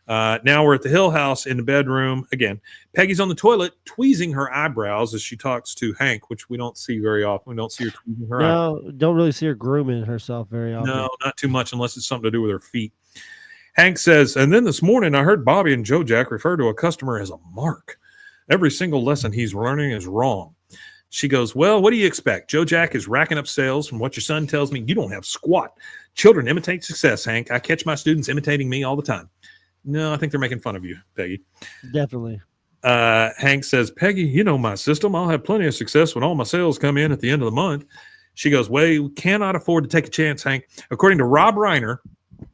Now we're at the Hill house in the bedroom. Again, Peggy's on the toilet tweezing her eyebrows as she talks to Hank, which we don't see very often. We don't see her tweezing her eyebrows. No, don't really see her grooming herself very often. No, not too much unless it's something to do with her feet. Hank says, and then this morning I heard Bobby and Joe Jack refer to a customer as a mark. Every single lesson he's learning is wrong. She goes, well, what do you expect? Joe Jack is racking up sales. From what your son tells me, you don't have squat. Children imitate success, Hank. I catch my students imitating me all the time. No, I think they're making fun of you, Peggy. Definitely. Hank says, Peggy, you know my system. I'll have plenty of success when all my sales come in at the end of the month. She goes, well, we cannot afford to take a chance, Hank. According to Rob Reiner,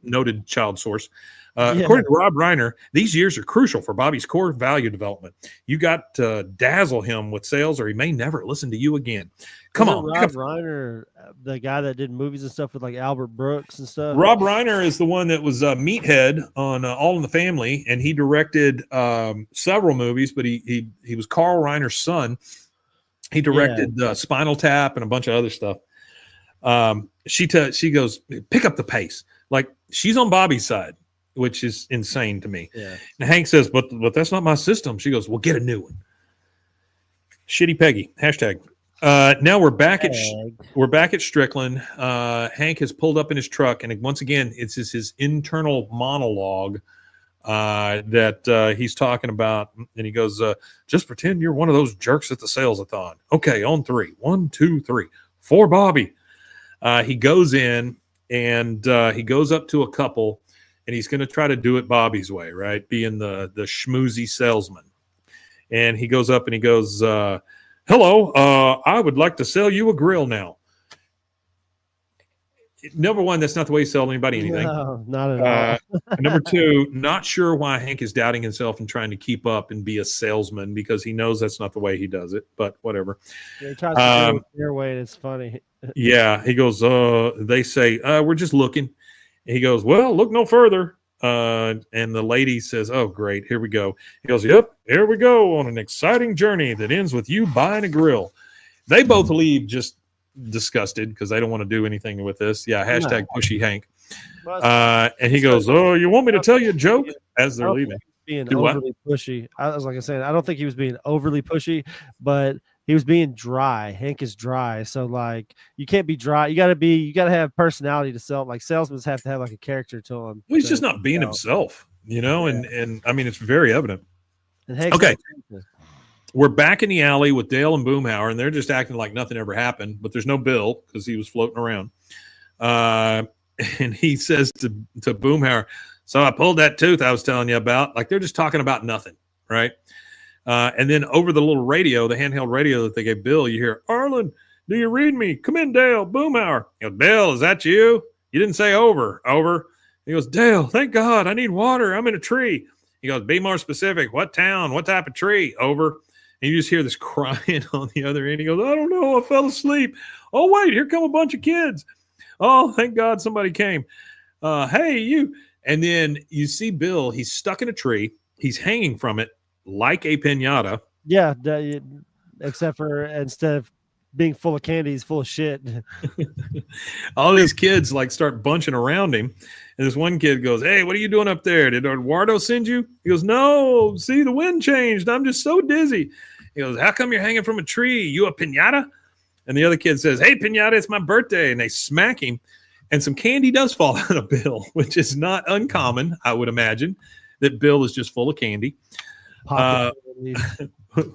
noted child source, according to Rob Reiner, these years are crucial for Bobby's core value development. You got to dazzle him with sales or he may never listen to you again. Come on. Rob Reiner, the guy that did movies and stuff with like Albert Brooks and stuff? Rob Reiner is the one that was Meathead on All in the Family, and he directed several movies, but he was Carl Reiner's son. He directed Spinal Tap and a bunch of other stuff. She goes, pick up the pace. Like, she's on Bobby's side, which is insane to me. Yeah. And Hank says, but that's not my system. She goes, well, get a new one. Shitty Peggy. Hashtag. Now we're back at Strickland. Hank has pulled up in his truck, and once again, it's his internal monologue that he's talking about. And he goes, just pretend you're one of those jerks at the sales-a-thon. Okay, on 3. 1, 2, 3. For Bobby. He goes in, and he goes up to a couple, and he's going to try to do it Bobby's way, right? Being the schmoozy salesman. And he goes up and he goes, hello, I would like to sell you a grill now. Number one, that's not the way you sell anybody anything. No, not at all. Number two, not sure why Hank is doubting himself and trying to keep up and be a salesman because he knows that's not the way he does it, but whatever. Yeah, he tries to do it their way, and it's funny. Yeah, he goes, they say, we're just looking. He goes, well, look no further. And the lady says, oh, great, here we go. He goes, yep, here we go on an exciting journey that ends with you buying a grill. They both leave just disgusted because they don't want to do anything with this. Yeah, hashtag pushy Hank. And he goes, oh, you want me to tell you a joke? As they're leaving. Being overly pushy. I was like I said, I don't think he was being overly pushy, but he was being dry. Hank is dry. So like you can't be dry. You gotta have personality to sell. Like salesmen have to have like a character to them. Well, he's just not being himself, and I mean it's very evident. And Hank's okay. We're back in the alley with Dale and Boomhauer, and they're just acting like nothing ever happened, but there's no Bill because he was floating around. And he says to Boomhauer, so I pulled that tooth I was telling you about. Like they're just talking about nothing, right? And then over the little radio, the handheld radio that they gave Bill, you hear, Arlen, do you read me? Come in, Dale. Boomhauer. He goes, Bill, is that you? You didn't say over. Over. He goes, Dale, thank God. I need water. I'm in a tree. He goes, be more specific. What town? What type of tree? Over. And you just hear this crying on the other end. He goes, I don't know. I fell asleep. Oh, wait, here come a bunch of kids. Oh, thank God somebody came. Hey, you. And then you see Bill. He's stuck in a tree. He's hanging from it like a piñata. Yeah, except for instead of being full of candy, he's full of shit. All these kids like start bunching around him. And this one kid goes, hey, what are you doing up there? Did Eduardo send you? He goes, no, see, the wind changed. I'm just so dizzy. He goes, how come you're hanging from a tree? You a piñata? And the other kid says, hey, piñata, it's my birthday. And they smack him. And some candy does fall out of Bill, which is not uncommon, I would imagine, that Bill is just full of candy.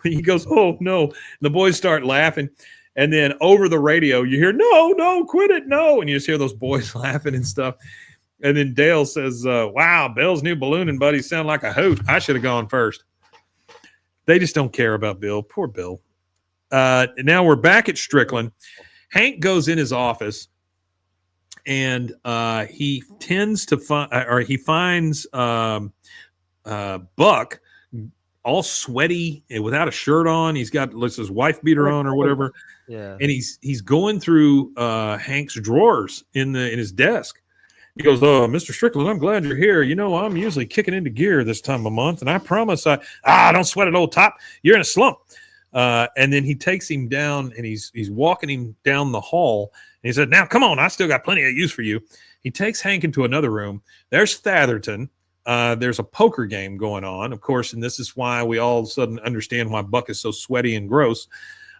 He goes, oh, no. And the boys start laughing. And then over the radio, you hear, no, quit it, no. And you just hear those boys laughing and stuff. And then Dale says, wow, Bill's new ballooning buddies sound like a hoot. I should have gone first. They just don't care about Bill. Poor Bill. Now we're back at Strickland. Hank goes in his office, and he tends to find, or he finds Buck all sweaty and without a shirt on. He's got his wife beater on or whatever. Yeah. And he's going through Hank's drawers in his desk. He goes, oh, Mr. Strickland, I'm glad you're here. You know, I'm usually kicking into gear this time of month, and I promise don't sweat it, old top. You're in a slump. And then he takes him down, and he's walking him down the hall. And he said, now, come on, I still got plenty of use for you. He takes Hank into another room. There's Thatherton, there's a poker game going on, of course, and this is why we all of a sudden understand why Buck is so sweaty and gross.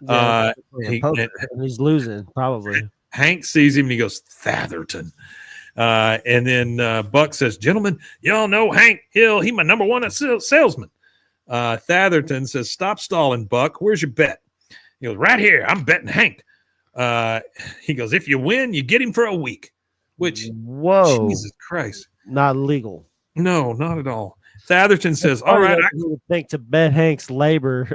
Yeah, he's losing, probably. Hank sees him and he goes, Thatherton. And then Buck says, gentlemen, y'all know Hank Hill. He my number one salesman. Thatherton says, stop stalling, Buck. Where's your bet? He goes, right here. I'm betting Hank. He goes, if you win, you get him for a week. Which, whoa, Jesus Christ. Not legal. No, not at all. Thatherton says, all right. I would think to bet Hank's labor.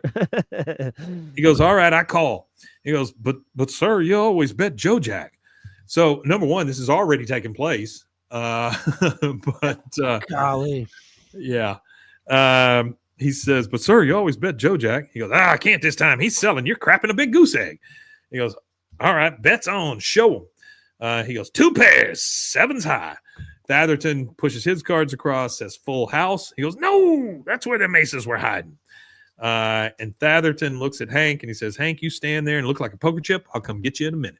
He goes, all right, I call. He goes, but sir, you always bet Joe Jack. So number one, this is already taking place. Golly. Yeah. He says, but sir, you always bet Joe Jack. He goes, I can't this time. He's selling. You're crapping a big goose egg. He goes, all right, bets on. Show him. He goes, 2 pairs, 7's high. Thatherton pushes his cards across, says full house. He goes, no, that's where the maces were hiding. And Thatherton looks at Hank and he says, Hank, you stand there and look like a poker chip. I'll come get you in a minute.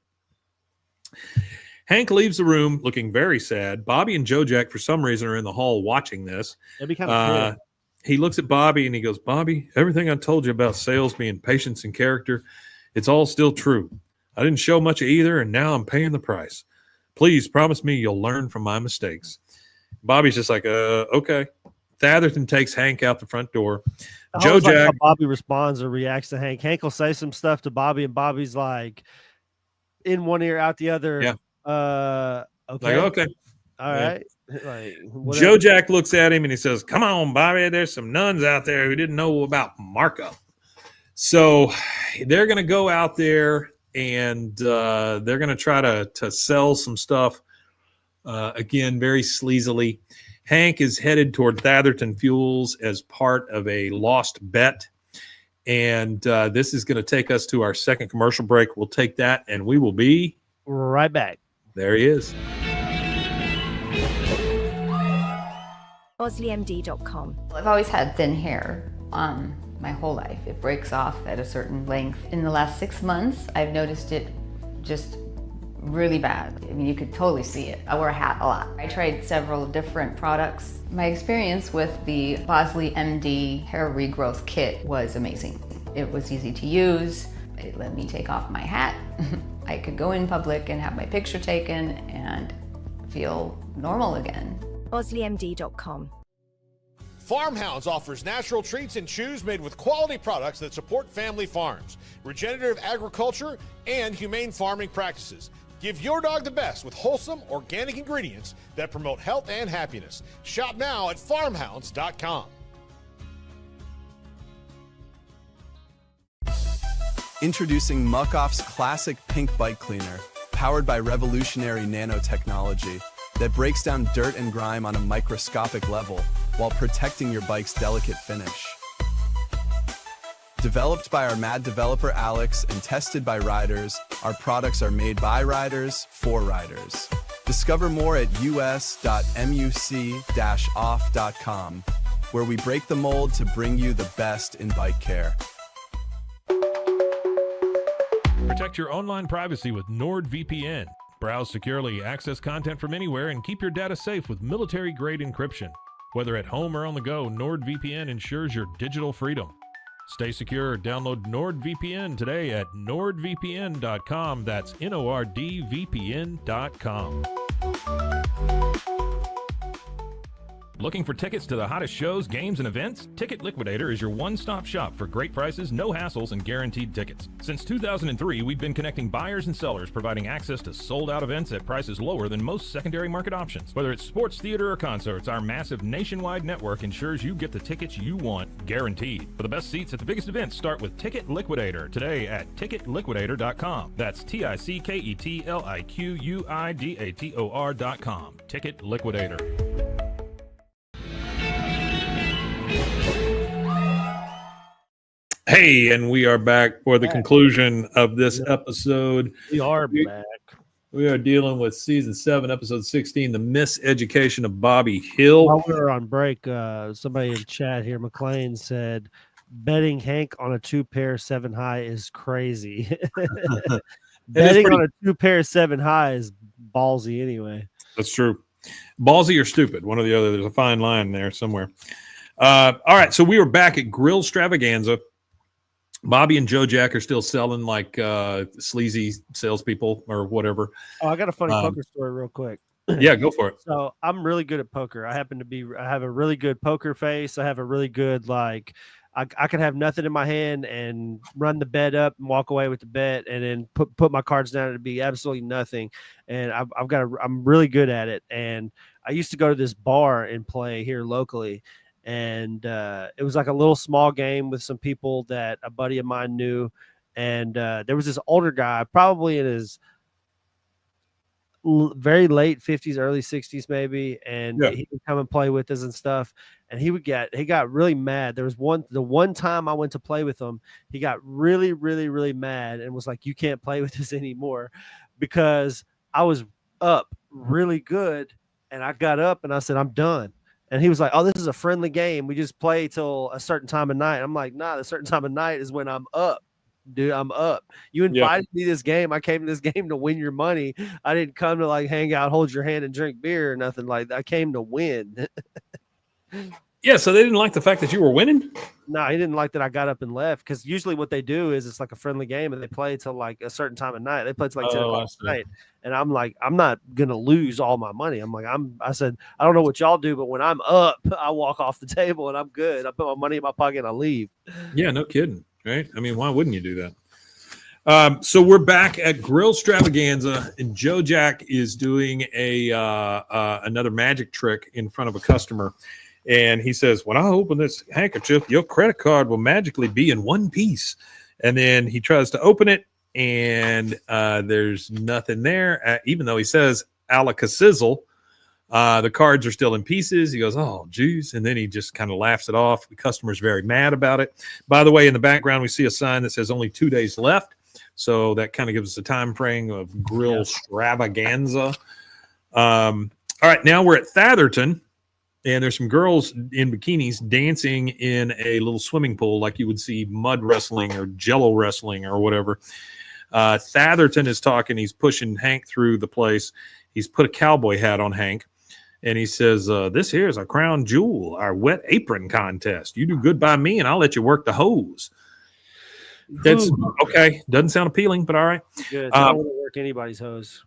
Hank leaves the room looking very sad. Bobby and Joe Jack, for some reason, are in the hall watching this. It'd be kind of cool. He looks at Bobby and he goes, Bobby, everything I told you about sales being patience and character, it's all still true. I didn't show much of either, and now I'm paying the price. Please promise me you'll learn from my mistakes. Bobby's just like, okay. Thatherton takes Hank out the front door. Joe Jack. Like how Bobby responds or reacts to Hank. Hank will say some stuff to Bobby, and Bobby's like, in one ear, out the other. Yeah. Okay. Like, okay. All right. Like, Joe Jack looks at him and he says, come on, Bobby. There's some nuns out there who didn't know about Marco. So they're going to go out there and they're going to try to sell some stuff. Again, very sleazily. Hank is headed toward Thatherton Fuels as part of a lost bet. And this is going to take us to our second commercial break. We'll take that and we will be right back. There he is. OsleyMD.com. I've always had thin hair my whole life. It breaks off at a certain length. In the last 6 months, I've noticed it just really bad. I mean, you could totally see it. I wear a hat a lot. I tried several different products. My experience with the Bosley MD hair regrowth kit was amazing. It was easy to use. It let me take off my hat. I could go in public and have my picture taken and feel normal again. OsleyMD.com. Farmhounds offers natural treats and chews made with quality products that support family farms, regenerative agriculture, and humane farming practices. Give your dog the best with wholesome, organic ingredients that promote health and happiness. Shop now at farmhounds.com. Introducing Muck-Off's classic pink bike cleaner, powered by revolutionary nanotechnology that breaks down dirt and grime on a microscopic level while protecting your bike's delicate finish. Developed by our mad developer Alex and tested by riders, our products are made by riders for riders. Discover more at us.muc-off.com, where we break the mold to bring you the best in bike care. Protect your online privacy with NordVPN. Browse securely, access content from anywhere, and keep your data safe with military-grade encryption. Whether at home or on the go, NordVPN ensures your digital freedom. Stay secure. Download NordVPN today at nordvpn.com. That's NORDVPN.com. Looking for tickets to the hottest shows, games, and events? Ticket Liquidator is your one-stop shop for great prices, no hassles, and guaranteed tickets. Since 2003, we've been connecting buyers and sellers, providing access to sold-out events at prices lower than most secondary market options. Whether it's sports, theater, or concerts, our massive nationwide network ensures you get the tickets you want, guaranteed. For the best seats at the biggest events, start with Ticket Liquidator today at ticketliquidator.com. That's TICKETLIQUIDATOR.com. Ticket Liquidator. Hey, and we are back for the conclusion of this episode. We are back. We are dealing with season 7, episode 16, the miseducation of Bobby Hill. While we were on break, somebody in chat here, McLean, said betting Hank on a 2-pair 7 high is crazy. Betting on a 2-pair 7 high is ballsy anyway. That's true. Ballsy or stupid, one or the other. There's a fine line there somewhere. All right, so we were back at Grill Stravaganza. Bobby and Joe Jack are still selling like sleazy salespeople or whatever. Oh, I got a funny poker story real quick. Yeah, go for it. So I'm really good at poker. I have a really good poker face. I have a really good, like, I can have nothing in my hand and run the bet up and walk away with the bet and then put my cards down and it'd be absolutely nothing. And I'm really good at it. And I used to go to this bar and play here locally. And it was like a little small game with some people that a buddy of mine knew. And there was this older guy, probably in his very late 50s, early 60s, maybe. And he would come and play with us and stuff. And he got really mad. There was the one time I went to play with him, he got really, really, really mad and was like, "You can't play with us anymore," because I was up really good. And I got up and I said, "I'm done." And he was like, "Oh, this is a friendly game. We just play till a certain time of night." I'm like, "Nah, the certain time of night is when I'm up, dude. I'm up. You invited me to this game. I came to this game to win your money. I didn't come to like hang out, hold your hand, and drink beer or nothing like that. I came to win." Yeah, so they didn't like the fact that you were winning? No, he didn't like that I got up and left, because usually what they do is it's like a friendly game and they play till like a certain time of night. They play till like 10 o'clock at night. And I'm like, I'm not going to lose all my money. I'm like, I said, I don't know what y'all do, but when I'm up, I walk off the table and I'm good. I put my money in my pocket and I leave. Yeah, no kidding, right? I mean, why wouldn't you do that? So we're back at Grill Stravaganza, and Joe Jack is doing another magic trick in front of a customer. And he says, "When I open this handkerchief, your credit card will magically be in one piece." And then he tries to open it, and there's nothing there. Even though he says "alaka-sizzle," the cards are still in pieces. He goes, "Oh, geez." And then he just kind of laughs it off. The customer's very mad about it. By the way, in the background, we see a sign that says only 2 days left. So that kind of gives us a time frame of Grill Stravaganza. All right, now we're at Thatherton. And there's some girls in bikinis dancing in a little swimming pool like you would see mud wrestling or jello wrestling or whatever. Thatherton is talking. He's pushing Hank through the place. He's put a cowboy hat on Hank. And he says, "This here is our crown jewel, our wet apron contest. You do good by me, and I'll let you work the hose." That's okay. Doesn't sound appealing, but all right. Good. I don't want to work anybody's hose.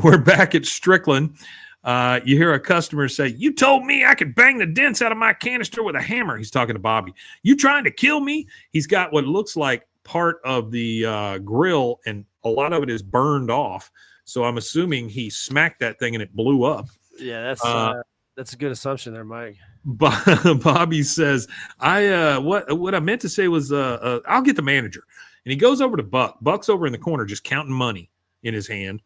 We're back at Strickland. You hear a customer say, "You told me I could bang the dents out of my canister with a hammer." He's talking to Bobby. "You trying to kill me?" He's got what looks like part of the grill, and a lot of it is burned off. So I'm assuming he smacked that thing and it blew up. Yeah, that's a good assumption there, Mike. Bobby says, what I meant to say was, "I'll get the manager." And he goes over to Buck. Buck's over in the corner just counting money in his hand.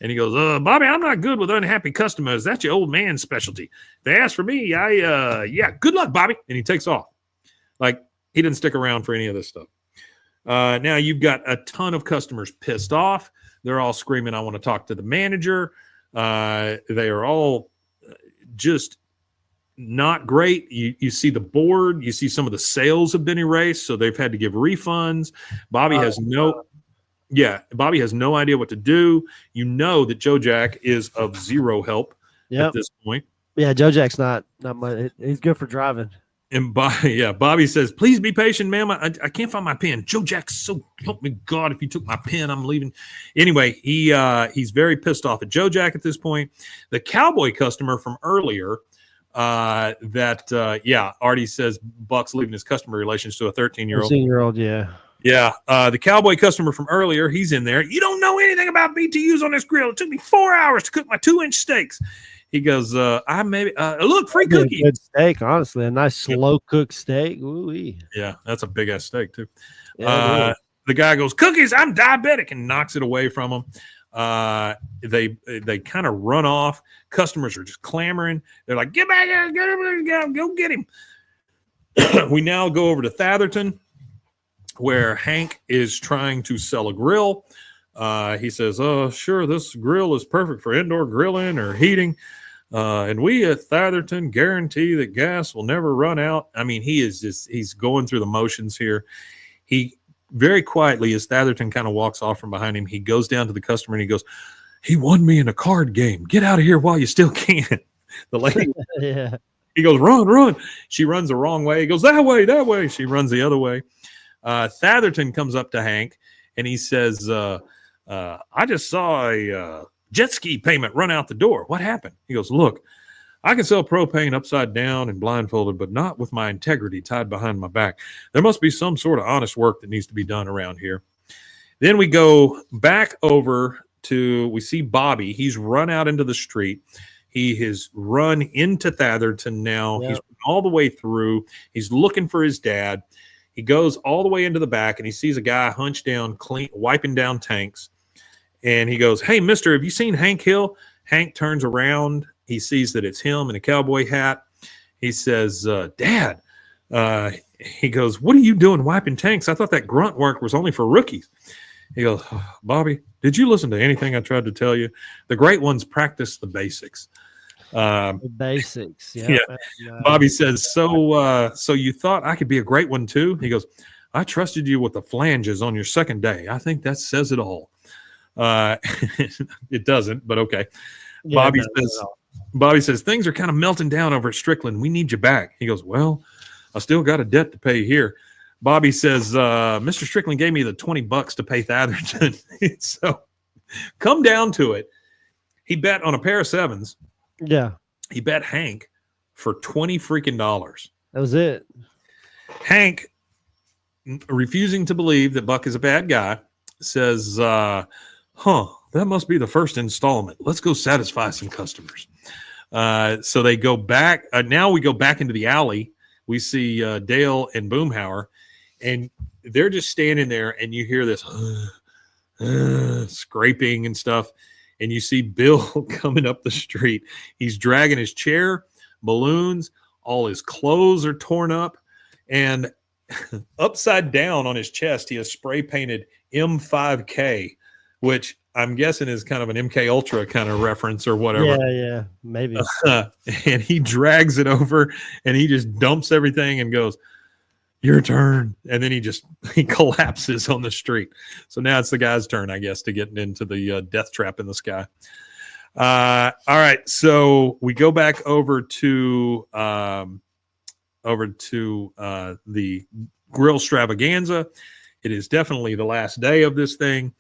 And he goes, "Bobby, I'm not good with unhappy customers. That's your old man's specialty. If they ask for me, good luck, Bobby." And he takes off. Like, he didn't stick around for any of this stuff. Now you've got a ton of customers pissed off. They're all screaming, "I want to talk to the manager." They are all just not great. You see the board. You see some of the sales have been erased, so they've had to give refunds. Bobby has Bobby has no idea what to do. You know that Joe Jack is of zero help at this point. Yeah, Joe Jack's not much. He's good for driving. And Bobby says, "Please be patient, ma'am. I can't find my pen. Joe Jack's so help me God. If you took my pen, I'm leaving." Anyway, he's very pissed off at Joe Jack at this point. The cowboy customer from earlier, Artie says Buck's leaving his customer relations to a 13-year-old. 13-year-old, yeah. Yeah, the cowboy customer from earlier, he's in there. "You don't know anything about BTUs on this grill. It took me 4 hours to cook my 2-inch steaks." He goes, look, free cookie." Good steak, honestly. A nice slow-cooked steak. Ooh-wee. Yeah, that's a big-ass steak, too. Yeah, the guy goes, "Cookies, I'm diabetic," and knocks it away from him. They kind of run off. Customers are just clamoring. They're like, "Get back here, go get him." We now go over to Thatherton, where Hank is trying to sell a grill. He says, "Sure, this grill is perfect for indoor grilling or heating. And we at Thatherton guarantee that gas will never run out." I mean, he's going through the motions here. He very quietly, as Thatherton kind of walks off from behind him, he goes down to the customer and he goes, he won me in a card game. Get out of here while you still can. The lady, Yeah. He goes, run. She runs the wrong way. He goes, that way. She runs the other way. Thatherton comes up to Hank, and he says, I just saw a jet ski payment run out the door. What happened? He goes, look, I can sell propane upside down and blindfolded, but not with my integrity tied behind my back. There must be some sort of honest work that needs to be done around here. Then we go back over to, we see Bobby. He's run out into the street. He has run into Thatherton now. Yep. He's all the way through. He's looking for his dad. He goes all the way into the back, and he sees a guy hunched down, wiping down tanks. And he goes, hey, mister, have you seen Hank Hill? Hank turns around. He sees that it's him in a cowboy hat. He says, Dad. He goes, what are you doing wiping tanks? I thought that grunt work was only for rookies. He goes, Bobby, did you listen to anything I tried to tell you? The great ones practice the basics. The basics. Yeah. Bobby says, so you thought I could be a great one too? He goes, I trusted you with the flanges on your second day. I think that says it all. It doesn't, but okay. Yeah, Bobby says, things are kind of melting down over at Strickland. We need you back. He goes, well, I still got a debt to pay here. Bobby says, Mr. Strickland gave me the $20 to pay Thatherton. So come down to it. He bet on a pair of sevens. Yeah. He bet Hank for $20 freaking. That was it. Hank, refusing to believe that Buck is a bad guy, says, that must be the first installment. Let's go satisfy some customers. So they go back. Now we go back into the alley. We see Dale and Boomhauer, and they're just standing there, and you hear this scraping and stuff. And you see Bill coming up the street. He's dragging his chair, balloons, all his clothes are torn up, and upside down on his chest, he has spray painted M5K, which I'm guessing is kind of an MK Ultra kind of reference or whatever. Yeah, maybe. And he drags it over, and he just dumps everything and goes, your turn. And then he collapses on the street. So now it's the guy's turn, I guess, to get into the death trap in the sky. All right. So we go back over to the grill extravaganza. It is definitely the last day of this thing.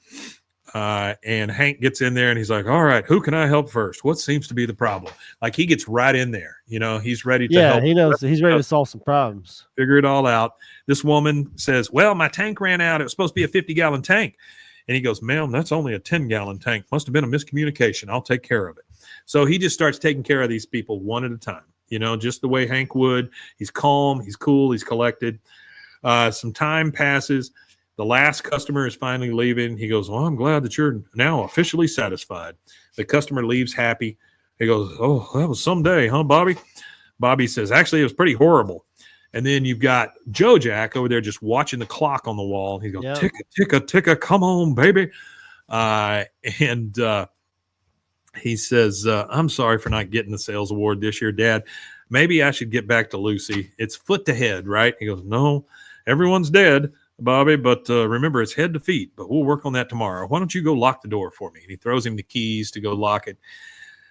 And Hank gets in there and he's like, all right, who can I help first? What seems to be the problem? Like, he gets right in there, he's ready to help. He knows he's ready to solve some problems. Figure it all out. This woman says, well, my tank ran out. It was supposed to be a 50-gallon tank. And he goes, ma'am, that's only a 10-gallon tank. Must have been a miscommunication. I'll take care of it. So he just starts taking care of these people one at a time, just the way Hank would. He's calm, he's cool, he's collected. Some time passes. The last customer is finally leaving. He goes, well, I'm glad that you're now officially satisfied. The customer leaves happy. He goes, oh, that was some day, huh, Bobby? Bobby says, actually, it was pretty horrible. And then you've got Joe Jack over there just watching the clock on the wall. He goes, yep. Ticka, come on, baby. He says, I'm sorry for not getting the sales award this year, Dad. Maybe I should get back to Lucy. It's foot to head, right? He goes, no, everyone's dead, Bobby, but remember, it's head to feet, but we'll work on that tomorrow. Why don't you go lock the door for me? And he throws him the keys to go lock it.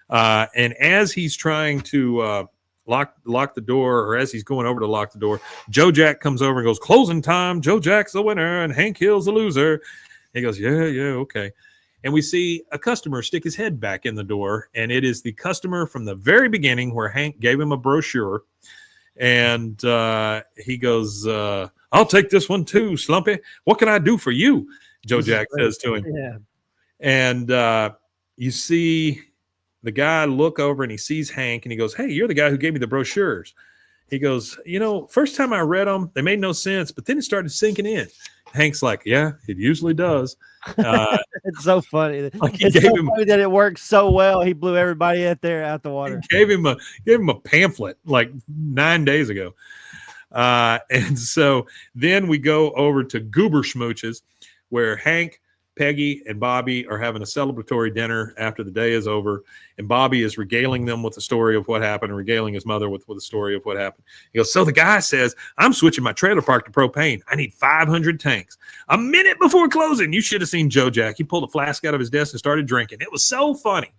And as he's trying to lock the door, or as he's going over to lock the door, Joe Jack comes over and goes, closing time. Joe Jack's the winner and Hank Hill's the loser. He goes, yeah, okay. And we see a customer stick his head back in the door, and it is the customer from the very beginning where Hank gave him a brochure. And he goes, I'll take this one too, Slumpy. What can I do for you? Joe Jack says to him. Yeah. And you see the guy look over and he sees Hank and he goes, hey, you're the guy who gave me the brochures. He goes, first time I read them, they made no sense, but then it started sinking in. Hank's like, yeah, it usually does. It's so funny. Like it's so funny that it worked so well. He blew everybody out the water. He gave him a pamphlet like 9 days ago. And so then we go over to Goober Schmooches, where Hank Peggy and Bobby are having a celebratory dinner after the day is over, and Bobby is regaling them with the story of what happened and regaling his mother with the story of what happened. He goes, so the guy says, I'm switching my trailer park to propane. I need 500 tanks. A minute before closing, you should have seen Joe Jack. He pulled a flask out of his desk and started drinking. It was so funny.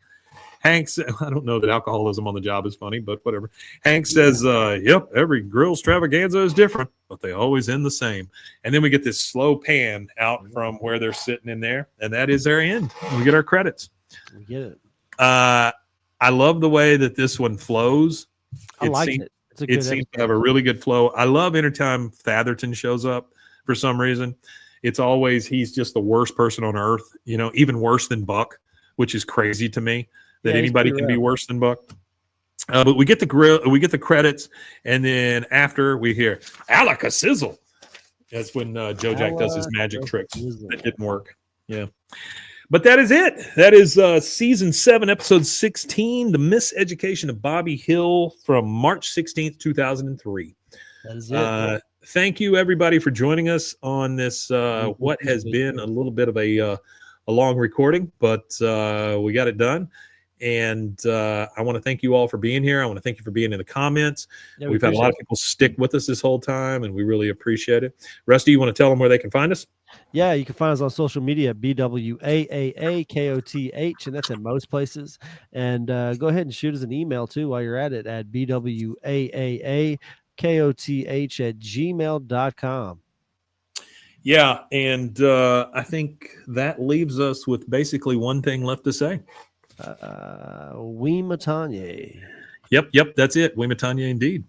Hank said, I don't know that alcoholism on the job is funny, but whatever. Hank says, yep, every grill extravaganza is different, but they always end the same. And then we get this slow pan out from where they're sitting in there, and that is their end. We get our credits. We get it. I love the way that this one flows. I like it. It seems to have a really good flow. I love anytime Fatherton shows up for some reason. It's always, he's just the worst person on earth, even worse than Buck, which is crazy to me. That anybody can be worse than Buck. But we get the credits, and then after we hear Alaka Sizzle. That's when Joe Jack does his magic tricks. That didn't work. Yeah. But that is it. That is season 7, episode 16, The Miseducation of Bobby Hill from March 16th, 2003. That is it. Thank you, everybody, for joining us on this, what has been a little bit of a long recording, but we got it done. And I want to thank you all for being here. I want to thank you for being in the comments. Yeah, We've had a lot of people stick with us this whole time, and we really appreciate it. Rusty, you want to tell them where they can find us? Yeah, you can find us on social media at BWAAAKOTH, and that's in most places. And go ahead and shoot us an email, too, while you're at it, at BWAAAKOTH@gmail.com. Yeah, and I think that leaves us with basically one thing left to say. Weematanya. Yep, that's it. Weematanya indeed.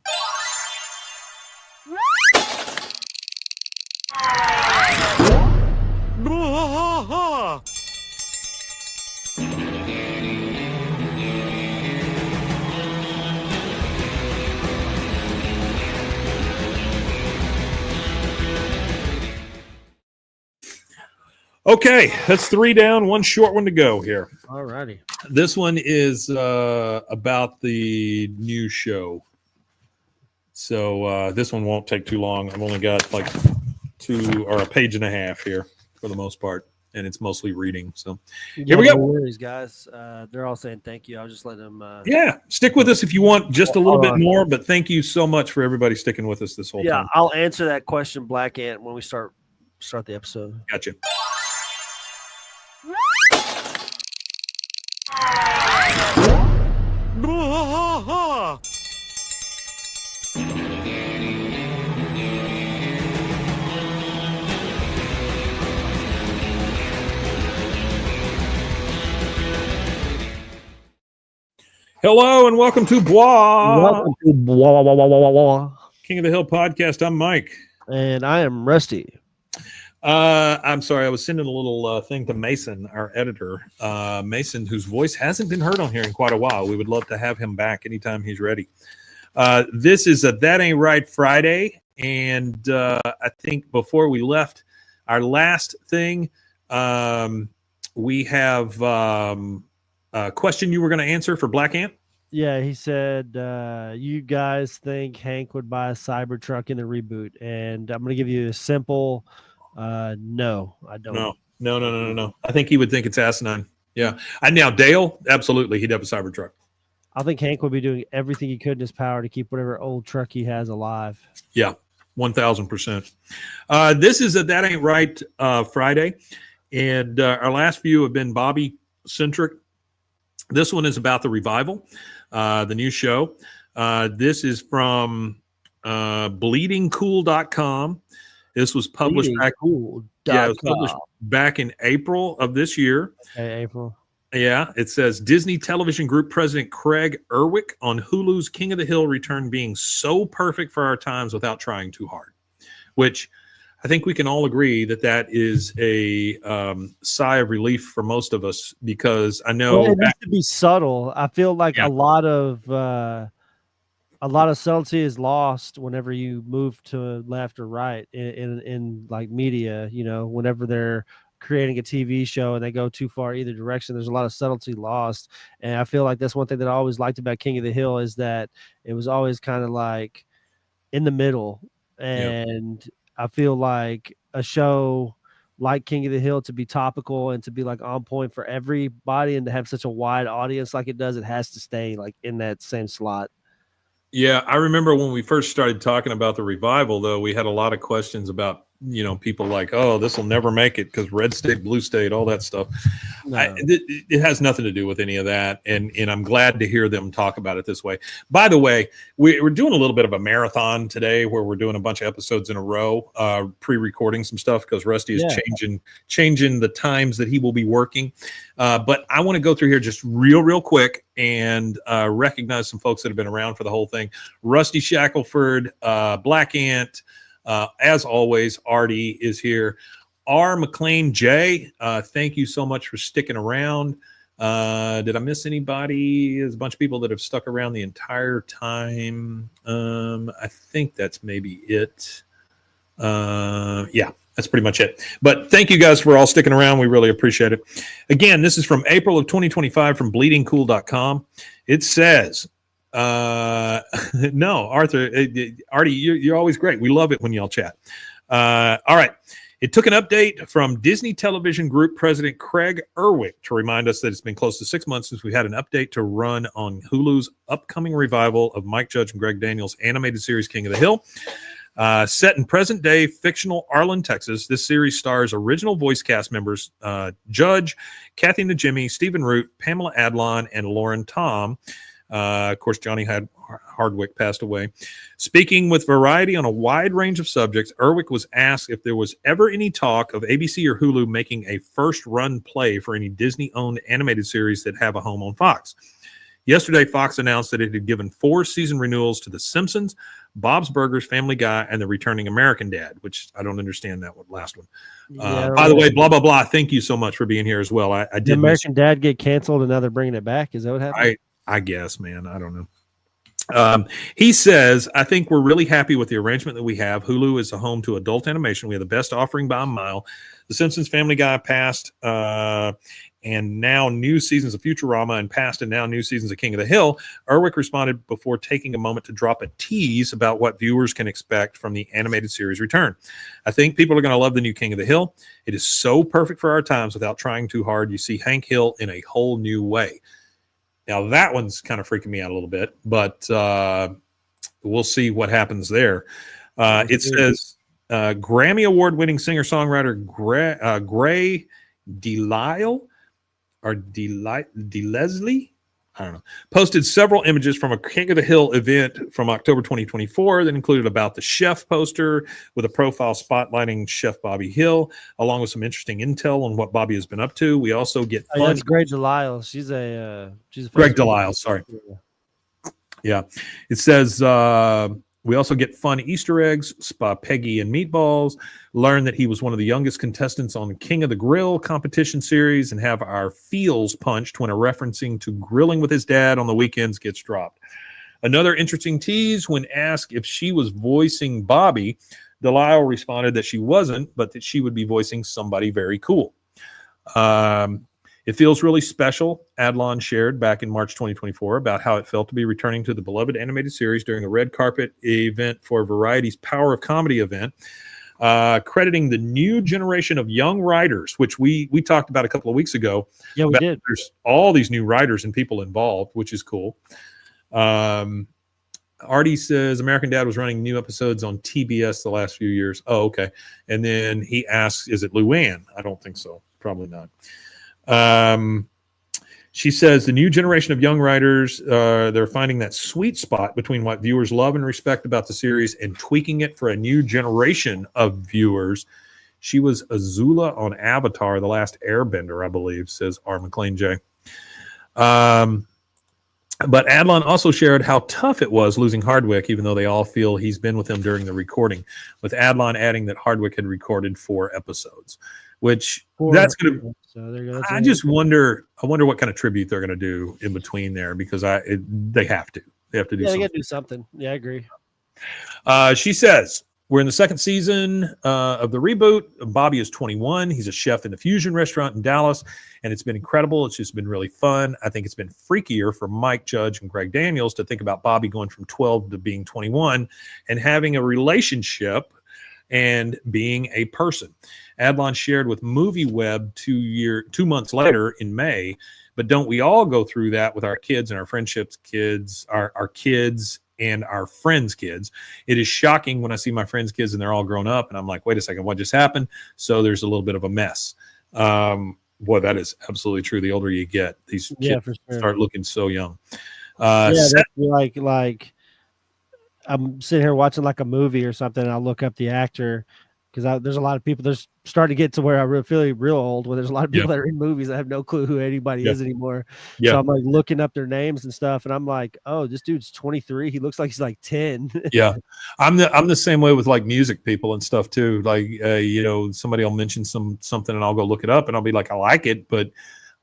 Okay, that's 3 down, 1 short one to go here. All righty. This one is about the new show. So this one won't take too long. I've only got like a page and a half here for the most part, and it's mostly reading. So here we go. No worries, guys. They're all saying thank you. I'll just let them. Yeah, stick with us if you want just a little bit more, but thank you so much for everybody sticking with us this whole time. Yeah, I'll answer that question, Black Ant, when we start the episode. Gotcha. Hello and welcome to Bwaaa. Welcome to Bwaaa. King of the Hill podcast. I'm Mike. And I am Rusty. I'm sorry. I was sending a little thing to Mason, our editor. Mason, whose voice hasn't been heard on here in quite a while. We would love to have him back anytime he's ready. This is a That Ain't Right Friday. And I think before we left our last thing, we have a question you were going to answer for Black Ant. Yeah, he said, you guys think Hank would buy a Cybertruck in the reboot? And I'm going to give you a simple no, I don't. No. I think he would think it's asinine. Yeah. Now, Dale, absolutely, he'd have a Cybertruck. I think Hank would be doing everything he could in his power to keep whatever old truck he has alive. Yeah, 1,000%. This is a That Ain't Right Friday. And our last few have been Bobby-centric. This one is about the revival, the new show. This is from bleedingcool.com. This was published back in April of this year. Okay, April. Yeah, it says Disney Television Group President Craig Erwick on Hulu's King of the Hill returned being so perfect for our times without trying too hard, which I think we can all agree that is a sigh of relief for most of us, because I know it needs to be subtle. I feel like a lot of subtlety is lost whenever you move to left or right in like media. Whenever they're creating a TV show and they go too far either direction, there's a lot of subtlety lost. And I feel like that's one thing that I always liked about King of the Hill, is that it was always kind of like in the middle. And I feel like a show like King of the Hill to be topical and to be like on point for everybody, and to have such a wide audience like it does, it has to stay like in that same slot. Yeah, I remember when we first started talking about the revival, though, we had a lot of questions about, people like, oh, this will never make it because red state, blue state, all that stuff. No. It has nothing to do with any of that. And I'm glad to hear them talk about it this way. By the way, we're doing a little bit of a marathon today where we're doing a bunch of episodes in a row, pre-recording some stuff because Rusty is changing the times that he will be working. But I want to go through here just real quick and recognize some folks that have been around for the whole thing. Rusty Shackelford, Black Ant, as always, Artie is here. R. McLean J, thank you so much for sticking around. Did I miss anybody? There's a bunch of people that have stuck around the entire time. I think that's maybe it. Yeah, that's pretty much it. But thank you guys for all sticking around. We really appreciate it. Again, this is from April of 2025 from bleedingcool.com. It says, no, Arthur, Artie, you're always great. We love it when y'all chat. All right. It took an update from Disney Television Group President Craig Erwick to remind us that it's been close to 6 months since we had an update to run on Hulu's upcoming revival of Mike Judge and Greg Daniels' animated series King of the Hill. Set in present-day fictional Arlen, Texas, this series stars original voice cast members Judge, Kathy Najimy, Stephen Root, Pamela Adlon, and Lauren Tom. Of course, Johnny Hardwick passed away. Speaking with Variety on a wide range of subjects, Erwick was asked if there was ever any talk of ABC or Hulu making a first-run play for any Disney-owned animated series that have a home on Fox. Yesterday, Fox announced that it had given 4 season renewals to The Simpsons, Bob's Burgers, Family Guy, and The Returning American Dad, which I don't understand that last one. By the way, blah, blah, blah, thank you so much for being here as well. I did. Did American Dad get canceled and now they're bringing it back? Is that what happened? I guess, man. I don't know. He says, I think we're really happy with the arrangement that we have. Hulu is a home to adult animation. We have the best offering by a mile. The Simpsons, Family Guy, past, and now new seasons of Futurama, and past and now new seasons of King of the Hill. Erwick responded before taking a moment to drop a tease about what viewers can expect from the animated series return. I think people are going to love the new King of the Hill. It is so perfect for our times without trying too hard. You see Hank Hill in a whole new way. Now, that one's kind of freaking me out a little bit, but we'll see what happens there. It says Grammy Award-winning singer-songwriter Gray Delisle, or Leslie, I don't know, posted several images from a King of the Hill event from October 2024 that included about the chef poster with a profile spotlighting Chef Bobby Hill, along with some interesting intel on what Bobby has been up to. We also get fun. That's Greg Delisle. She's a Greg Delisle. Sorry. Yeah. It says we also get fun Easter eggs, Spa Peggy and Meatballs, learn that he was one of the youngest contestants on the King of the Grill competition series, and have our feels punched when a referencing to grilling with his dad on the weekends gets dropped. Another interesting tease, when asked if she was voicing Bobby, Delisle responded that she wasn't, but that she would be voicing somebody very cool. It feels really special, Adlon shared back in March 2024 about how it felt to be returning to the beloved animated series during a red carpet event for Variety's Power of Comedy event, crediting the new generation of young writers, which we talked about a couple of weeks ago. Yeah, we did. There's all these new writers and people involved, which is cool. Artie says American Dad was running new episodes on TBS the last few years. Oh, okay. And then he asks, is it Luann? I don't think so. Probably not. She says the new generation of young writers, they're finding that sweet spot between what viewers love and respect about the series and tweaking it for a new generation of viewers. She was Azula on Avatar, The Last Airbender, I believe, says R. McLean J. But Adlon also shared how tough it was losing Hardwick, even though they all feel he's been with them during the recording, with Adlon adding that Hardwick had recorded 4 episodes, which that's going to, so I just wonder, what kind of tribute they're going to do in between there, because they have to do something. They got to do something. Yeah, I agree. She says, we're in the 2nd season of the reboot. Bobby is 21. He's a chef in the Fusion restaurant in Dallas, and it's been incredible. It's just been really fun. I think it's been freakier for Mike Judge and Greg Daniels to think about Bobby going from 12 to being 21 and having a relationship and being a person. Adlon shared with MovieWeb 2 months later in May, but don't we all go through that with our kids and our friendships, kids, our kids and our friends' kids? It is shocking when I see my friends' kids and they're all grown up and I'm like, wait a second, what just happened? So there's a little bit of a mess. Boy, that is absolutely true. The older you get, these kids for sure. start looking so young. Like I'm sitting here watching like a movie or something, and I'll look up the actor because there's a lot of people. There's starting to get to where I feel real old, where there's a lot of people that are in movies that have no clue who anybody is anymore. Yeah. So I'm like looking up their names and stuff, and I'm like, oh, this dude's 23. He looks like he's like 10. Yeah, I'm the same way with like music people and stuff too. Like somebody will mention something and I'll go look it up and I'll be like, I like it, but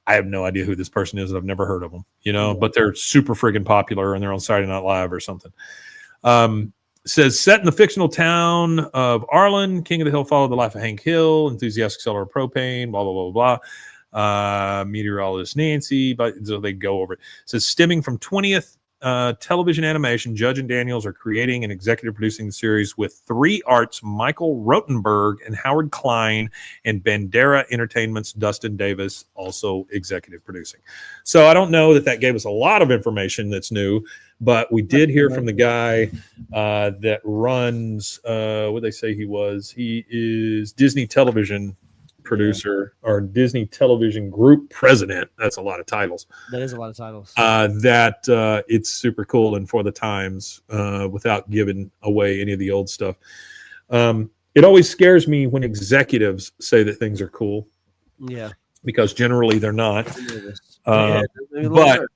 I have no idea who this person is. I've never heard of them, but they're super friggin' popular and they're on Saturday Night Live or something. Says set in the fictional town of Arlen, King of the Hill followed the life of Hank Hill, enthusiastic seller of propane, blah, blah, blah, blah. Meteorologist Nancy, but so they go over it. Says stemming from 20th television animation, Judge and Daniels are creating and executive producing the series with 3 Arts, Michael Rotenberg and Howard Klein, and Bandera Entertainment's Dustin Davis also executive producing. So I don't know that gave us a lot of information that's new, but we did hear from the guy that runs, what they say he was. He is Disney Television producer or Disney Television Group president. That's a lot of titles. That is a lot of titles. That it's super cool and for the times without giving away any of the old stuff. It always scares me when executives say that things are cool. Yeah. Because generally they're not. But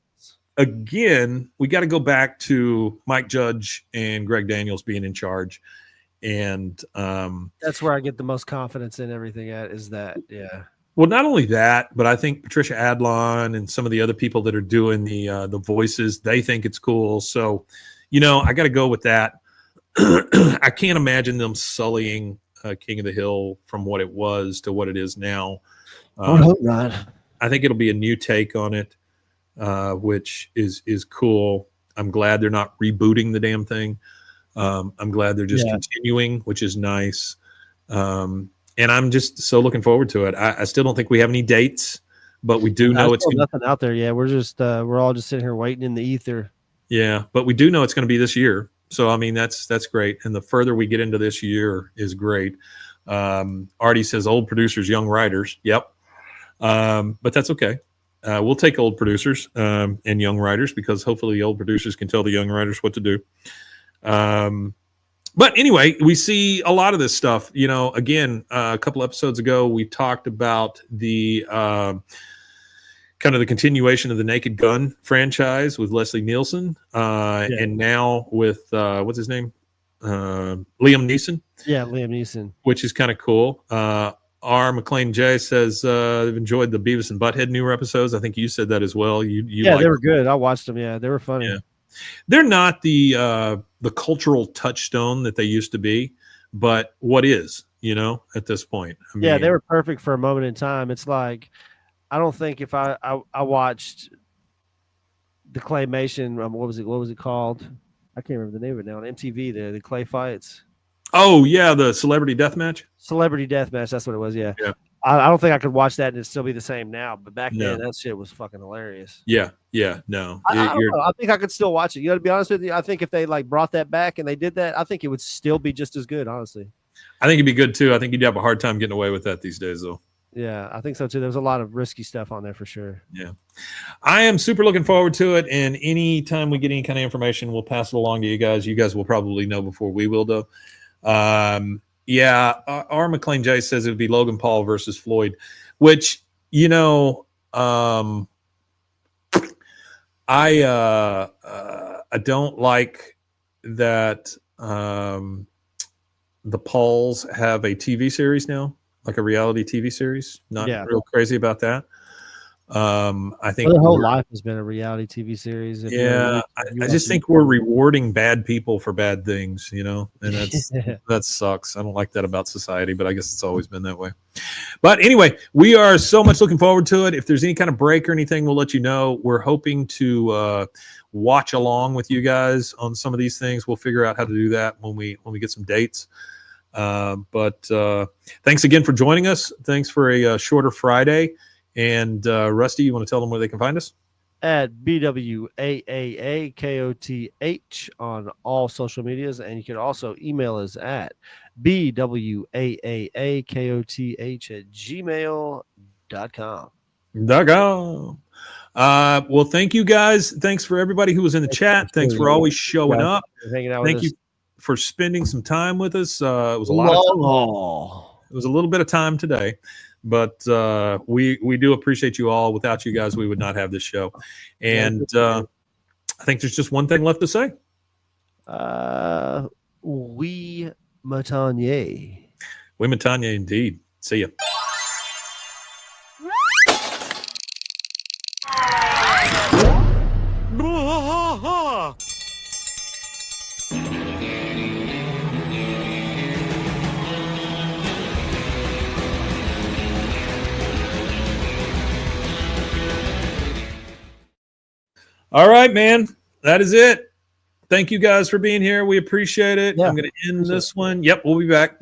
again, we got to go back to Mike Judge and Greg Daniels being in charge. And that's where I get the most confidence in everything at is that, Well, not only that, but I think Patricia Adlon and some of the other people that are doing the voices, they think it's cool. So, I got to go with that. I can't imagine them sullying King of the Hill from what it was to what it is now. I hope not. I think it'll be a new take on it, which is cool. I'm glad they're not rebooting the damn thing. I'm glad they're just continuing, which is nice. And I'm just so looking forward to it. I still don't think we have any dates, but we do know it's nothing out there. Yeah, we're just we're all just sitting here waiting in the ether. Yeah, but we do know it's going to be this year. So I mean that's great. And the further we get into this year is great. Artie says old producers, young writers. Yep. But that's okay. We'll take old producers and young writers because hopefully the old producers can tell the young writers what to do. But anyway, we see a lot of this stuff, again, a couple episodes ago, we talked about the, kind of the continuation of the Naked Gun franchise with Leslie Nielsen, and now with, what's his name? Liam Neeson. Yeah. Liam Neeson, which is kind of cool. R. McLean J says, they've enjoyed the Beavis and Butthead newer episodes. I think you said that as well. Yeah, they were good. I watched them. Yeah. They were funny. Yeah. They're not the cultural touchstone that they used to be, but what is, at this point? I mean, they were perfect for a moment in time. It's like, I don't think if I watched the claymation, what was it called? I can't remember the name of it now on MTV, the clay fights. Oh yeah. The Celebrity Deathmatch. That's what it was. Yeah. I don't think I could watch that and it'd still be the same now, but back then that shit was fucking hilarious. Yeah. No. I don't know. I think I could still watch it. To be honest with you, I think if they brought that back and they did that, I think it would still be just as good, honestly. I think it'd be good too. I think you'd have a hard time getting away with that these days though. Yeah, I think so too. There was a lot of risky stuff on there for sure. Yeah. I am super looking forward to it. And anytime we get any kind of information, we'll pass it along to you guys. You guys will probably know before we will though. R. McLean J says it would be Logan Paul versus Floyd, which, I don't like that the Pauls have a TV series now, like a reality TV series. Not real crazy about that. I think their whole life has been a reality TV series. I just think we're rewarding bad people for bad things, and that sucks. I don't like that about society, but I guess it's always been that way. But anyway, we are so much looking forward to it. If there's any kind of break or anything, we'll let you know. We're hoping to watch along with you guys on some of these things. We'll figure out how to do that when we get some dates. But thanks again for joining us. Thanks for a shorter Friday. And Rusty, you want to tell them where they can find us? At BWAAAKOTH on all social medias. And you can also email us at BWAAAKOTH@gmail.com. Well, thank you guys. Thanks for everybody who was in the chat. Thanks for always showing up. Hanging out Thank with you us. for spending some time with us. It was a lot of time. It was a little bit of time today, but we do appreciate you all. Without you guys, we would not have this show. And I think there's just one thing left to say. We Matanye. We Matanye indeed. See ya. All right, man. That is it. Thank you guys for being here. We appreciate it. Yeah. I'm going to end this one. Yep, we'll be back.